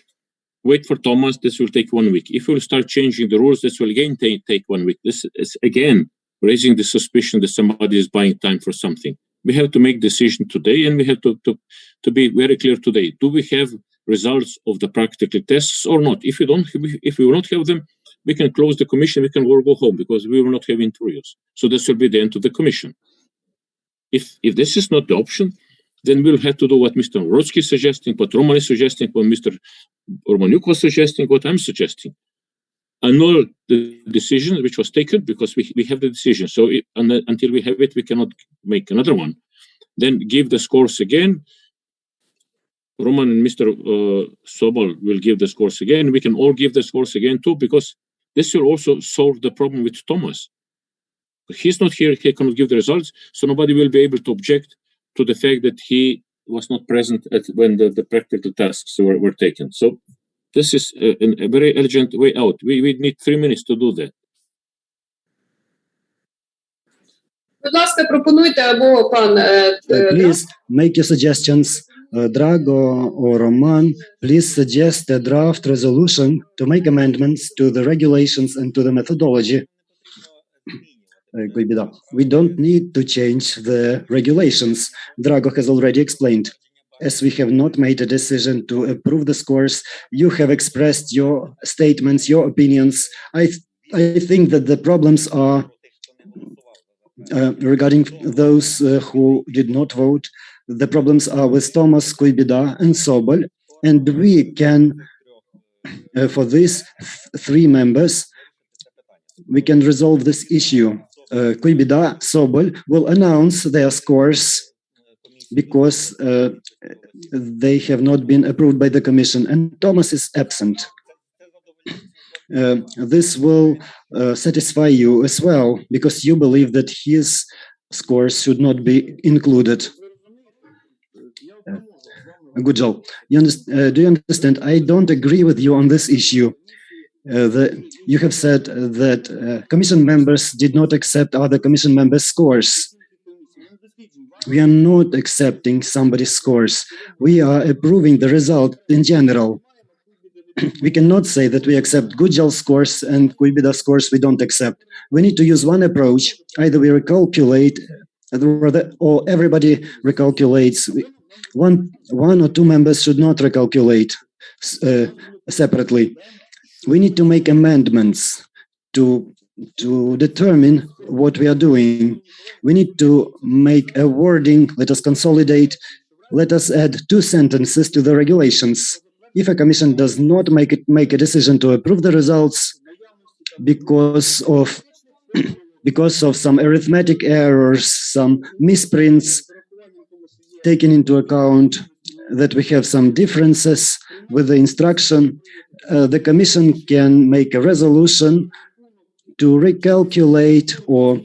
wait for Thomas, this will take 1 week. If we'll start changing the rules, this will again take 1 week. This is again raising the suspicion that somebody is buying time for something. We have to make decision today, and we have to be very clear today. Do we have results of the practical tests or not? If we will not have them, we can close the commission. We can go home because we will not have interviews. So this will be the end of the commission. If this is not the option, then we'll have to do what Mr. Novorotsky is suggesting, what Roman is suggesting, what Mr. Romaniuk was suggesting, what I'm suggesting. Annul the decision which was taken because we have the decision. So until we have it, we cannot make another one. Then give the scores again. Roman and Mr. Sobol will give the scores again. We can all give the scores again too, because this will also solve the problem with Thomas. He's not here, he cannot give the results, so nobody will be able to object to the fact that he was not present when the practical tasks were taken. So this is a very urgent way out. We need 3 minutes to do that. Будь ласка, пропонуйте або пан... Please make your suggestions. Drago or Roman, please suggest a draft resolution to make amendments to the regulations and to the methodology. We don't need to change the regulations. Drago has already explained. As we have not made a decision to approve the scores, you have expressed your statements, your opinions. I think that the problems are regarding those who did not vote. The problems are with Thomas, Koibida, and Sobol, and we can, for these 3 members, we can resolve this issue. Koibida, Sobol will announce their scores because they have not been approved by the commission, and Thomas is absent. This will satisfy you as well, because you believe that his scores should not be included. Good job. Do you understand? I don't agree with you on this issue. You have said that commission members did not accept other commission members' scores. We are not accepting somebody's scores. We are approving the result in general. We cannot say that we accept Gujjal's scores and Koibida scores we don't accept. We need to use one approach. Either we recalculate, or everybody recalculates. One or 2 members should not recalculate separately. We need to make amendments to determine what we are doing. We need to make a wording. Let us consolidate. Let us add 2 sentences to the regulations. If a commission does not make a decision to approve the results because of some arithmetic errors, some misprints taken into account, that we have some differences with the instruction, the Commission can make a resolution to recalculate or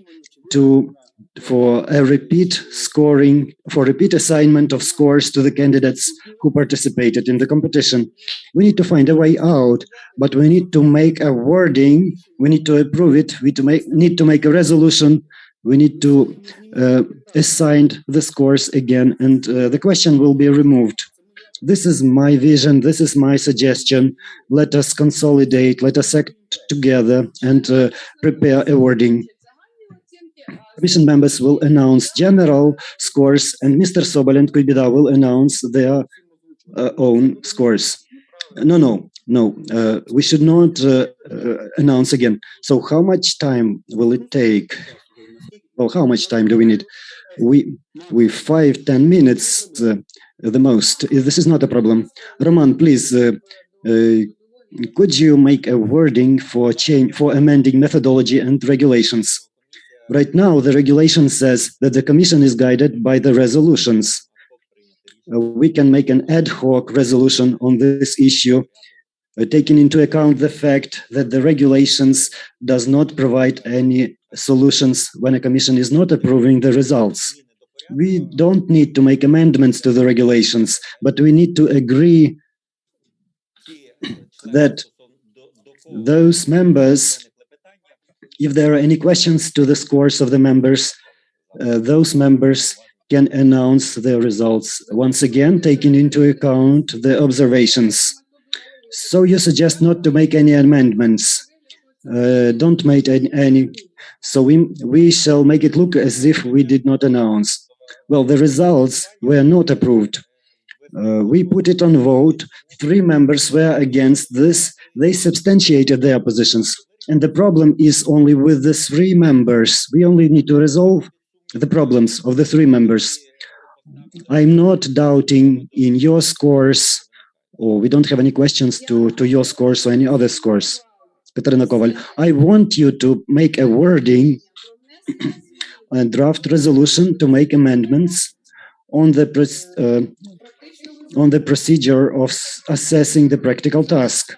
for a repeat scoring, for repeat assignment of scores to the candidates who participated in the competition. We need to find a way out, but we need to make a wording, we need to approve it, we need to make a resolution, we need to assign the scores again, and the question will be removed. This is my vision, this is my suggestion. Let us consolidate, let us act together and prepare a wording. Commission members will announce general scores, and Mr. Sobol and Kuybida will announce their own scores. No. We should not announce again. So how much time will it take? Well, how much time do we need? We 5-10 minutes the most. This is not a problem. Roman, please, could you make a wording for amending methodology and regulations? Right now, the regulation says that the Commission is guided by the resolutions. We can make an ad hoc resolution on this issue, taking into account the fact that the regulations does not provide any solutions when a Commission is not approving the results. We don't need to make amendments to the regulations, but we need to agree that those members, if there are any questions to the scores of the members, those members can announce their results, once again taking into account the observations. So you suggest not to make any amendments. Don't make any. So we shall make it look as if we did not announce. Well, the results were not approved. We put it on vote. 3 members were against this. They substantiated their positions. And the problem is only with the 3 members. We only need to resolve the problems of the 3 members. I'm not doubting in your scores, or we don't have any questions to your scores or any other scores. Katarina Koval, I want you to make a wording, a draft resolution to make amendments on the procedure of assessing the practical task.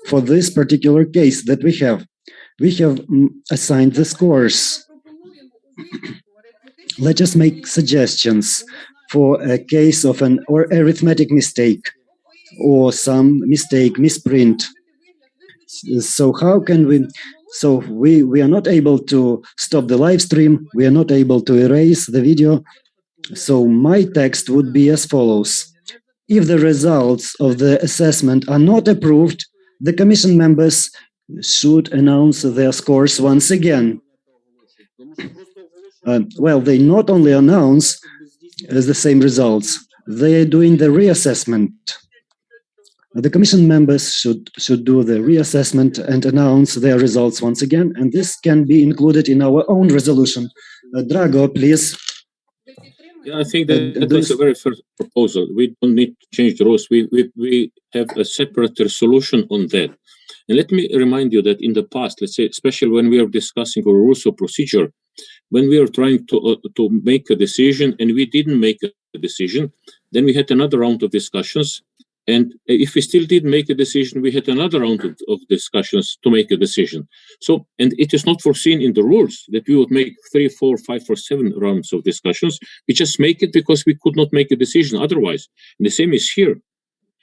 For this particular case that we have assigned the scores. Let us make suggestions for a case of an arithmetic mistake or some mistake, misprint. So how can we? So we are not able to stop the live stream. We are not able to erase the video. So my text would be as follows. If the results of the assessment are not approved, the Commission members should announce their scores once again. Well, they not only announce the same results, they are doing the reassessment. The Commission members should do the reassessment and announce their results once again, and this can be included in our own resolution. Drago, please. Yeah, I think that is a very fair proposal. We don't need to change the rules. We have a separate resolution on that. And let me remind you that in the past, let's say, especially when we are discussing our rules of procedure, when we are trying to make a decision and we didn't make a decision, then we had another round of discussions. And if we still didn't make a decision, we had another round of discussions to make a decision. So, and it is not foreseen in the rules that we would make 3, 4, 5, or 7 rounds of discussions. We just make it because we could not make a decision otherwise. And the same is here.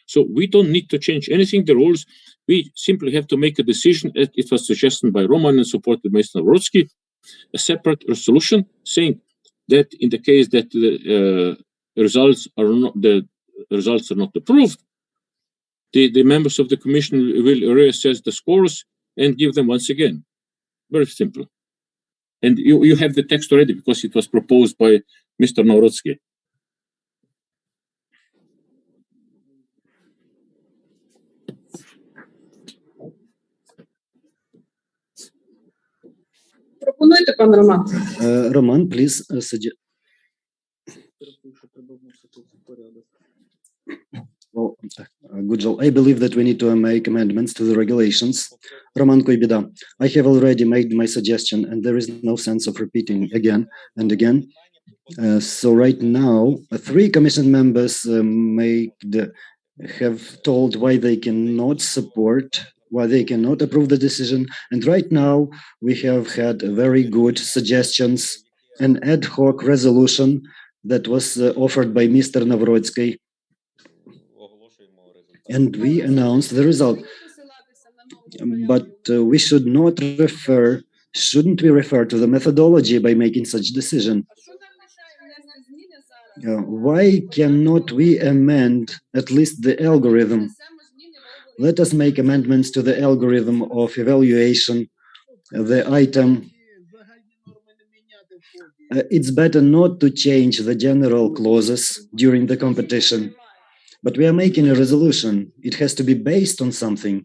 So we don't need to change anything, the rules. We simply have to make a decision. It was suggested by Roman and supported by Mr. Navrotsky, a separate resolution saying that in the case that the results are not approved, the members of the Commission will reassess the scores and give them once again. Very simple. And you have the text already because it was proposed by Mr. Navrotsky. Пропонуйте, пан Роман. Roman, please suggest. Well, good job. I believe that we need to make amendments to the regulations. Roman Kuybida, I have already made my suggestion and there is no sense of repeating again and again. So right now, 3 commission members have told why they cannot support, why they cannot approve the decision. And right now, we have had very good suggestions, an ad hoc resolution that was offered by Mr. Navrotsky. And we announced the result. But we should not shouldn't we refer to the methodology by making such decision? Why cannot we amend at least the algorithm? Let us make amendments to the algorithm of evaluation, the item. It's better not to change the general clauses during the competition, but we are making a resolution. It has to be based on something.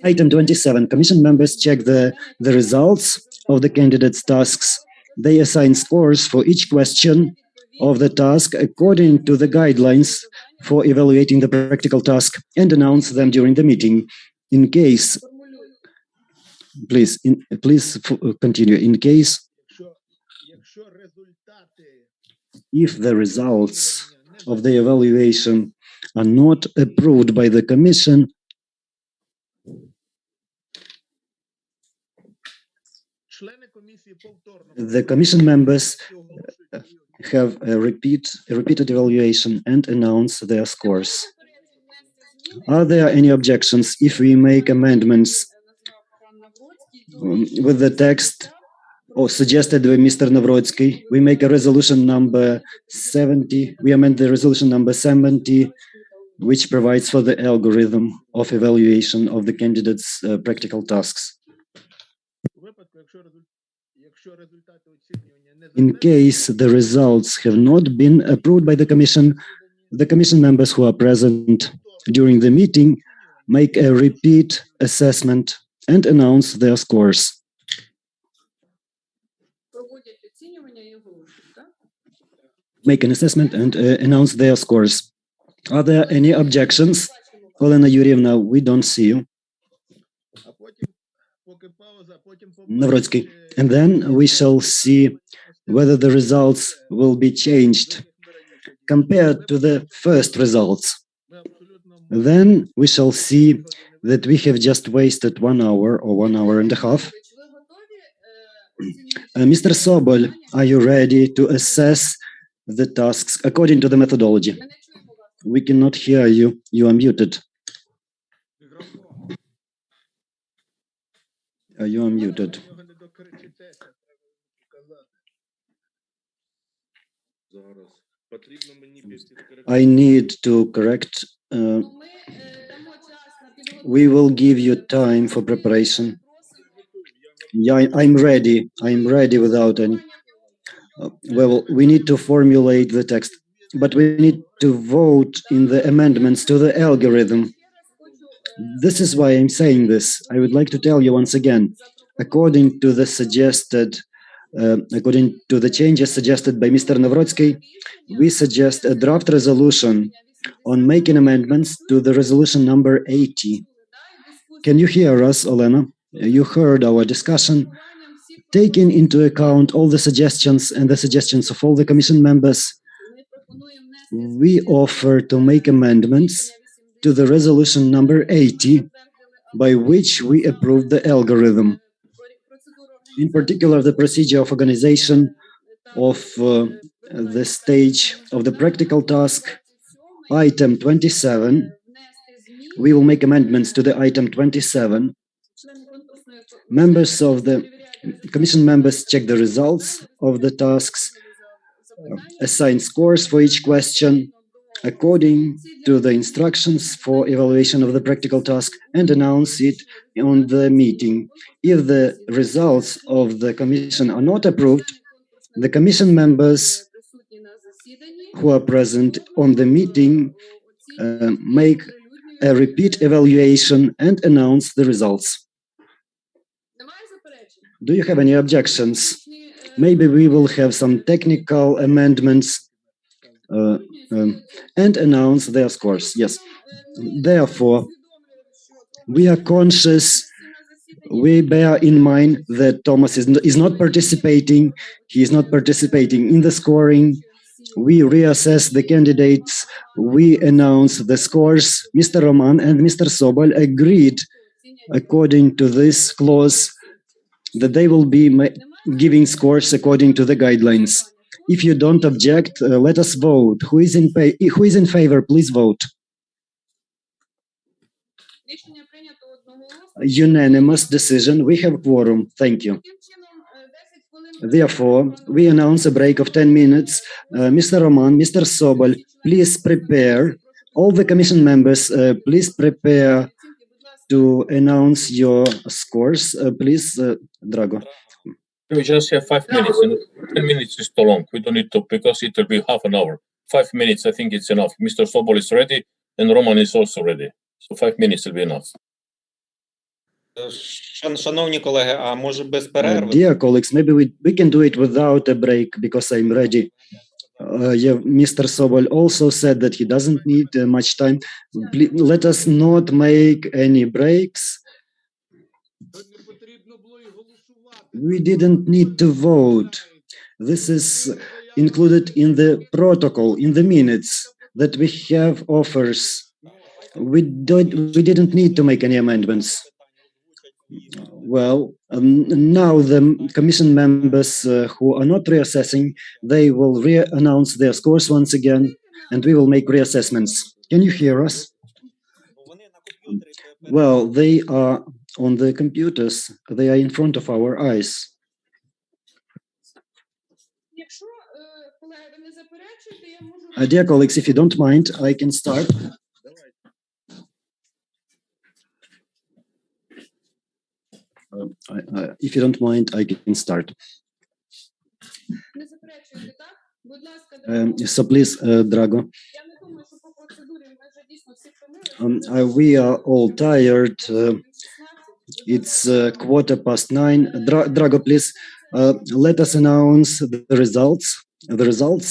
Item 27, commission members check the results of the candidates' tasks. They assign scores for each question of the task according to the guidelines for evaluating the practical task and announce them during the meeting. In case, please continue. In case, if the results of the evaluation are not approved by the commission, the commission members have a repeated evaluation and announce their scores. Are there any objections if we make amendments with the text or suggested by Mr. Navrotsky? We make a resolution number 70. We amend the resolution number 70, which provides for the algorithm of evaluation of the candidates' practical tasks. In case the results have not been approved by the commission members who are present during the meeting make a repeat assessment and announce their scores. Make an assessment and announce their scores. Are there any objections? Olena Yurievna, we don't see you. Navrotsky. And then we shall see whether the results will be changed compared to the first results. Then we shall see that we have just wasted 1 hour or 1 hour and a half. Mr. Sobol, are you ready to assess the tasks according to the methodology? We cannot hear you. You are muted. You are muted. I need to correct. We will give you time for preparation. Yeah, I'm ready. I'm ready without any. Well, we need to formulate the text, but we need to vote in the amendments to the algorithm. This is why I'm saying this. I would like to tell you once again, according to the changes suggested by Mr. Navrotsky, we suggest a draft resolution on making amendments to the resolution number 80. Can you hear us, Olena? You heard our discussion. Taking into account all the suggestions and the suggestions of all the commission members, we offer to make amendments to the resolution number 80, by which we approve the algorithm. In particular, the procedure of organization of the stage of the practical task, item 27. We will make amendments to the item 27. Members of the commission members check the results of the tasks, assign scores for each question according to the instructions for evaluation of the practical task, and announce it on the meeting. If the results of the commission are not approved, the commission members who are present on the meeting make a repeat evaluation and announce the results. Do you have any objections? Maybe we will have some technical amendments and announce their scores. Yes. Therefore, we are conscious We bear in mind that Thomas is not participating. He is not participating in the scoring. We reassess the candidates. We announce the scores. Mr. Roman and Mr. Sobol agreed, according to this clause, that they will be giving scores according to the guidelines. If you don't object, let us vote. Who is in favor? Please vote. Unanimous decision. We have quorum. Thank you. Therefore, we announce a break of 10 minutes. Mr. Roman, Mr. Sobol, please prepare. All the commission members, please prepare to announce your scores. Please, Drago. We just have 5 minutes. And 10 minutes is too long. We don't need to, because it will be half an hour. 5 minutes, I think it's enough. Mr. Sobol is ready, and Roman is also ready. So 5 minutes will be enough. Шановні колеги, а може без перерви? Dear colleagues, maybe we can do it without a break because I'm ready. Mr. Sobol also said that he doesn't need much time. Please, let us not make any breaks. We didn't need to vote. This is included in the protocol, in the minutes, that we have offers. We didn't need to make any amendments. Well, now the commission members who are not reassessing, they will re-announce their scores once again, and we will make reassessments. Can you hear us? Well, they are on the computers. They are in front of our eyes. Dear colleagues, if you don't mind, I can start. If you don't mind, I can start. So please, Drago. We are all tired. It's 9:15. Drago, please, let us announce the results. The results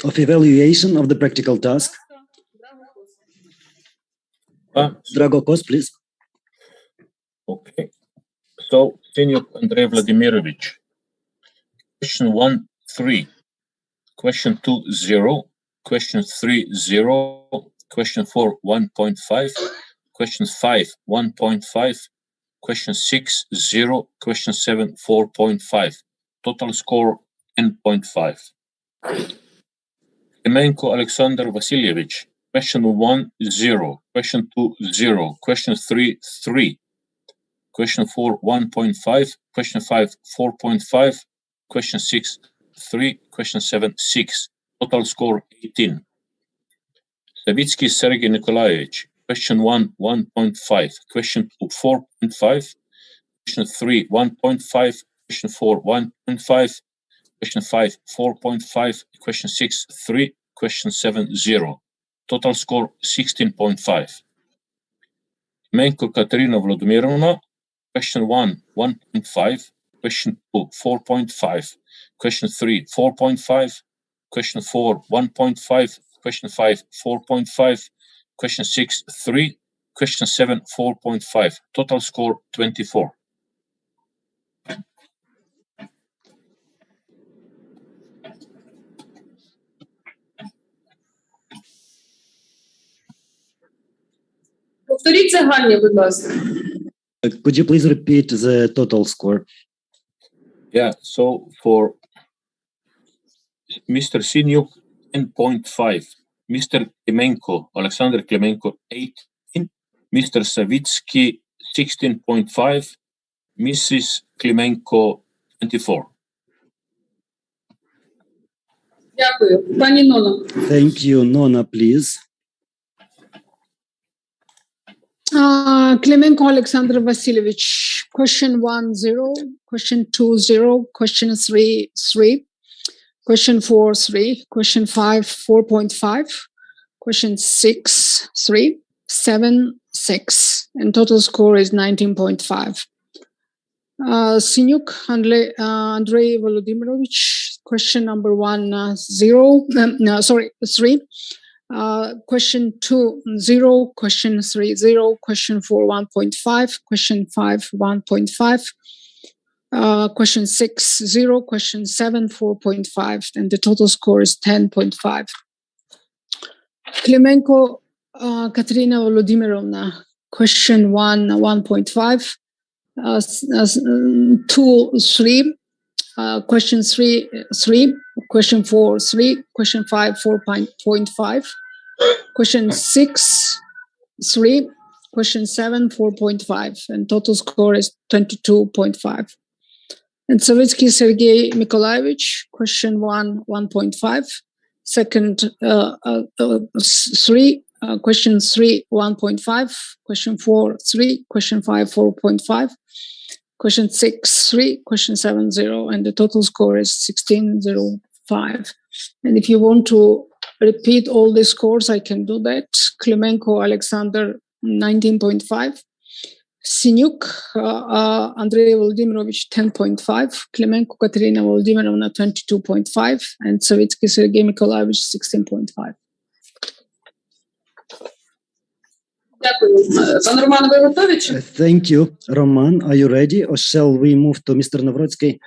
of evaluation of the practical task. Drago Kos, please. Okay. So, Senior Andrei Vladimirovich, question 1, 3, question 2, 0, question 3, 0, question 4, 1.5, question 5, 1.5, question 6, 0, question 7, 4.5. Total score 10.5. Klemenko Alexander Vasilyevich, question 1, 0, question 2, 0, question 3, 3. Question 4, 1.5, question 5, 4.5, question 6, 3, question 7, 6. Total score 18. Savitsky Sergei Nikolaevich, question 1, 1.5, question 2, 4.5, question 3, 1.5, question 4, 1.5, question 5, 4.5, question 6, 3, question 7, 0. Total score 16.5. Menko Katerina Vladimirovna, question 1, 1.5, question 2, 4.5, question 3, 4.5, question 4, 1.5, question 5, 4.5, question 6, 3, question 7, 4.5. Total score 24. Повторіть загальні, будь ласка. Could you please repeat the total score? Yeah, so for Mr. Sinyuk, 10.5, Mr. Klemenko, Alexander Klemenko, 18, Mr. Savitsky, 16.5, Mrs. Klemenko, 24. Дякую. Пані Нона. Thank you. Nona, please. Klemenko Alexander Vasilyevich, question 1, 0, question 2, 0, question 3, 3, question 4, 3, question 5, 4.5, question 6, 3, 7, 6, and total score is 19.5. Sinyuk Andrei Volodymyrovich, question number 1, 0, 3, Question 2, 0. Question 3, 0. Question 4, 1.5. Question 5, 1.5. Question 6, 0. Question 7, 4.5. And the total score is 10.5. Klimenko Katerina Volodymyrovna, question 1, 1.5. 2, 3. Question 3, 3. Question 4, 3. Question 5, 4.5. Question 6, 3. Question 7, 4.5. And total score is 22.5. And Savitsky Sergei Mykolaievich, question 1, 1.5. Second, 3. Question 3, 1.5. Question 4, 3. Question 5, 4.5. Question 6, 3. Question 7, 0. And the total score is 16.05. And if you want to repeat all the scores, I can do that. Klimenko Alexander, 19.5. Sinyuk Andrei Volodymyrovich, 10.5. Klimenko Katerina Volodymyrovna, 22.5. And Savitsky Sergei Mykolaievich, 16.5. Дякую. Пан Роман, ви готові? Thank you, Roman. Are you ready, or shall we move to Mr. Navrotsky?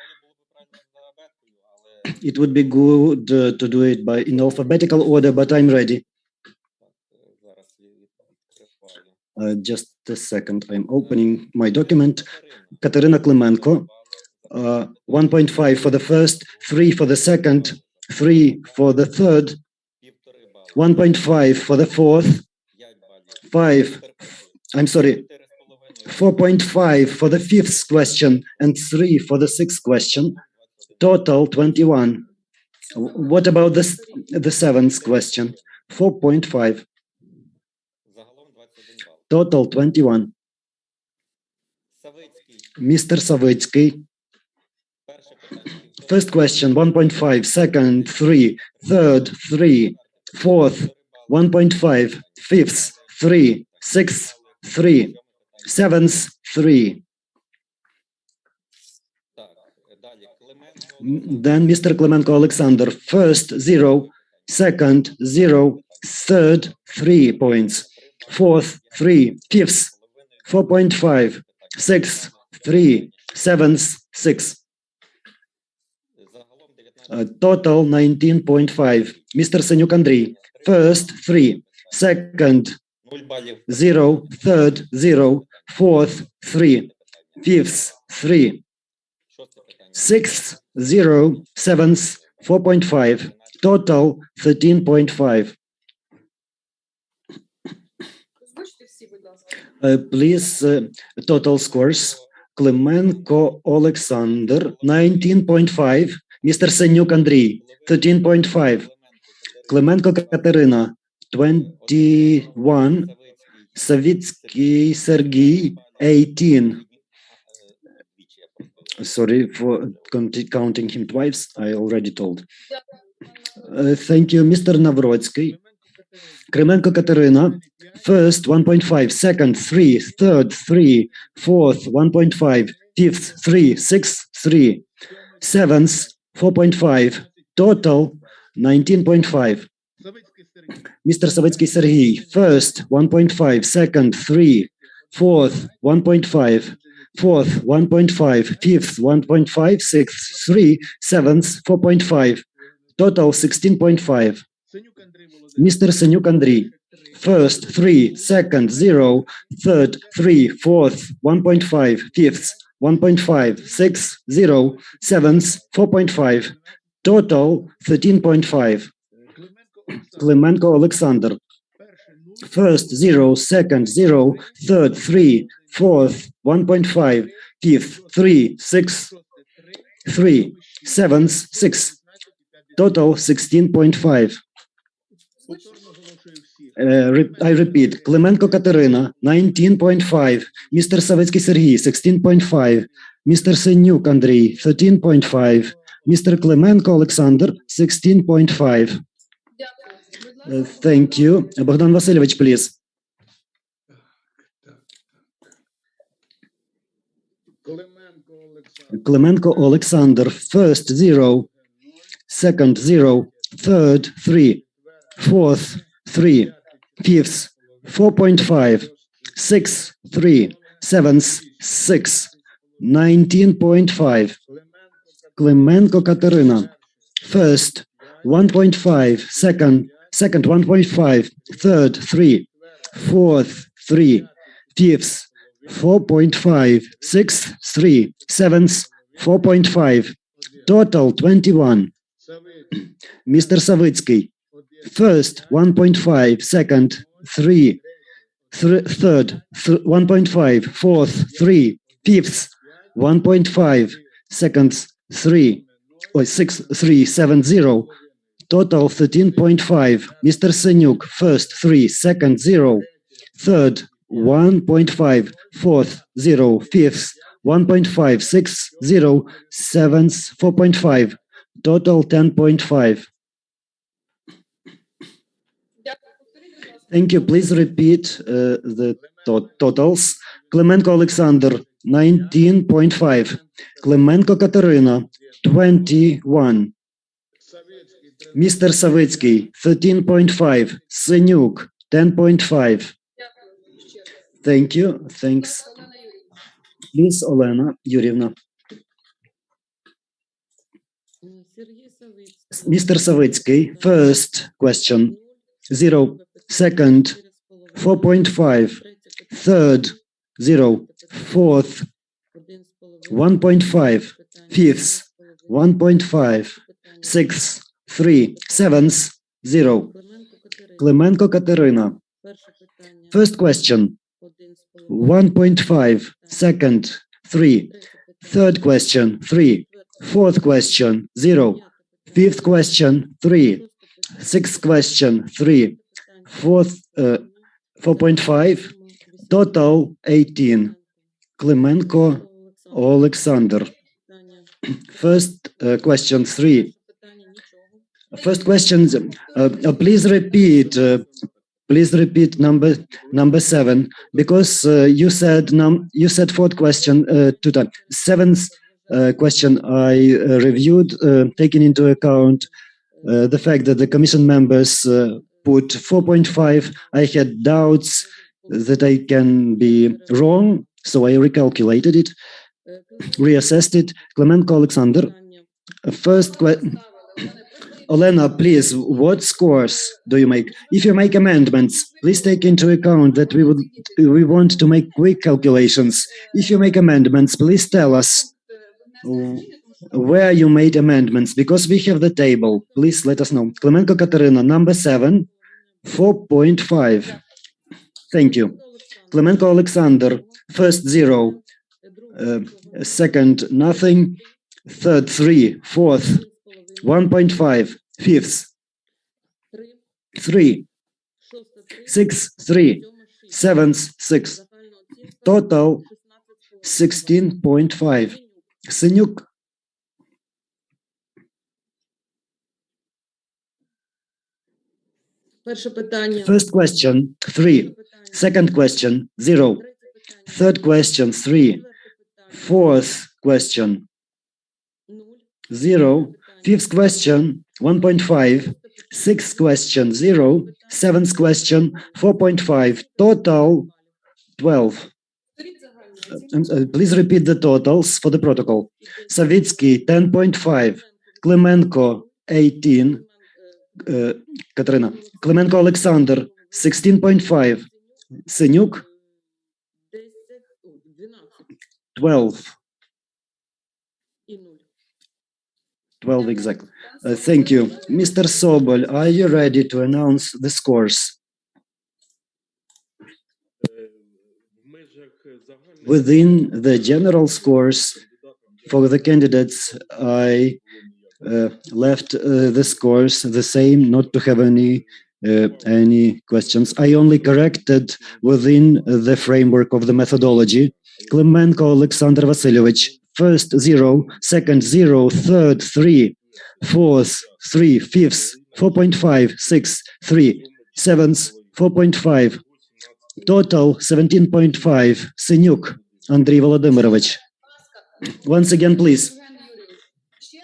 It would be good to do it in alphabetical order, but I'm ready. Just a second. I'm opening my document. Katerina Klimenko, 1.5 for the first, 3 for the second, 3 for the third, 1.5 for the fourth, 4.5 for the fifth question, and 3 for the sixth question. Total 21. What about the seventh question? 4.5. Total 21. Mr. Savitsky. First question 1.5, second 3, third 3, fourth 1.5, fifth 3, sixth 3, seventh 3. Then Mr. Klimenko Alexander, first 0, second 0, third 3 points, fourth 3, fifth 4.5, sixth 3, seventh 6. Total 19.5. Mr. Senyuk Andrei, first 3, second 0, third 0, fourth 3, fifth 3, sixth 0, seventh 4.5, total 13.5. Please, total scores. Klimenko Alexander, 19.5. Mr. Senyuk Andrei, 13.5. Klimenko Katerina, 21. Savitsky Sergei, 18. Sorry for counting him twice. I already told. Thank you, Mr. Navrotsky. Klimenko Katerina, first 1.5, second 3, third 3, fourth 1.5, fifth 3, sixth 3, seventh 4.5, total 19.5. Mr. Savitsky Sergei, first 1.5, second 3, fourth 1.5, fourth 1.5, fifth 1.5, sixth 3, seventh 4.5, total 16.5. Mr. Senyuk Andrei, first 3, second 0, third 3, fourth 1.5, fifth 1.5, sixth 0, seventh 4.5, total 13.5. Klimenko Alexander, first 0, second 0, third 3, fourth 1.5, fifth 3, sixth 3, seventh 6, total 16.5. I repeat, Klimenko Katerina, 19.5, Mr. Savitsky Sergei, 16.5, Mr. Senyuk Andrei, 13.5, Mr. Klimenko Alexander, 16.5. Thank you. Bogdan Vasilyevich, please. Klimenko Alexander, first 0, second 0, third 3, fourth 3, fifths, 4.5, 6, 3, sevenths, 6, 19.5. Клименко Катерина. First, 1.5, second, 1.5, third, 3, fourth, 3, fifths, 4.5, sixth, 3, sevenths, 4.5, total 21. Mr. Savitsky. First, 1.5, second, 3, third, 1.5, fourth, 3, fifths, 1.5, seconds, 3, or 6, 3, 7, 0, total 13.5. Mr. Senyuk, first, 3, second, 0, third, 1.5, fourth, 0, fifth, 1.5, 6, 0, seventh, 4.5, total 10.5. Thank you. Please repeat the totals. Клименко Alexander, 19.5. Клименко Катерина, 21. Mr. Savitsky, 13.5. Senyuk, 10.5. Thank you. Thanks. Please, Olena Юрьевна. Mr. Savitsky, first question, 0. Second, 4.5. Third, 0. Fourth, 1.5. Fifth, 1.5. Sixth, 3. Seventh, 0. Клименко Катерина. First question, 1.5. Second, 3. Third question, 3. Fourth question, 0. Fifth question, 3. Sixth question, 3. Fourth, 4.5. Total, 18. Клименко Alexander. First question, 3. First question, please repeat number 7, because you said fourth question 2 times. Seventh question I reviewed, taking into account the fact that the commission members put 4.5. I had doubts that I can be wrong, so I recalculated it, reassessed it. Klemenko Alexander. First question. Olena, please, what scores do you make? If you make amendments, please take into account that we want to make quick calculations. If you make amendments, please tell us where you made amendments, because we have the table. Please let us know. Klemenko Katerina, number 7, 4.5. Thank you. Klemenko Alexander, first 0, second nothing, third 3, fourth 1.5, fifth 3, sixth 3, seventh 6, total 16.5. Senyuk. First question 3, second question 0, third question 3, fourth question 0, fifth question 1.5, sixth question 0, seventh question 4.5, total 12. Please repeat the totals for the protocol. Savitsky 10.5, Klemenko 18, Katerina. Klemenko Alexander 16.5, Senyuk 12. 12 exactly. Thank you. Mr. Sobol, are you ready to announce the scores? Within the general scores for the candidates, I left the scores the same, not to have any questions. I only corrected within the framework of the methodology. Klemenko Alexander Vasilyevich, first 0, second 0, third 3, fourth 3, fifth 4.5, sixth 3, seventh 4.5, total 17.5. Senyuk Andrei Volodymyrovich. Once again, please.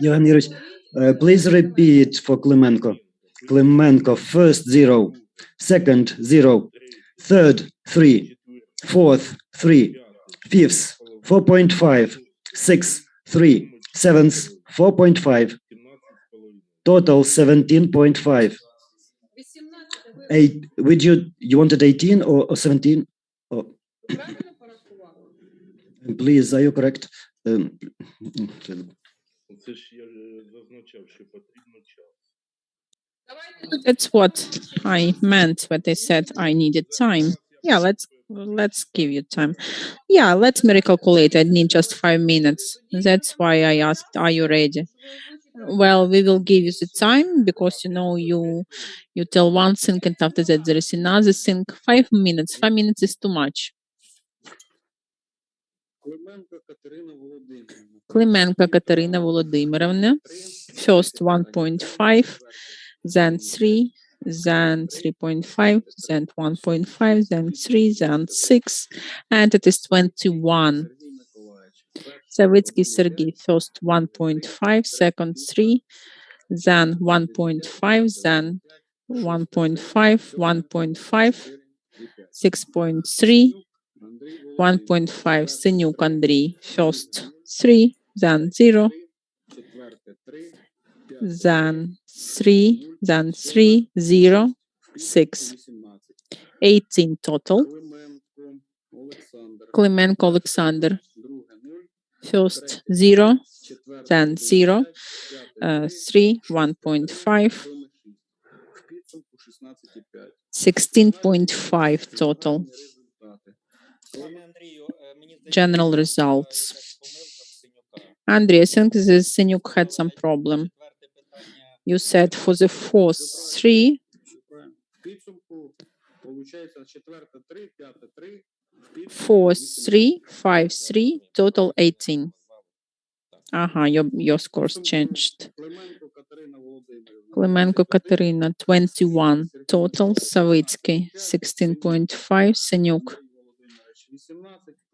Johan Yurovich, please repeat for Klemenko. Klemenko, first 0, Second, 0. Third, 3. Fourth, 3. Fifth, 4.5. Sixth, 3. Seventh, 4.5. Total 17.5. 8. Would you wanted 18 or 17? Oh. Please, are you correct? Це ж я зазначав, що потрібно час. That's what I meant when I said I needed time. Yeah, let's give you time. Yeah, let me recalculate. I need just 5 minutes. That's why I asked, are you ready? Well, we will give you the time because you tell one thing and after that there is another thing. 5 minutes. 5 minutes is too much. Клименко Катерина Володимирівна. First 1.5, then 3, then 3.5, then 1.5, then 3, then 6, and it is 21. Савицький Сергій, first 1.5, second 3, then 1.5, then 1.5, 1.5, 6.3, 1.5. Синюк Андрій, first 3, then 0, then 3, then 3, 0, 6. 18 total. Клименко Олександр, first 0, then 0, 3, 1.5, 16.5 total. General results. Andrei, I think the Senyuk had some problem. You said for the fourth 3, fourth 3, 5, 3, total 18. Your scores changed. Клименко Катерина, 21 total. Савицький, 16.5. Сенюк,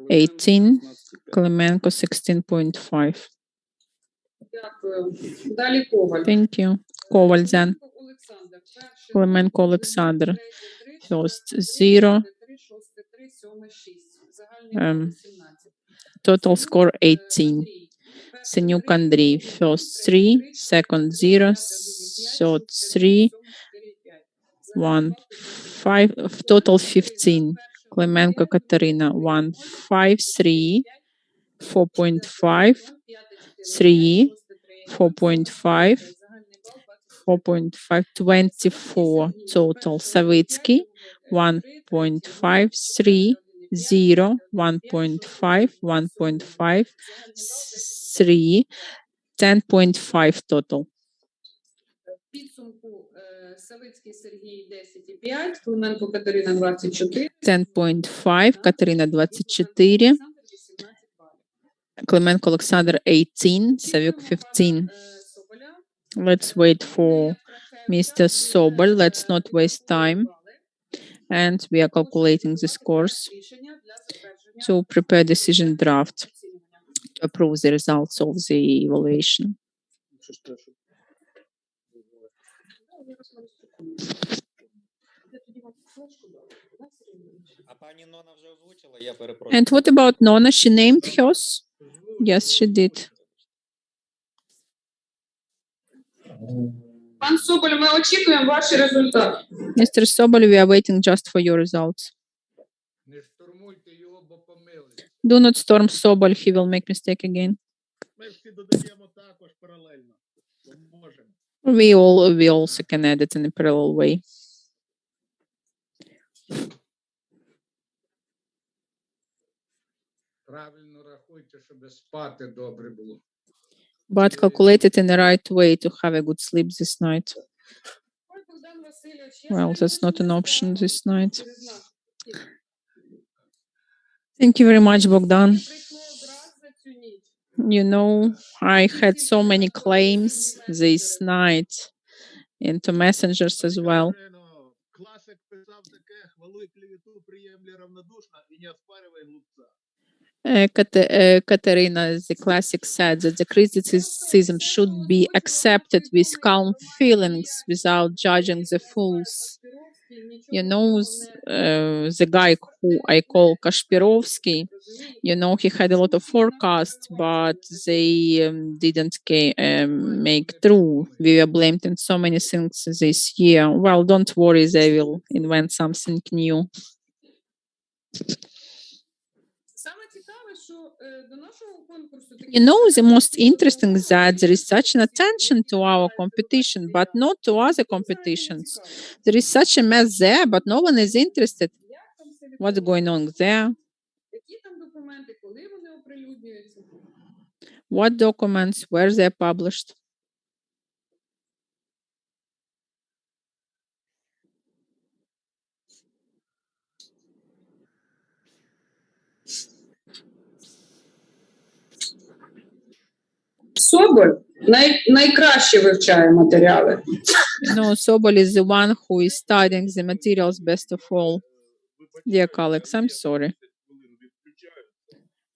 18. Клименко, 16.5. Дякую. Далі Коваль. Thank you. Коваль, then. Клименко Олександр. First 0. Total score 18. Сенюк Андрій, first 3, second 0, third 3, 1, 5, total 15. Клименко Катерина, 1, 5, 3, 4.5, 3, 4.5, 4.5, 24 total. Савицький, 1.5, 3, 0, 1.5, 1.5, 3, 10.5 total. Підсумку Савицький Сергій 10,5, Клименко Катерина 24. 10.5, Катерина 24, Клименко Олександр 18, Савюк 15. Let's wait for Mr. Sobel. Let's not waste time. And we are calculating the scores to prepare decision draft to approve the results of the evaluation. And what about Nona? She named hers? Yes, she did. Пан Соболь, ми очікуємо ваші результати. Mr. Sobol, we are waiting just for your results. Не штурмуйте його, бо помилить. Do not storm Sobol, he will make mistake again. Ми всі додаємо також паралельно, бо можемо. We also can add it in a parallel way. Правильно рахуйте, щоб спати добре було. But calculate it in the right way to have a good sleep this night. Well, that's not an option this night. Thank you very much, Bogdan. You know, I had so many claims this night into messengers as well. Класик писав таке: хвалуй клевету, приємлі равнодушно і не оспарювай глупца. Katerina, the classic said that the criticism should be accepted with calm feelings without judging the fools. You know, the guy who I call Kashpirovsky, you know, he had a lot of forecasts, but they didn't make true. We were blamed in so many things this year. Well, don't worry, they will invent something new. You know, the most interesting is that there is such an attention to our competition, but not to other competitions. There is such a mess there, but no one is interested. What's going on there? What documents, where they're published? Соболь найкраще вивчає матеріали. No, Sobol is the one who is studying the materials best of all. Dear colleagues, I'm sorry.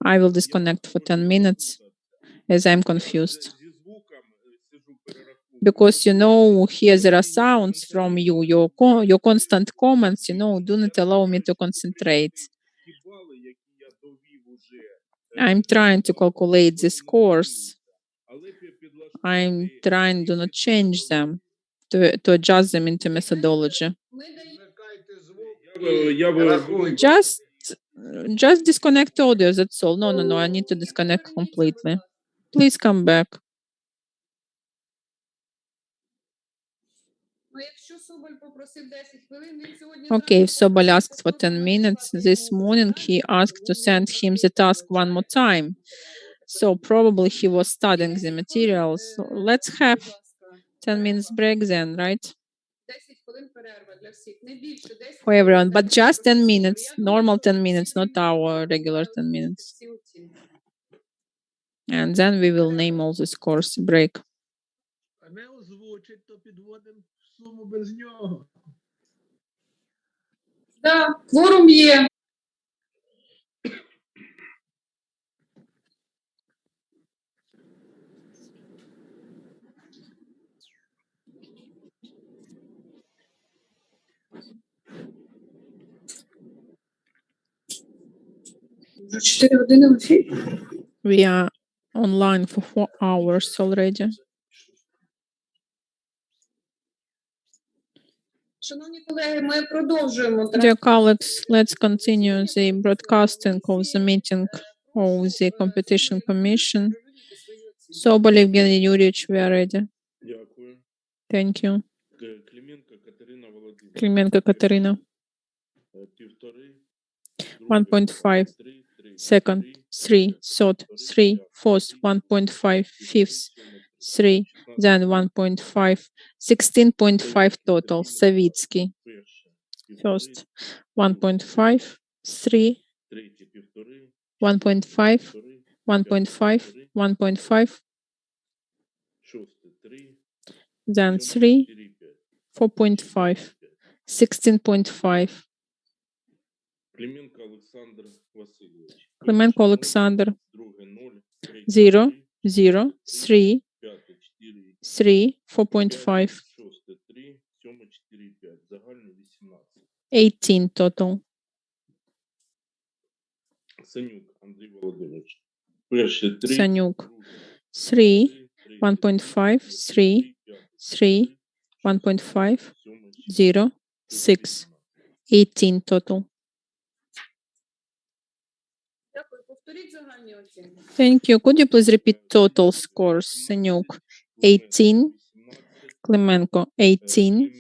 I will disconnect for 10 minutes as I'm confused. Because, you know, here there are sounds from you, your constant comments, you know, do not allow me to concentrate. I'm trying to calculate the scores. I'm trying to not change them, to adjust them into methodology. Just disconnect audio, that's all. No, I need to disconnect completely. Please come back. Okay, if Sobol asked for 10 minutes, this morning he asked to send him the task one more time. So probably he was studying the materials. So let's have 10 minutes break then, right? For everyone, but just 10 minutes, normal 10 minutes, not our regular 10 minutes. And then we will name all the scores. Break. Не озвучить, то підводимо суму без нього. Так, кворум є. Вже 4 години в ефірі. We are online for 4 hours already. Шановні колеги, ми продовжуємо. Dear colleagues, let's continue the broadcasting of the meeting of the Competition Commission. Sobol Evgeny Yuryevich, we are ready. Дякую. Thank you. Клименко Катерина Володимирівна. Клименко Katerina. Півтори. 1.5. Second, 3, third, 3, fourth, 1.5, fifth, 3, then 1.5, 16.5 total. Savitsky. First, 1.5, 3, 1.5, 1.5, 1.5, then 3, 4.5, 16.5. Клименко Олександр Васильович. Клименко Олександр. 0, 0, 3, 3, 4.5. 18 total. Санюк Андрій Володимирович. Перші 3. Санюк. 3, 1.5, 3, 3, 1.5, 0, 6, 18 total. Дякую. Повторіть загальні оцінки. Thank you. Could you please repeat total scores? Санюк 18, Клименко 18,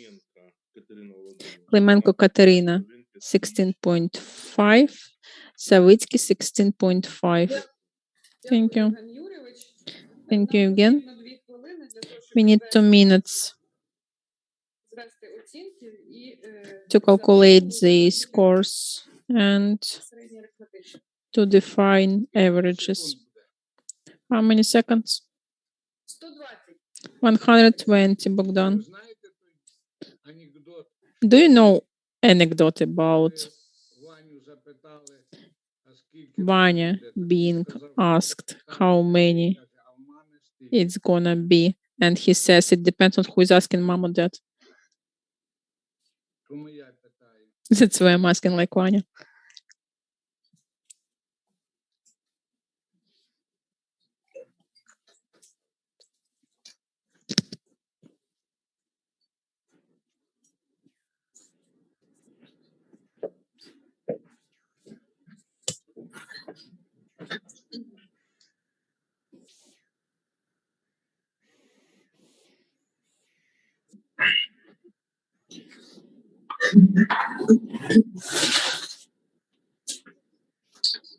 Клименко Катерина 16.5, Savitsky 16.5. Thank you. Thank you again. We need 2 minutes to calculate the scores and to define averages. How many seconds? 120, Bogdan. Do you know anecdote about Vanya being asked how many it's gonna be? And he says it depends on who is asking mom or dad. That's why I'm asking like Vanya.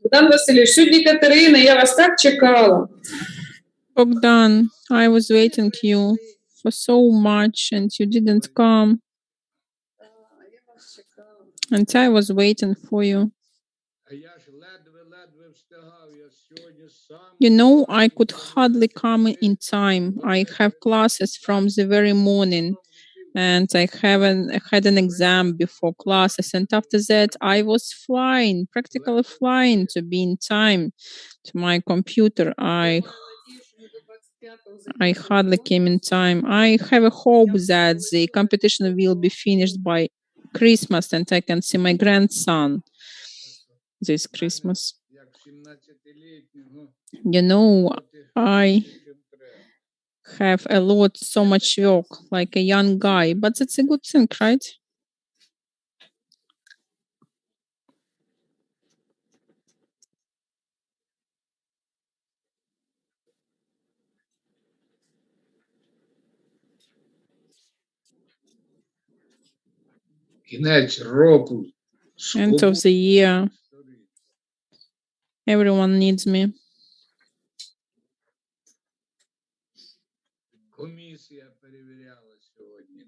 Богдан Васильович, судді Катерина, я вас так чекала. Bogdan, I was waiting you for so much and you didn't come. And I was waiting for you. You know, I could hardly come in time. I have classes from the very morning and I haven't had an exam before classes. And after that, I was flying, practically flying to be in time to my computer. I hardly came in time. I have a hope that the competition will be finished by Christmas and I can see my grandson this Christmas. You know, I have so much work, like a young guy, but it's a good thing, right? Кінець року. End of the year. Everyone needs me. Комісія перевіряла сьогодні.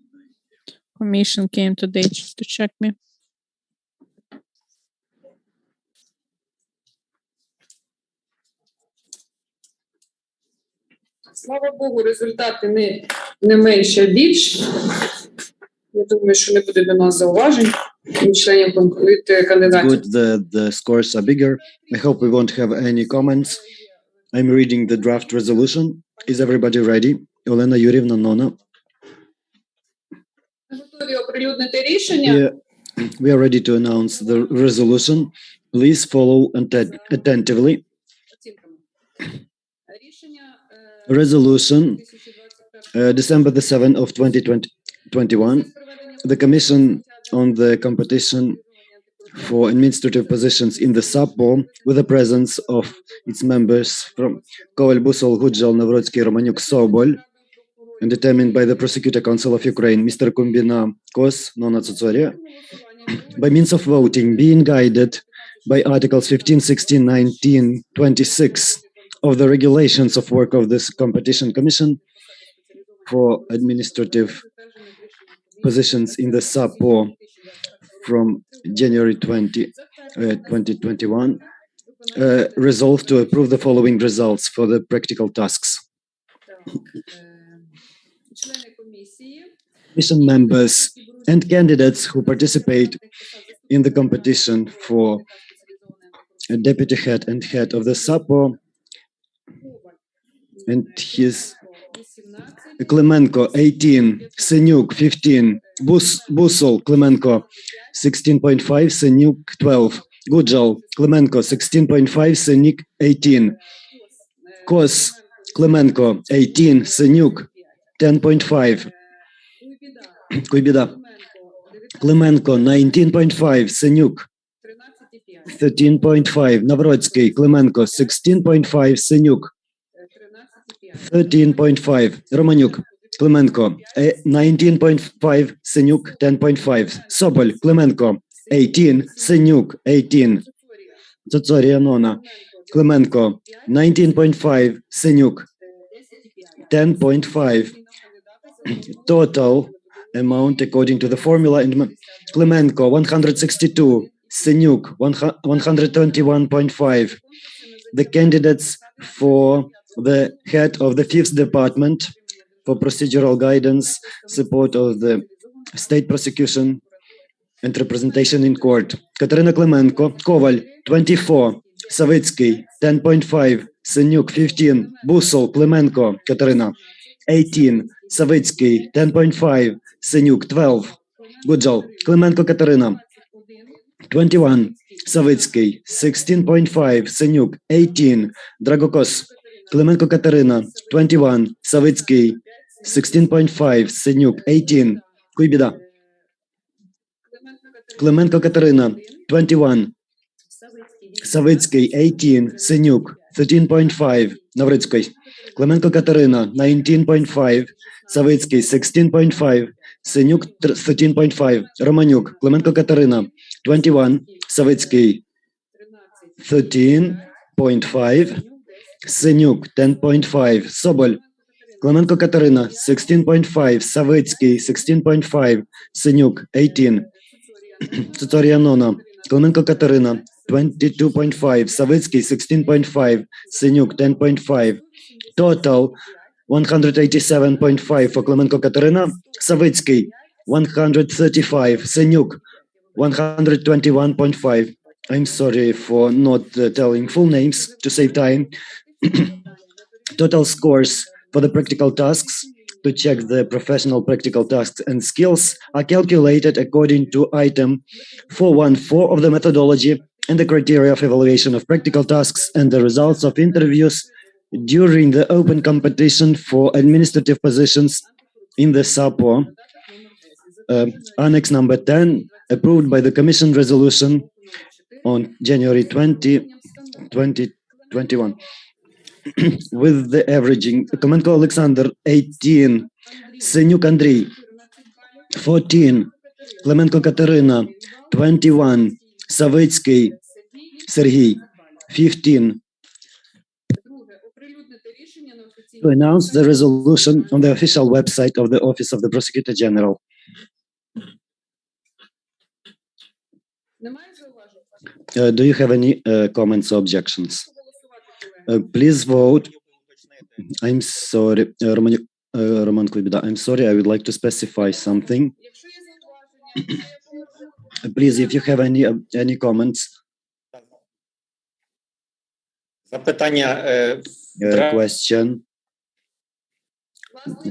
Commission came today just to check me. Слава Богу, результати не менше, а більше. Я думаю, що не буде до нас зауважень від членів від кандидатів. Good, the scores are bigger. I hope we won't have any comments. I'm reading the draft resolution. Is everybody ready? Olena Yurivna Nona. Готові оприлюднити рішення. We are ready to announce the resolution. Please follow attentively. Resolution, December the 7th of 2021. The Commission on the Competition for Administrative Positions in the SAPO, with the presence of its members from Koval, Busol, Gudzhal, Navrotsky, Romanyuk, Sobol, and determined by the Prosecutor Council of Ukraine, Mr. Kumbina Kos, Nona Tsotsoria, by means of voting, being guided by Articles 15, 16, 19, 26 of the regulations of work of this Competition Commission for administrative positions in the SAPO from January 2021, resolved to approve the following results for the practical tasks. Commission members and candidates who participate in the competition for a deputy head and head of the SAPO and his Klemenko 18, Senyuk 15, Busol Klemenko 16.5, Senyuk 12, Gudzhal Klemenko 16.5, Senyuk 18, Kos Klemenko 18, Senyuk 10.5, Kuybida Klemenko 19.5, Senyuk 13.5, Navrotsky Klemenko 16.5, Senyuk 13.5, Romanyuk Klemenko 19.5, Senyuk 10.5, Sobol Klemenko 18, Senyuk 18, Tsotsoria Nona Klemenko 19.5, Senyuk 10.5. Total amount according to the formula in Klemenko 162, Senyuk 121.5. The candidates for the head of the 5th department for procedural guidance, support of the state prosecution and representation in court. Katerina Klemenko, Koval 24, Savitsky 10.5, Senyuk 15, Busol Klemenko, Katerina 18, Savitsky 10.5, Senyuk 12, Гуджал. Клименко Катерина. 21. Савицький. 16.5. Синюк. 18. Драгокос. Клименко Катерина. 21. Савицький. 16.5. Синюк. 18. Куйбіда. Клименко Катерина. 21. Савицький. 18. Синюк. 13.5. Наврицький. Клименко Катерина. 19.5. Савицький. 16.5. Синюк. 13.5. Романюк. Клименко Катерина. 21. Савицький. 13.5. Синюк. 10.5. Соболь. Клименко Катерина. 16.5. Савицький. 16.5. Синюк. 18. Цуцорія Нона. Клименко Катерина. 22.5. Савицький. 16.5. Синюк. 10.5. Total 187.5 for Клименко Катерина. Савицький. 135. Синюк. 121.5. I'm sorry for not telling full names to save time. Total scores for the practical tasks to check the professional practical tasks and skills are calculated according to item 414 of the methodology and the criteria of evaluation of practical tasks and the results of interviews during the open competition for administrative positions in the SAPO. Annex number 10, approved by the Commission resolution on January 20, 2021. With the averaging, Komenko Alexander, 18, Senyuk Andrei, 14, Klemenko Katerina, 21, Savitsky Sergei, 15. To announce the resolution on the official website of the Office of the Prosecutor General. Do you have any comments or objections? Please vote. I'm sorry, Roman Klibida, I'm sorry, I would like to specify something. Please, if you have any comments. Запитання. Question.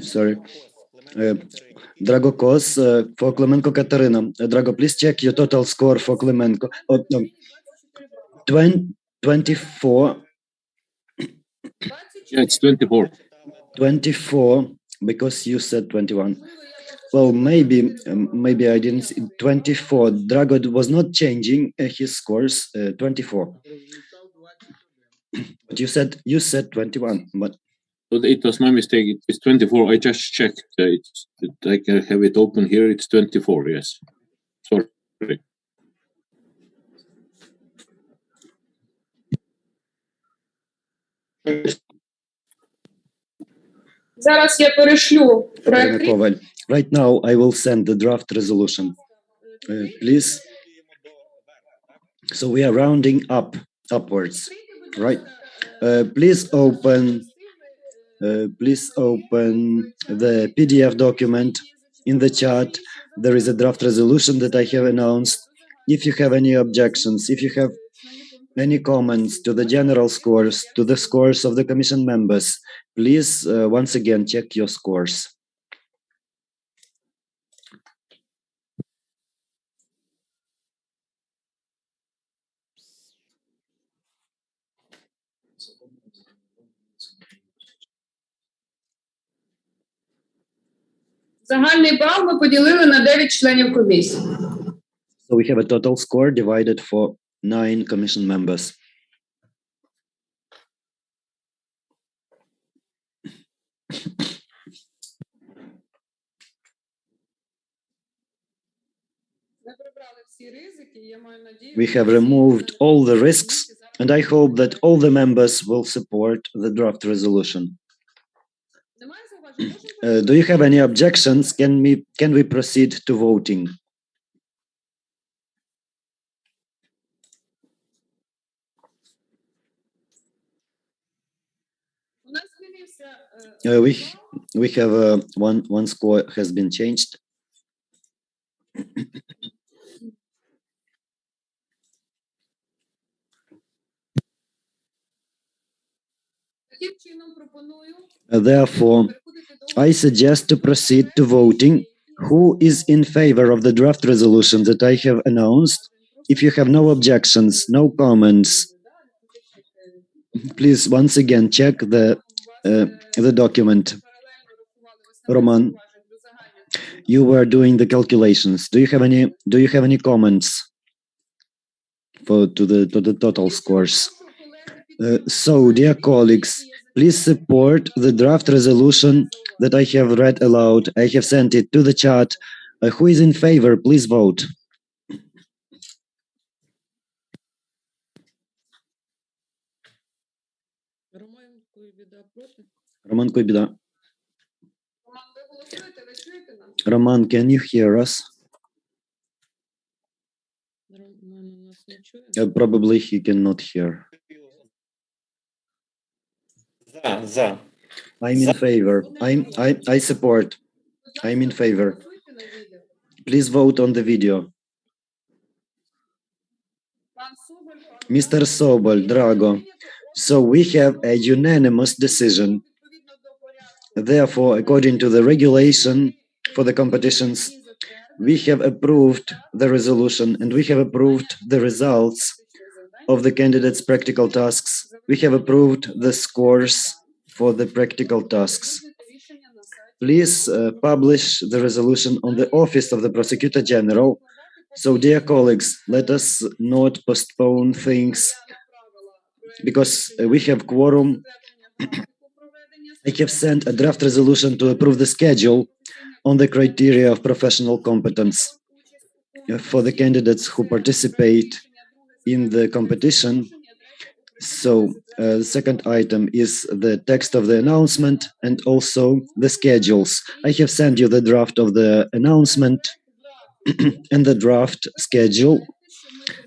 Sorry. Drago Kos for Klemenko Katerina. Drago, please check your total score for Klemenko. 24. Yeah, it's 24. 24, because you said 21. Well, maybe I didn't see 24. Drago was not changing his scores. 24. But you said 21. But it was my mistake. It's 24. I just checked. I can have it open here. It's 24. Yes. Sorry. Зараз я перешлю проект. Right now, I will send the draft resolution. Please. So we are rounding upwards, right? Please open the PDF document. In the chat, there is a draft resolution that I have announced. If you have any objections, if you have any comments to the general scores, to the scores of the commission members, please, once again, check your scores. Загальний бал ми поділили на 9 членів комісії. So we have a total score divided for 9 commission members. We have removed all the risks, and I hope that all the members will support the draft resolution. Do you have any objections? Can we proceed to voting? We have one score has been changed. Therefore, I suggest to proceed to voting Who is in favor of the draft resolution that I have announced? If you have no objections, no comments, please once again check the document. Roman, you were doing the calculations. Do you have any comments to the total scores? So, dear colleagues, please support the draft resolution that I have read aloud. I have sent it to the chat. Who is in favor? Please vote. Roman Koibida. Roman, can you hear us? Probably he cannot hear. За. I'm in favor. I support. I'm in favor. Please vote on the video. Mr. Sobol, Drago. So we have a unanimous decision. Therefore, according to the regulation for the competitions, we have approved the resolution and we have approved the results of the candidates' practical tasks. We have approved the scores for the practical tasks. Please publish the resolution on the Office of the Prosecutor General. So, dear colleagues, let us not postpone things because we have quorum. I have sent a draft resolution to approve the schedule on the criteria of professional competence for the candidates who participate in the competition. So, the second item is the text of the announcement and also the schedules. I have sent you the draft of the announcement and the draft schedule.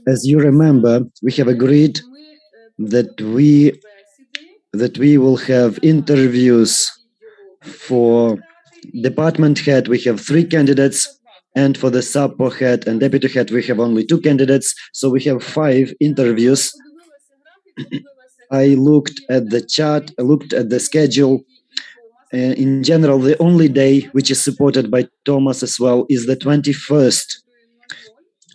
As you remember, we have agreed that we will have interviews for department head. We have 3 candidates, and for the SAPO head and deputy head, we have only 2 candidates. So we have 5 interviews. I looked at the chart, I looked at the schedule. In general, the only day which is supported by Thomas as well is the 21st.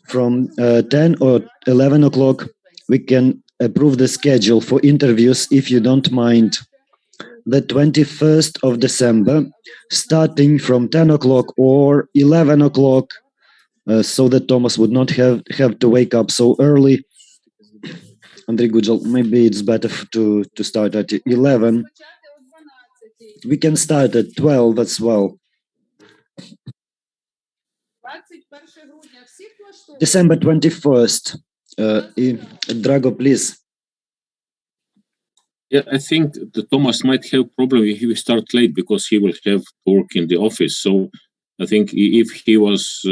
From 10 or 11 o'clock, we can approve the schedule for interviews if you don't mind. The 21st of December, starting from 10 o'clock or 11 o'clock, so that Thomas would not have to wake up so early. Andrei Gujal, maybe it's better to start at 11. We can start at 12 as well. December 21st. Drago, please. Yeah, I think the Thomas might have problem if he start late because he will have to work in the office. So I think if he was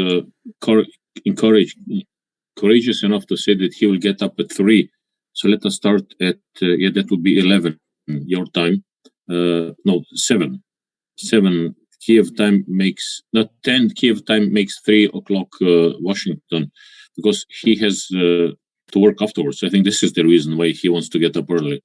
courageous enough to say that he will get up at 3, so let us start at that would be 11 your time. No, 7. 7 Kiev time makes not 10. Kiev time makes 3 o'clock Washington, because he has to work afterwards. I think this is the reason why he wants to get up early.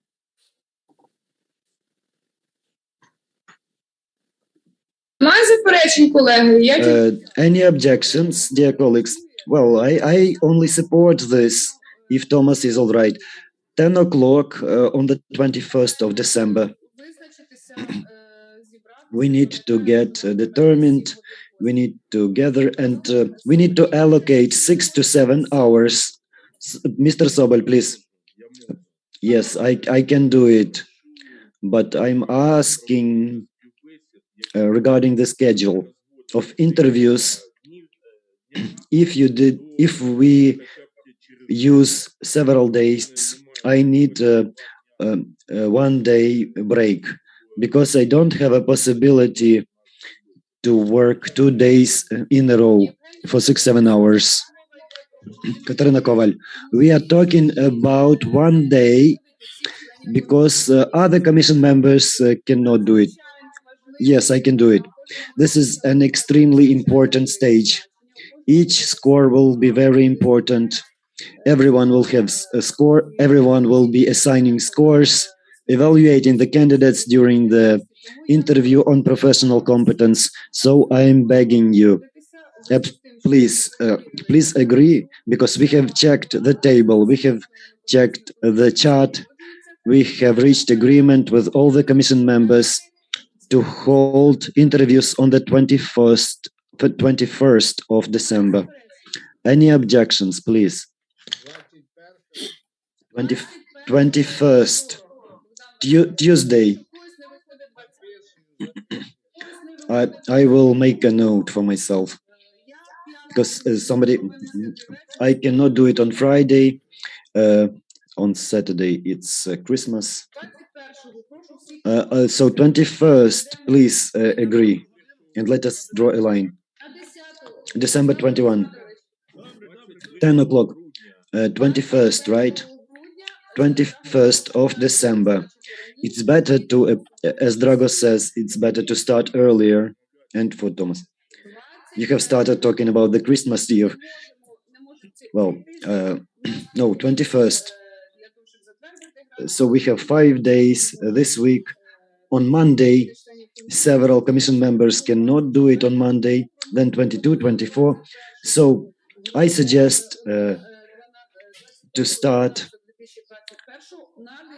Any objections, dear colleagues? Well, I only support this if Thomas is all right. 10 o'clock on the 21st of December. We need to get determined, we need to gather, and we need to allocate 6 to 7 hours. Mr. Sobol, please. Yes, I can do it, but I'm asking regarding the schedule of interviews. If we use several days, I need 1 day break, because I don't have a possibility to work 2 days in a row for 6-7 hours. Katarina Koval, we are talking about 1 day because other commission members cannot do it. Yes, I can do it. This is an extremely important stage. Each score will be very important. Everyone will have a score. Everyone will be assigning scores, evaluating the candidates during the interview on professional competence. So I'm begging you, Please agree, because we have checked the table, we have checked the chart, we have reached agreement with all the commission members to hold interviews on the 21st of December. Any objections, please? 21st, Tuesday. I will make a note for myself, because I cannot do it on Friday. On Saturday, it's Christmas. So 21st, please agree, and let us draw a line. December 21, 10 o'clock, 21st, right? 21st of December. It's better to, as Drago says, it's better to start earlier. And for Thomas, you have started talking about the Christmas Eve. Well, no, 21st. So we have 5 days this week. On Monday, several commission members cannot do it on Monday, then 22, 24. So I suggest to start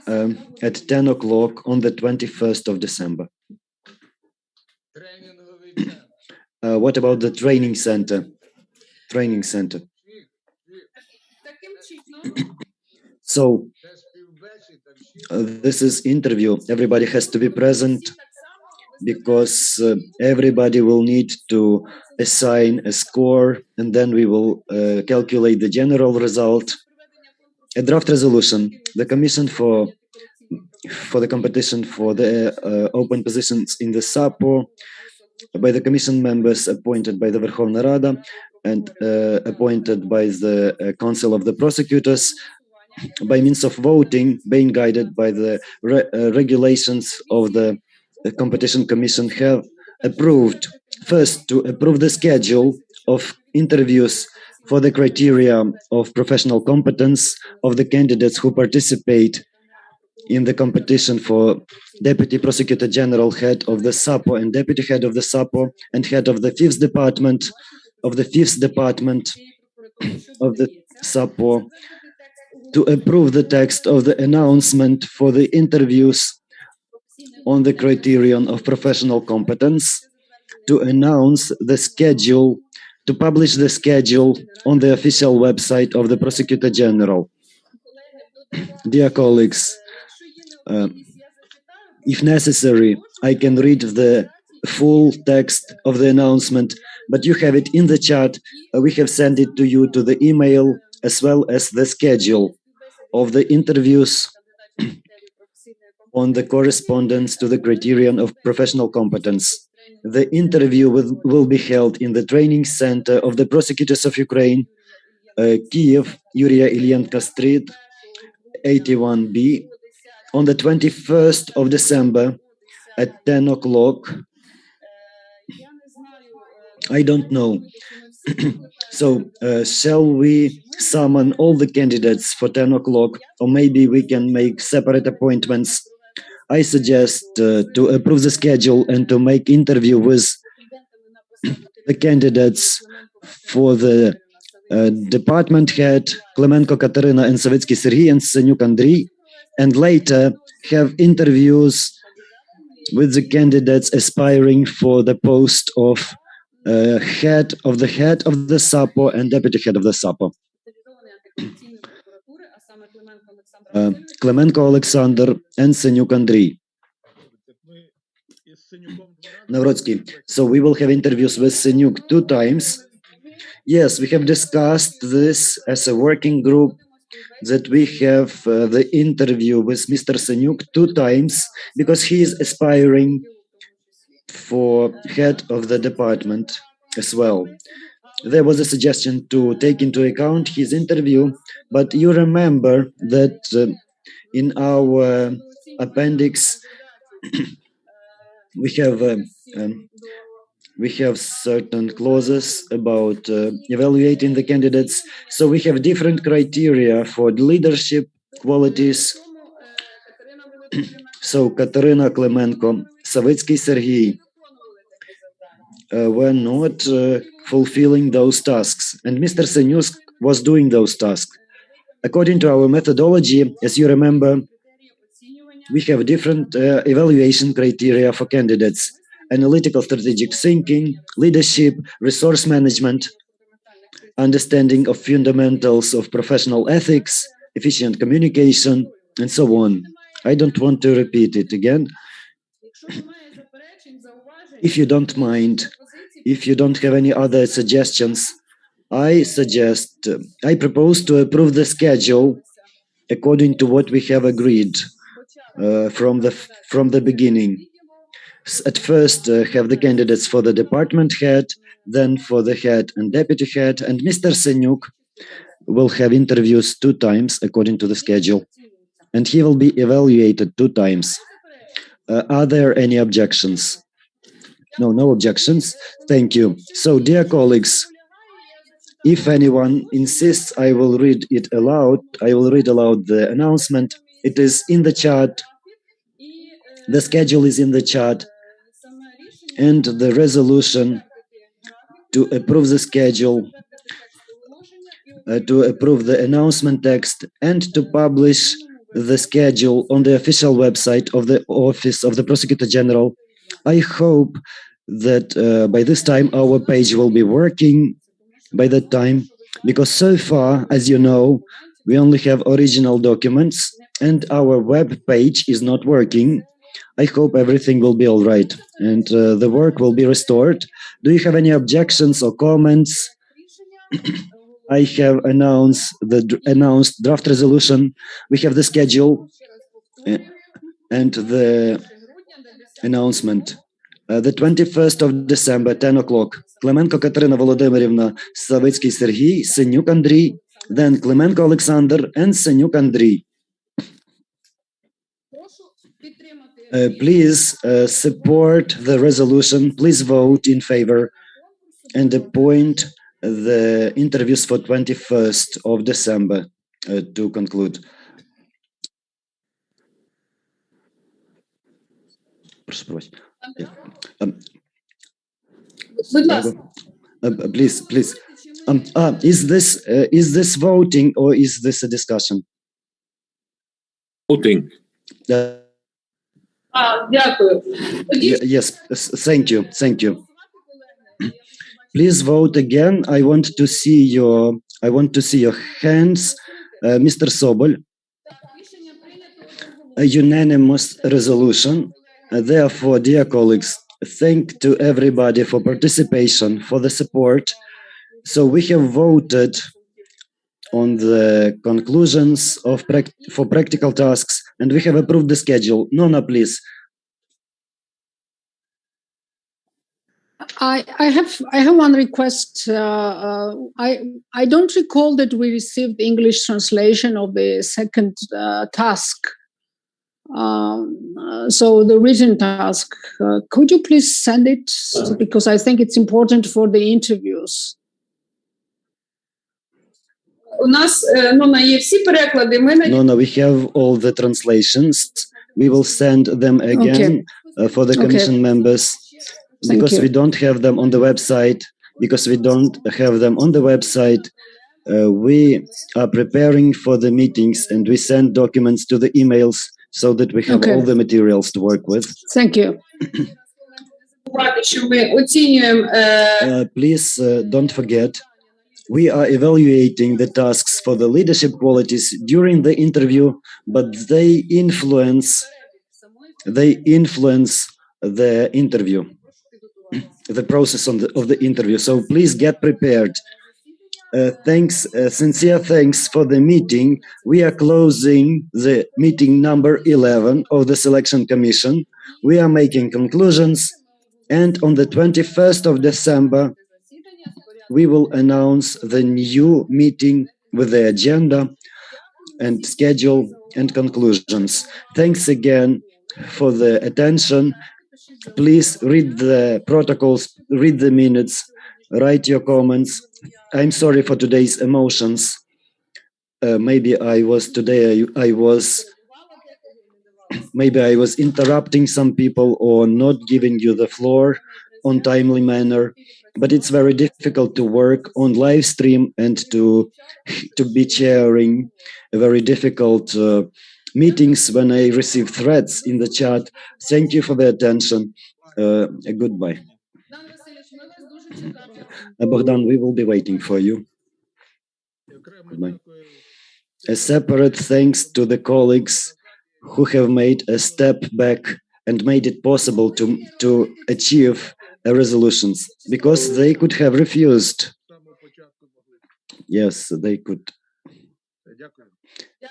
at 10 o'clock on the 21st of December. What about the training center? Training center. So this is interview. Everybody has to be present, because everybody will need to assign a score, and then we will calculate the general result. A draft resolution. The commission for the competition for the open positions in the SAPO by the commission members appointed by the Verkhovna Rada and appointed by the Council of the Prosecutors, by means of voting, being guided by the regulations of the Competition Commission, have approved, first, to approve the schedule of interviews for the criteria of professional competence of the candidates who participate in the competition for Deputy Prosecutor General, head of the SAPO, and Deputy Head of the SAPO, and head of the fifth department of the SAPO, to approve the text of the announcement for the interviews on the criterion of professional competence, to announce the schedule, to publish the schedule on the official website of the Prosecutor General. Dear colleagues, if necessary, I can read the full text of the announcement, but you have it in the chat. We have sent it to you to the email, as well as the schedule of the interviews on the correspondence to the criterion of professional competence. The interview will be held in the training center of the Prosecutors of Ukraine, Kiev, Yuria Ilyenka Street, 81B, on the 21st of December at 10 o'clock. I don't know. So shall we summon all the candidates for 10 o'clock, or maybe we can make separate appointments? I suggest to approve the schedule and to make interview with the candidates for the department head, Klemenko Katerina and Savitsky Serhiy and Senyuk Andriy, and later have interviews with the candidates aspiring for the post of head of the SAPO and deputy head of the SAPO. Klemenko Alexander and Senyuk Andriy. Navrotsky, so we will have interviews with Senyuk 2 times. Yes, we have discussed this as a working group, that we have the interview with Mr. Senyuk 2 times, because he is aspiring for head of the department as well. There was a suggestion to take into account his interview, but you remember that in our appendix we have certain clauses about evaluating the candidates. So we have different criteria for leadership qualities. So Katerina Klemenko, Savitsky Serhiy, were not fulfilling those tasks, and Mr. Senyusk was doing those tasks. According to our methodology, as you remember, we have different evaluation criteria for candidates: analytical strategic thinking, leadership, resource management, understanding of fundamentals of professional ethics, efficient communication, and so on. I don't want to repeat it again. If you don't mind, if you don't have any other suggestions, I propose to approve the schedule according to what we have agreed from the beginning. At first, have the candidates for the department head, then for the head and deputy head, and Mr. Senyuk will have interviews 2 times according to the schedule, and he will be evaluated 2 times. Are there any objections? No objections. Thank you. So, dear colleagues, if anyone insists, I will read it aloud. I will read aloud the announcement. It is in the chat. The schedule is in the chat, and the resolution to approve the schedule, to approve the announcement text, and to publish the schedule on the official website of the Office of the Prosecutor General. I hope that by this time our page will be working by that time, because so far, as you know, we only have original documents and our web page is not working. I hope everything will be all right and the work will be restored. Do you have any objections or comments? I have announced draft resolution. We have the schedule and the announcement. The 21st of December, 10 o'clock. Клименко Катерина Володимирівна, Савицький Сергій, Сенюк Андрій, then Клименко Олександр and Сенюк Андрій. Please support the resolution. Please vote in favor and appoint the interviews for 21st of December to conclude. Please. Is this voting or is this a discussion? Voting. Дякую. Yes, thank you. Please vote again. I want to see your hands. Mr. Sobol. A unanimous resolution. Therefore, dear colleagues, thank to everybody for participation, for the support. So we have voted on the conclusions for practical tasks, and we have approved the schedule. Nona, please. I have one request. I don't recall that we received English translation of the second task. So the written task, could you please send it? Because I think it's important for the interviews. У нас, Нона, є всі переклади. Nona, we have all the translations. We will send them again for the commission members. Because we don't have them on the website, we are preparing for the meetings and we send documents to the emails so that we have all the materials to work with. Thank you. Please don't forget, we are evaluating the tasks for the leadership qualities during the interview, but they influence the interview. The process of the interview. So please get prepared. Sincere thanks for the meeting. We are closing the meeting number 11 of the Selection Commission. We are making conclusions, and on the 21st of December, we will announce the new meeting with the agenda and schedule and conclusions. Thanks again for the attention. Please read the protocols, read the minutes, write your comments. I'm sorry for today's emotions. Maybe I was interrupting some people or not giving you the floor. on timely manner, but it's very difficult to work on live stream and to be chairing a very difficult meetings when I receive threats in the chat. Thank you for the attention. Goodbye. Bogdan, we will be waiting for you. Goodbye. A separate thanks to the colleagues who have made a step back and made it possible to achieve resolutions, because they could have refused. Yes, they could.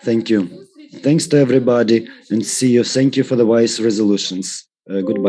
Thank you. Thanks to everybody, and see you. Thank you for the wise resolutions. Goodbye.